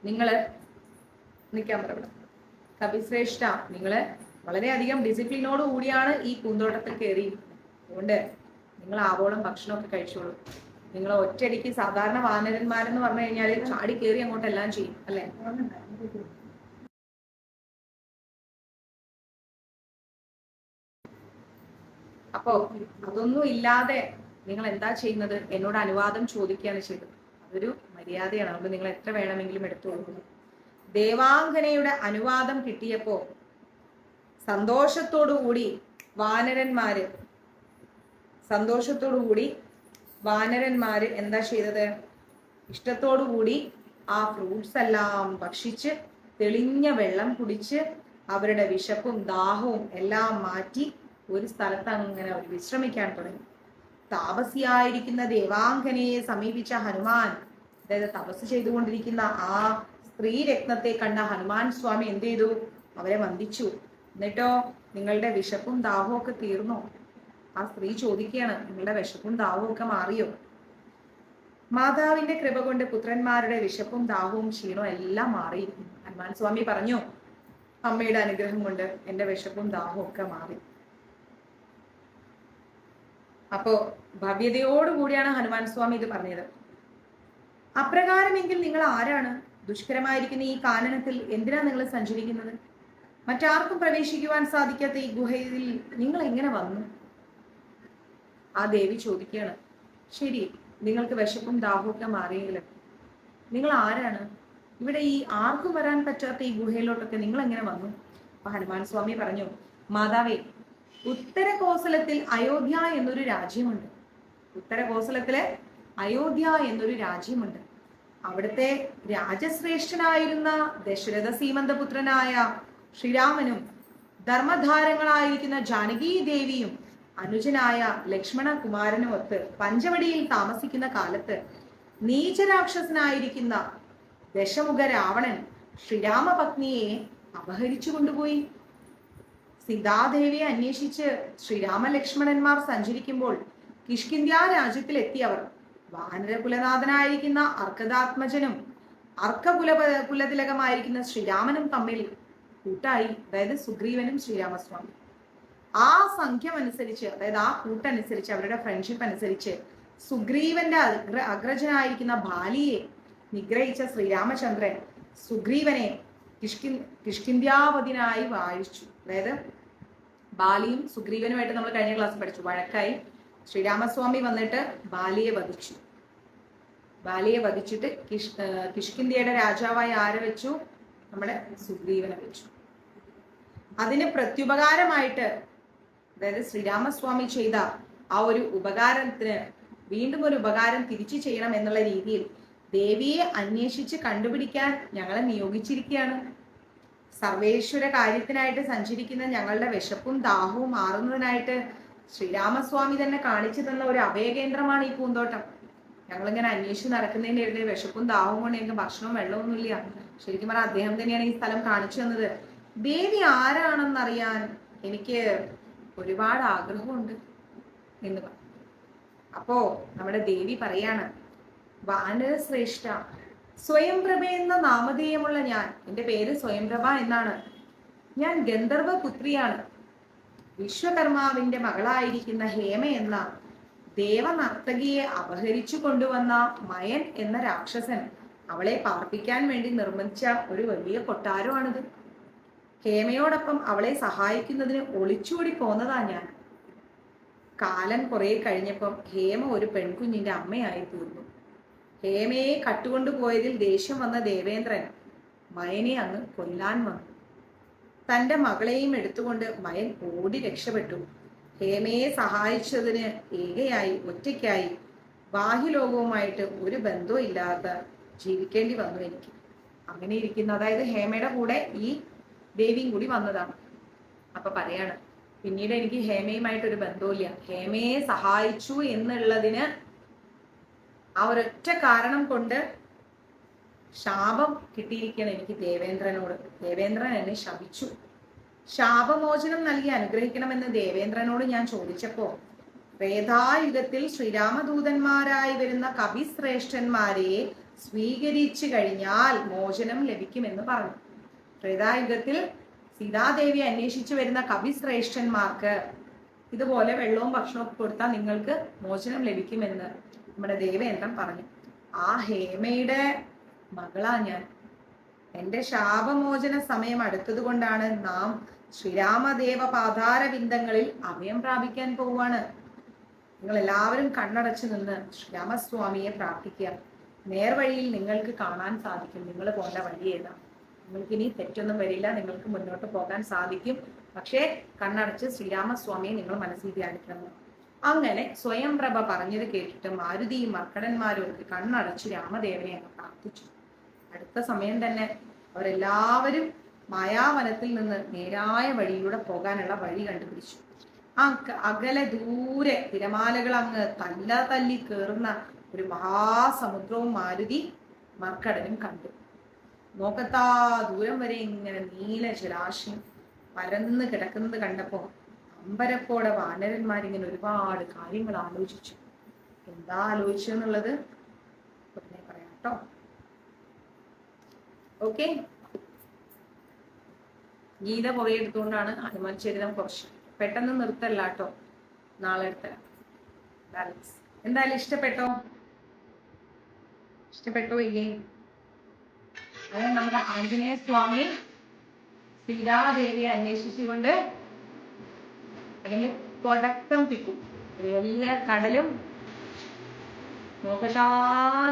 നിങ്ങള് നിൽക്കാൻ പറയണം. കവിശ്രേഷ്ഠ, നിങ്ങള് വളരെയധികം ഡിസിപ്ലിനോട് കൂടിയാണ് ഈ പൂന്തോട്ടത്തിൽ കയറി. അതുകൊണ്ട് നിങ്ങൾ ആവോളം ഭക്ഷണമൊക്കെ കഴിച്ചോളൂ. നിങ്ങൾ ഒറ്റയടിക്ക് സാധാരണ വാനരന്മാരെന്ന് പറഞ്ഞു കഴിഞ്ഞാൽ ചാടി കയറി അങ്ങോട്ടെല്ലാം ചെയ്യും അല്ലെ? അപ്പോ അതൊന്നും ഇല്ലാതെ നിങ്ങൾ എന്താ ചെയ്യുന്നത്? എന്നോട് അനുവാദം ചോദിക്കുകയാണ് ചെയ്തത്. അതൊരു മര്യാദയാണ്. അതുകൊണ്ട് നിങ്ങൾ എത്ര വേണമെങ്കിലും എടുത്തു കൊടുക്കുന്നു. ദേവാംഗനയുടെ അനുവാദം കിട്ടിയപ്പോ സന്തോഷത്തോടുകൂടി വാനരന്മാര് എന്താ ചെയ്തത്? ഇഷ്ടത്തോടുകൂടി ആ ഫ്രൂട്ട്സ് എല്ലാം ഭക്ഷിച്ച് തെളിഞ്ഞ വെള്ളം കുടിച്ച് അവരുടെ വിശപ്പും ദാഹവും എല്ലാം മാറ്റി ഒരു സ്ഥലത്ത് അങ്ങനെ അവർ വിശ്രമിക്കാൻ തുടങ്ങി. താപസിയായിരിക്കുന്ന ദേവാംഗനയെ സമീപിച്ച ഹനുമാൻ, അതായത് തപസ് ചെയ്തുകൊണ്ടിരിക്കുന്ന ആ സ്ത്രീ രത്നത്തെ കണ്ട ഹനുമാൻ സ്വാമി എന്ത് ചെയ്തു? അവരെ വന്ദിച്ചു. എന്നിട്ടോ, നിങ്ങളുടെ വിശപ്പും ദാഹവും ഒക്കെ തീർന്നോ? ആ സ്ത്രീ ചോദിക്കുകയാണ്, നിങ്ങളുടെ വിശപ്പും ദാഹവും ഒക്കെ മാറിയോ? മാതാവിന്റെ കൃപ കൊണ്ട് പുത്രന്മാരുടെ വിശപ്പും ദാഹവും ക്ഷീണവും എല്ലാം മാറിയിരിക്കുന്നു. ഹനുമാൻ സ്വാമി പറഞ്ഞു, അമ്മയുടെ അനുഗ്രഹം കൊണ്ട് എന്റെ വിശപ്പും ദാഹവും ഒക്കെ മാറി. അപ്പോ ഭവ്യതയോടുകൂടിയാണ് ഹനുമാൻ സ്വാമി ഇത് പറഞ്ഞത്. അപ്രകാരമെങ്കിൽ നിങ്ങൾ ആരാണ്? ദുഷ്കരമായിരിക്കുന്ന ഈ കാനനത്തിൽ എന്തിനാ നിങ്ങൾ സഞ്ചരിക്കുന്നത്? മറ്റാർക്കും പ്രവേശിക്കുവാൻ സാധിക്കാത്ത ഈ ഗുഹയിൽ നിങ്ങൾ എങ്ങനെ വന്നു? ആ ദേവി ചോദിക്കുകയാണ്, ശരി, നിങ്ങൾക്ക് വിശപ്പും ദാഹവും ഒക്കെ മാറിയെങ്കിലും നിങ്ങൾ ആരാണ്? ഇവിടെ ഈ ആർക്കും വരാൻ പറ്റാത്ത ഈ ഗുഹയിലോട്ടൊക്കെ നിങ്ങൾ എങ്ങനെ വന്നു? അപ്പൊ ഹനുമാൻ സ്വാമി പറഞ്ഞു, മാതാവേ, ഉത്തര കോസലത്തിൽ അയോധ്യ എന്നൊരു രാജ്യമുണ്ട്. ഉത്തര കോസലത്തിലെ അയോധ്യ എന്നൊരു രാജ്യമുണ്ട്. അവിടുത്തെ രാജശ്രേഷ്ഠനായിരുന്ന ദശരഥ സീമന്തപുത്രനായ ശ്രീരാമനും ധർമ്മധാരങ്ങളായിരിക്കുന്ന ജാനകി ദേവിയും അനുജനായ ലക്ഷ്മണ കുമാരനും ഒത്ത് പഞ്ചവടിയിൽ താമസിക്കുന്ന കാലത്ത് നീചരാക്ഷസനായിരിക്കുന്ന ദശമുഖ രാവണൻ ശ്രീരാമപത്നിയെ അപഹരിച്ചു കൊണ്ടുപോയി. സീതാദേവിയെ അന്വേഷിച്ച് ശ്രീരാമലക്ഷ്മണന്മാർ സഞ്ചരിക്കുമ്പോൾ കിഷ്കിന്ധ്യ രാജ്യത്തിൽ എത്തിയവർ വാനരകുലനാഥനായിരിക്കുന്ന അർക്കദാത്മജനും കുലതിലകമായിരിക്കുന്ന ശ്രീരാമനും തമ്മിൽ കൂട്ടായി. അതായത് സുഗ്രീവനും ശ്രീരാമസ്വാമി ആ സംഖ്യം അനുസരിച്ച്, അതായത് ആ കൂട്ടനുസരിച്ച്, അവരുടെ ഫ്രണ്ട്ഷിപ്പ് അനുസരിച്ച് സുഗ്രീവന്റെ അഗ്രജനായിരിക്കുന്ന ബാലിയെ നിഗ്രഹിച്ച ശ്രീരാമചന്ദ്രൻ സുഗ്രീവനെ കിഷ്കിന്ധ്യാവതിനായി വാഴിച്ചു. അതായത് ബാലിയും സുഗ്രീവനുമായിട്ട് നമ്മൾ കഴിഞ്ഞ ക്ലാസ് പഠിച്ചു, വഴക്കായി. ശ്രീരാമസ്വാമി വന്നിട്ട് ബാലിയെ വധിച്ചിട്ട് കിഷ്കിന്ധ്യയുടെ രാജാവായി ആരെ വെച്ചു? നമ്മുടെ സുഗ്രീവനെ വെച്ചു. അതിന് പ്രത്യുപകാരമായിട്ട്, അതായത് ശ്രീരാമസ്വാമി ചെയ്ത ആ ഒരു ഉപകാരത്തിന് വീണ്ടും ഒരു ഉപകാരം തിരിച്ചു ചെയ്യണം എന്നുള്ള രീതിയിൽ ദേവിയെ അന്വേഷിച്ച് കണ്ടുപിടിക്കാൻ ഞങ്ങളെ നിയോഗിച്ചിരിക്കുകയാണ്. സർവേശ്വര കാര്യത്തിനായിട്ട് സഞ്ചരിക്കുന്ന ഞങ്ങളുടെ വിശപ്പും ദാഹവും മാറുന്നതിനായിട്ട് ശ്രീരാമസ്വാമി തന്നെ കാണിച്ചു തന്ന ഒരു അഭയകേന്ദ്രമാണ് ഈ പൂന്തോട്ടം. ഞങ്ങളിങ്ങനെ അന്വേഷിച്ച് നടക്കുന്നതിൻ്റെ ഇടയിൽ വിശപ്പും ദാഹവും കൊണ്ട് ഞങ്ങൾക്ക് ഭക്ഷണവും വെള്ളമൊന്നുമില്ല. ശരിക്കും പറഞ്ഞാൽ അദ്ദേഹം തന്നെയാണ് ഈ സ്ഥലം കാണിച്ചു തന്നത്. ദേവി ആരാണെന്നറിയാൻ എനിക്ക് ഒരുപാട് ആഗ്രഹമുണ്ട് എന്ന് പറഞ്ഞു. അപ്പോ നമ്മുടെ ദേവി പറയാണ്, വാനരശ്രേഷ്ഠ, സ്വയംപ്രഭ എന്ന നാമധേയമുള്ള ഞാൻ, എൻ്റെ പേര് സ്വയംപ്രഭ എന്നാണ്. ഞാൻ ഗന്ധർവ പുത്രിയാണ്. വിശ്വകർമാവിന്റെ മകളായിരിക്കുന്ന ഹേമ എന്ന ദേവനർത്തകിയെ അപഹരിച്ചു കൊണ്ടുവന്ന മയൻ എന്ന രാക്ഷസൻ അവളെ പാർപ്പിക്കാൻ വേണ്ടി നിർമ്മിച്ച ഒരു വലിയ കൊട്ടാരമാണിത്. ഹേമയോടൊപ്പം അവളെ സഹായിക്കുന്നതിന് ഒളിച്ചോടി പോന്നതാ ഞാൻ. കാലം കുറെ കഴിഞ്ഞപ്പം ഹേമ ഒരു പെൺകുഞ്ഞിന്റെ അമ്മയായി തീർന്നു. ഹേമയെ കട്ടുകൊണ്ടുപോയതിൽ ദേഷ്യം വന്ന ദേവേന്ദ്രൻ മയനെ അങ്ങ് കൊല്ലാൻ വന്നു. തൻ്റെ മകളെയും എടുത്തുകൊണ്ട് മയൻ ഓടി രക്ഷപ്പെട്ടു. ഹേമയെ സഹായിച്ചതിന് ഏകയായി ഒറ്റയ്ക്കായി ബാഹ്യലോകവുമായിട്ട് ഒരു ബന്ധവും ഇല്ലാതെ ജീവിക്കേണ്ടി വന്നു എനിക്ക്. അങ്ങനെ ഇരിക്കുന്നു. അതായത് ഹേമയുടെ കൂടെ ഈ ദേവിയും കൂടി വന്നതാണ്. അപ്പൊ പറയാണ്, പിന്നീട് എനിക്ക് ഹേമയുമായിട്ട് ഒരു ബന്ധവുമില്ല. ഹേമയെ സഹായിച്ചു എന്നുള്ളതിന് ആ ഒരൊറ്റ കാരണം കൊണ്ട് ശാപം കിട്ടിയിരിക്കണം എനിക്ക് ദേവേന്ദ്രനോട്. ദേവേന്ദ്രൻ എന്നെ ശപിച്ചു. ശാപമോചനം നൽകി അനുഗ്രഹിക്കണമെന്ന് ദേവേന്ദ്രനോട് ഞാൻ ചോദിച്ചപ്പോ ത്രേതായുഗത്തിൽ ശ്രീരാമദൂതന്മാരായി വരുന്ന കവിശ്രേഷ്ഠന്മാരെ സ്വീകരിച്ചു കഴിഞ്ഞാൽ മോചനം ലഭിക്കുമെന്ന് പറഞ്ഞു. ത്രേതായുഗത്തിൽ സീതാദേവിയെ അന്വേഷിച്ചു വരുന്ന കവിശ്രേഷ്ഠന്മാർക്ക് ഇതുപോലെ വെള്ളവും ഭക്ഷണവും കൊടുത്താൽ നിങ്ങൾക്ക് മോചനം ലഭിക്കുമെന്ന് നമ്മുടെ ദേവേന്ദ്രൻ പറഞ്ഞു. ആ ഹേമയുടെ മകളാ ഞാൻ. എന്റെ ശാപമോചന സമയം അടുത്തത് കൊണ്ടാണ് നാം ശ്രീരാമദേവ പാതാരവിന്ദങ്ങളിൽ അഭയം പ്രാപിക്കാൻ പോവുകയാണ്. നിങ്ങൾ എല്ലാവരും കണ്ണടച്ചു നിന്ന് ശ്രീരാമസ്വാമിയെ പ്രാർത്ഥിക്കുക. നേർവഴിയിൽ നിങ്ങൾക്ക് കാണാൻ സാധിക്കും നിങ്ങൾ പോകേണ്ട വഴി ഏതാ. നിങ്ങൾക്ക് ഇനി തെറ്റൊന്നും വരില്ല, നിങ്ങൾക്ക് മുന്നോട്ട് പോകാൻ സാധിക്കും. പക്ഷേ കണ്ണടച്ച് ശ്രീരാമസ്വാമിയെ നിങ്ങൾ മനസ്സിൽ ധ്യാനിക്കണം. അങ്ങനെ സ്വയംപ്രഭ പറഞ്ഞത് കേട്ടിട്ട് മാരുതിയും മർക്കടന്മാരും ഒക്കെ കണ്ണടച്ച് രാമദേവനെ അങ്ങ് പ്രാർത്ഥിച്ചു. അടുത്ത സമയം തന്നെ അവരെല്ലാവരും മായാവനത്തിൽ നിന്ന് നേരായ വഴിയിലൂടെ പോകാനുള്ള വഴി കണ്ടുപിടിച്ചു. ആ അകലെ ദൂരെ തിരമാലകൾ അങ്ങ് തല്ലി കയറുന്ന ഒരു മഹാസമുദ്രവും മാരുതി മർക്കടനും കണ്ടു. നോക്കത്താ ദൂരം വരെ ഇങ്ങനെ നീല ജലാശയം പരന്ന് കിടക്കുന്നത് കണ്ടപ്പോ അമ്പരപ്പോടെ വാനരന്മാരിങ്ങനെ ഒരുപാട് കാര്യങ്ങൾ ആലോചിച്ചു. എന്താ ആലോചിച്ചെന്നുള്ളത് ഉടനെ പറയാം കേട്ടോ. ഓക്കെ, ഗീത കുറെ എടുത്തുകൊണ്ടാണ് ഹനുമാൻ ചരിതം കുറച്ച് പെട്ടെന്ന് നിർത്തല്ല കേട്ടോ, നാളെ എടുത്തരാം. ബാലൻസ് എന്തായാലും ഇഷ്ടപ്പെട്ടോ ഇല്ലേ? അത് നമ്മുടെ ആഞ്ജനേയ സ്വാമി സീതാദേവിയെ അന്വേഷിച്ചുകൊണ്ട് അല്ലെങ്കിൽ തുടക്കം കിട്ടും. എല്ലാ കടലും നോക്കട്ടാ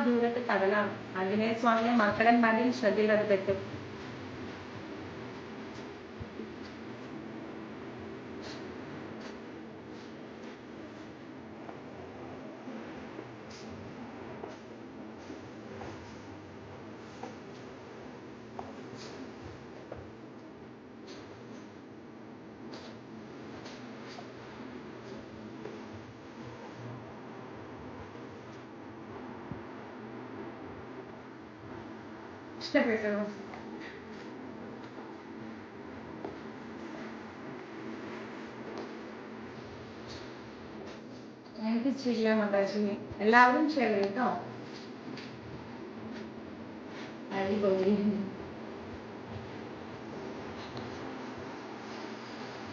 ദൂരത്ത് കടലാണ്. ആഞ്ജനേയ സ്വാമിയെ മക്കളന്മാരിൽ ശ്രദ്ധയിൽ അത് പറ്റും. ഇഷ്ടപ്പെട്ടോ? എനിക്ക് ചെയ്യാനുണ്ടോ? എല്ലാവരും ഷെയർ ചെയ്തോ. അടിപൊളി,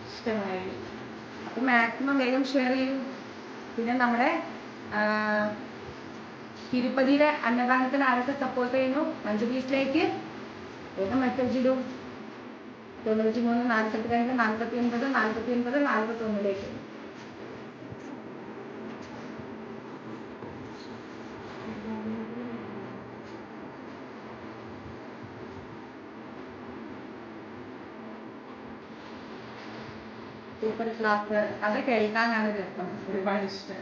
ഇഷ്ടമായി. അപ്പൊ മാക്സിമം വേഗം ഷെയർ ചെയ്യും. പിന്നെ നമ്മുടെ തിരുപ്പതിയിലെ അന്നദാനത്തിന് ആരൊക്കെ സപ്പോർട്ട് ചെയ്യുന്നു? 5 വീട്ടിലേക്ക് വേഗം മെസ്സേജ് ഇടും. 93 42 49 49 41 സൂപ്പർ ക്ലാസ്. അത് കേൾക്കാനാണ് രസം, ഒരുപാട് ഇഷ്ടം.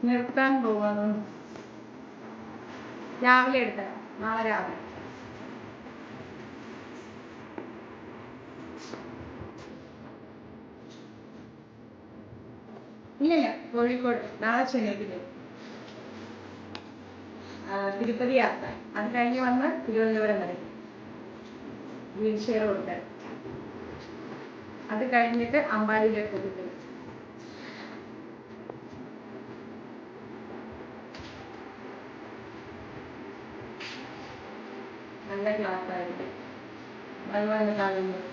നിർത്താൻ പോവാണ്. രാവിലെ എടുത്തരാം, നാളെ രാവിലെ. ഇല്ലല്ല, കോഴിക്കോട് നാളെ ചെന്നൈക്ക് തിരുപ്പതി യാത്ര. അത് കഴിഞ്ഞ് വന്ന് തിരുവനന്തപുരം വരെ വീൽ ചെയർ കൊടുത്തത്. അത് കഴിഞ്ഞിട്ട് അമ്പാടിയിലേക്ക് കൊടുത്തത്. നല്ല ക്ലാസ് ആയിട്ട് അതുപോലെ കാണുന്നത്.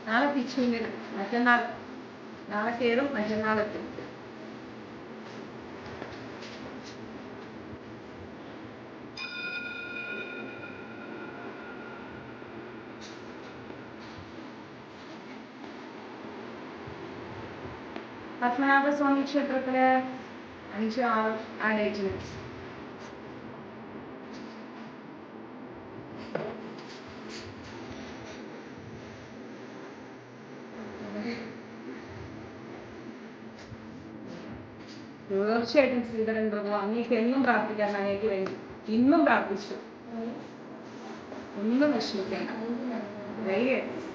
നാളെ തിരിച്ചു വരും. മറ്റന്നാൾ നാളെ കയറും, മറ്റന്നാൾ എത്തും. പത്മനാഭസ്വാമി ക്ഷേത്രത്തില് 5-6 ആ ഡേറ്റിന്. തീർച്ചയായിട്ടും ശ്രീധരൻ പ്രഭു അങ്ങേക്ക് എന്നും പ്രാർത്ഥിക്കാൻ അങ്ങേക്ക് വേണ്ടി ഇന്നും പ്രാർത്ഥിച്ചു. ഒന്നും വിഷമിക്കേണ്ട,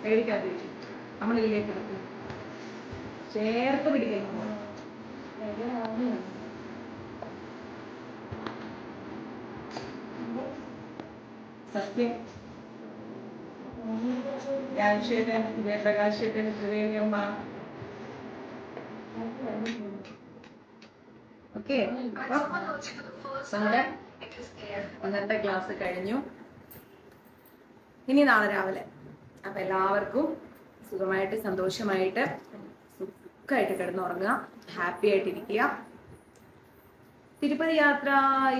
പേടിക്കാതിരിക്കും. നമ്മളിലേക്ക് കിടക്കും, ചേർത്ത് പിടിക്കുന്നു. സത്യം രാജശേഖരൻ, ജയപ്രകാശേട്ടൻ, ത്രിവേണിയമ്മ. ഓക്കെ, ഇന്നത്തെ ക്ലാസ് കഴിഞ്ഞു. ഇനി നാളെ രാവിലെ. അപ്പൊ എല്ലാവർക്കും സുഖമായിട്ട് സന്തോഷമായിട്ട് സുഖമായിട്ട് കിടന്നുറങ്ങുക, ഹാപ്പി ആയിട്ടിരിക്കുക. തിരുപ്പതി യാത്ര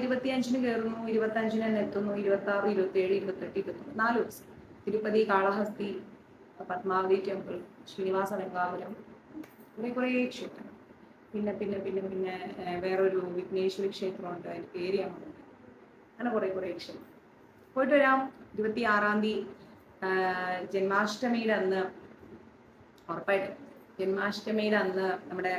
25-ന് കയറുന്നു, 25-ന് തന്നെ എത്തുന്നു, 26, 27, 28, 29 4 ദിവസം. തിരുപ്പതി, കാളഹസ്തി, പത്മാവതി ടെമ്പിൾ, ശ്രീനിവാസ വെങ്കാപുരം, കുറേ ക്ഷേത്രങ്ങൾ. പിന്നെ പിന്നെ പിന്നെ പിന്നെ വേറൊരു വിഘ്നേശ്വരി ക്ഷേത്രമുണ്ട്, അതിൻ്റെ പേര് ഞാൻ പറഞ്ഞു. അങ്ങനെ കുറേ ക്ഷേത്രം പോയിട്ട് വരാം. 26-ാം തീയതി ജന്മാഷ്ടമിയുടെ അന്ന് ഉറപ്പായിട്ട് ജന്മാഷ്ടമിയുടെ അന്ന് നമ്മുടെ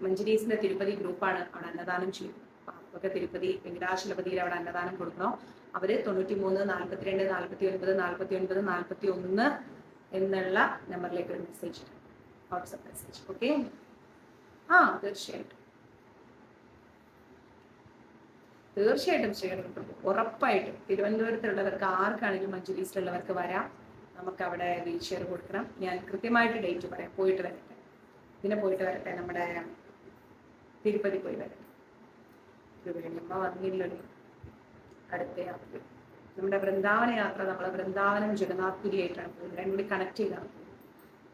മഞ്ജരീസിന്റെ തിരുപ്പതി ഗ്രൂപ്പാണ് അവിടെ അന്നദാനം ചെയ്യും. അവർക്കൊക്കെ തിരുപ്പതി വെങ്കടാചലപതിയിൽ അവിടെ അന്നദാനം കൊടുക്കണം. അവര് 93 42 49 49 41 എന്നുള്ള നമ്പറിലേക്ക് ഒരു മെസ്സേജ്, വാട്സപ്പ് മെസ്സേജ്. ഓക്കെ, തീർച്ചയായിട്ടും ശ്രീകണ്ഠൻ ഉറപ്പായിട്ടും തിരുവനന്തപുരത്തുള്ളവർക്ക് ആർക്കാണെങ്കിലും മഞ്ജുരീസിലുള്ളവർക്ക് വരാം. നമുക്ക് അവിടെ വീൽ ചെയർ കൊടുക്കണം. ഞാൻ കൃത്യമായിട്ട് ഡേറ്റ് പറയാം. പോയിട്ട് വരട്ടെ, ഇതിനെ പോയിട്ട് വരട്ടെ, നമ്മുടെ തിരുപ്പതി പോയി വരട്ടെ. ത്രിവേണിയമ്മ വന്നില്ലല്ലോ. അടുത്ത യാത്ര നമ്മുടെ വൃന്ദാവന യാത്ര. നമ്മൾ വൃന്ദാവനം ജഗന്നാഥ് പുരി ആയിട്ടാണ് പോകുന്നത്. രണ്ടും കൂടി കണക്ട് ചെയ്താണ്.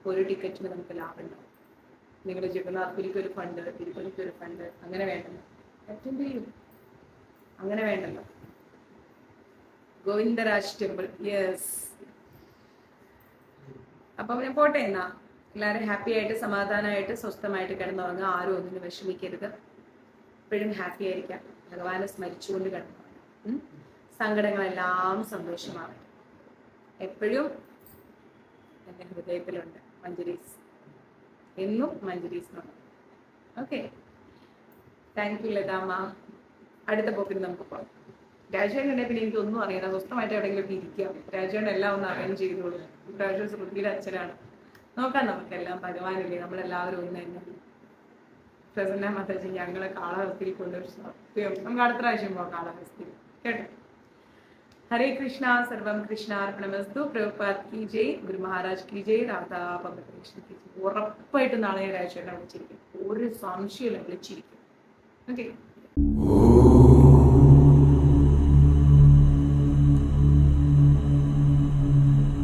ഒരു ടിക്കറ്റിന് നമുക്ക് ലാഭം ഉണ്ടാവും. നിങ്ങൾ ജഗന്നാഥ് പുരിക്ക് ഒരു ഫണ്ട്, തിരുപ്പതിക്ക് ഒരു ഫണ്ട്, അങ്ങനെ വേണ്ടല്ലോ. അറ്റൻഡ് ചെയ്യും, അങ്ങനെ വേണ്ടല്ലോ. Govindaraj temple, yes. അപ്പം ഞാൻ പോട്ടെ എന്നാ. എല്ലാവരും ഹാപ്പി ആയിട്ട് സമാധാനമായിട്ട് സ്വസ്ഥമായിട്ട് കിടന്നുറങ്ങുക. ആരും ഒന്നിനും വിഷമിക്കരുത്. എപ്പോഴും ഹാപ്പി ആയിരിക്കാം. ഭഗവാനെ സ്മരിച്ചുകൊണ്ട് കിടന്നുറങ്ങുക. സങ്കടങ്ങളെല്ലാം സന്തോഷമാവട്ടെ. എപ്പോഴും എൻ്റെ ഹൃദയത്തിലുണ്ട് മഞ്ജരീസ്, എന്നും മഞ്ജരീസിനുണ്ട്. Okay, thank you Lathamma. അടുത്ത പോക്കിന് നമുക്ക് പോകാം. രാജേഷ് ഉണ്ടെങ്കിൽ പിന്നെ എനിക്കൊന്നും അറിയാം. സ്വസ്ഥമായിട്ട് എവിടെയെങ്കിലും ഇരിക്കാം. രാജേഷ് എല്ലാം ഒന്ന് അറേഞ്ച് ചെയ്തോളൂ. രാജേഷ് ശ്രുതിയുടെ അച്ഛനാണ്. നോക്കാം, നമുക്കെല്ലാം ഭഗവാനില്ലേ, നമ്മളെല്ലാവരും ഒന്ന് തന്നെ. പ്രസന്ന മാതാജി ഞങ്ങളെ കാളഹസ്തിയിൽ കൊണ്ടൊരു സത്യം. നമുക്ക് അടുത്ത പ്രാവശ്യം പോകാം കാളഹസ്തി, കേട്ടോ. ഹരേ കൃഷ്ണ, സർവം കൃഷ്ണാർപ്പണമസ്തു. പ്രഭുപാദ് കി ജയ്, ഗുരു മഹാരാജ് കി ജയ്, രാധാ പബ്ലിക് കി ജയ്. ഉറപ്പായിട്ട് നാളെ രാജേഷ് വിളിച്ചിരിക്കും, ഒരു സംശയമില്ല, വിളിച്ചിരിക്കും. ഓക്കെ.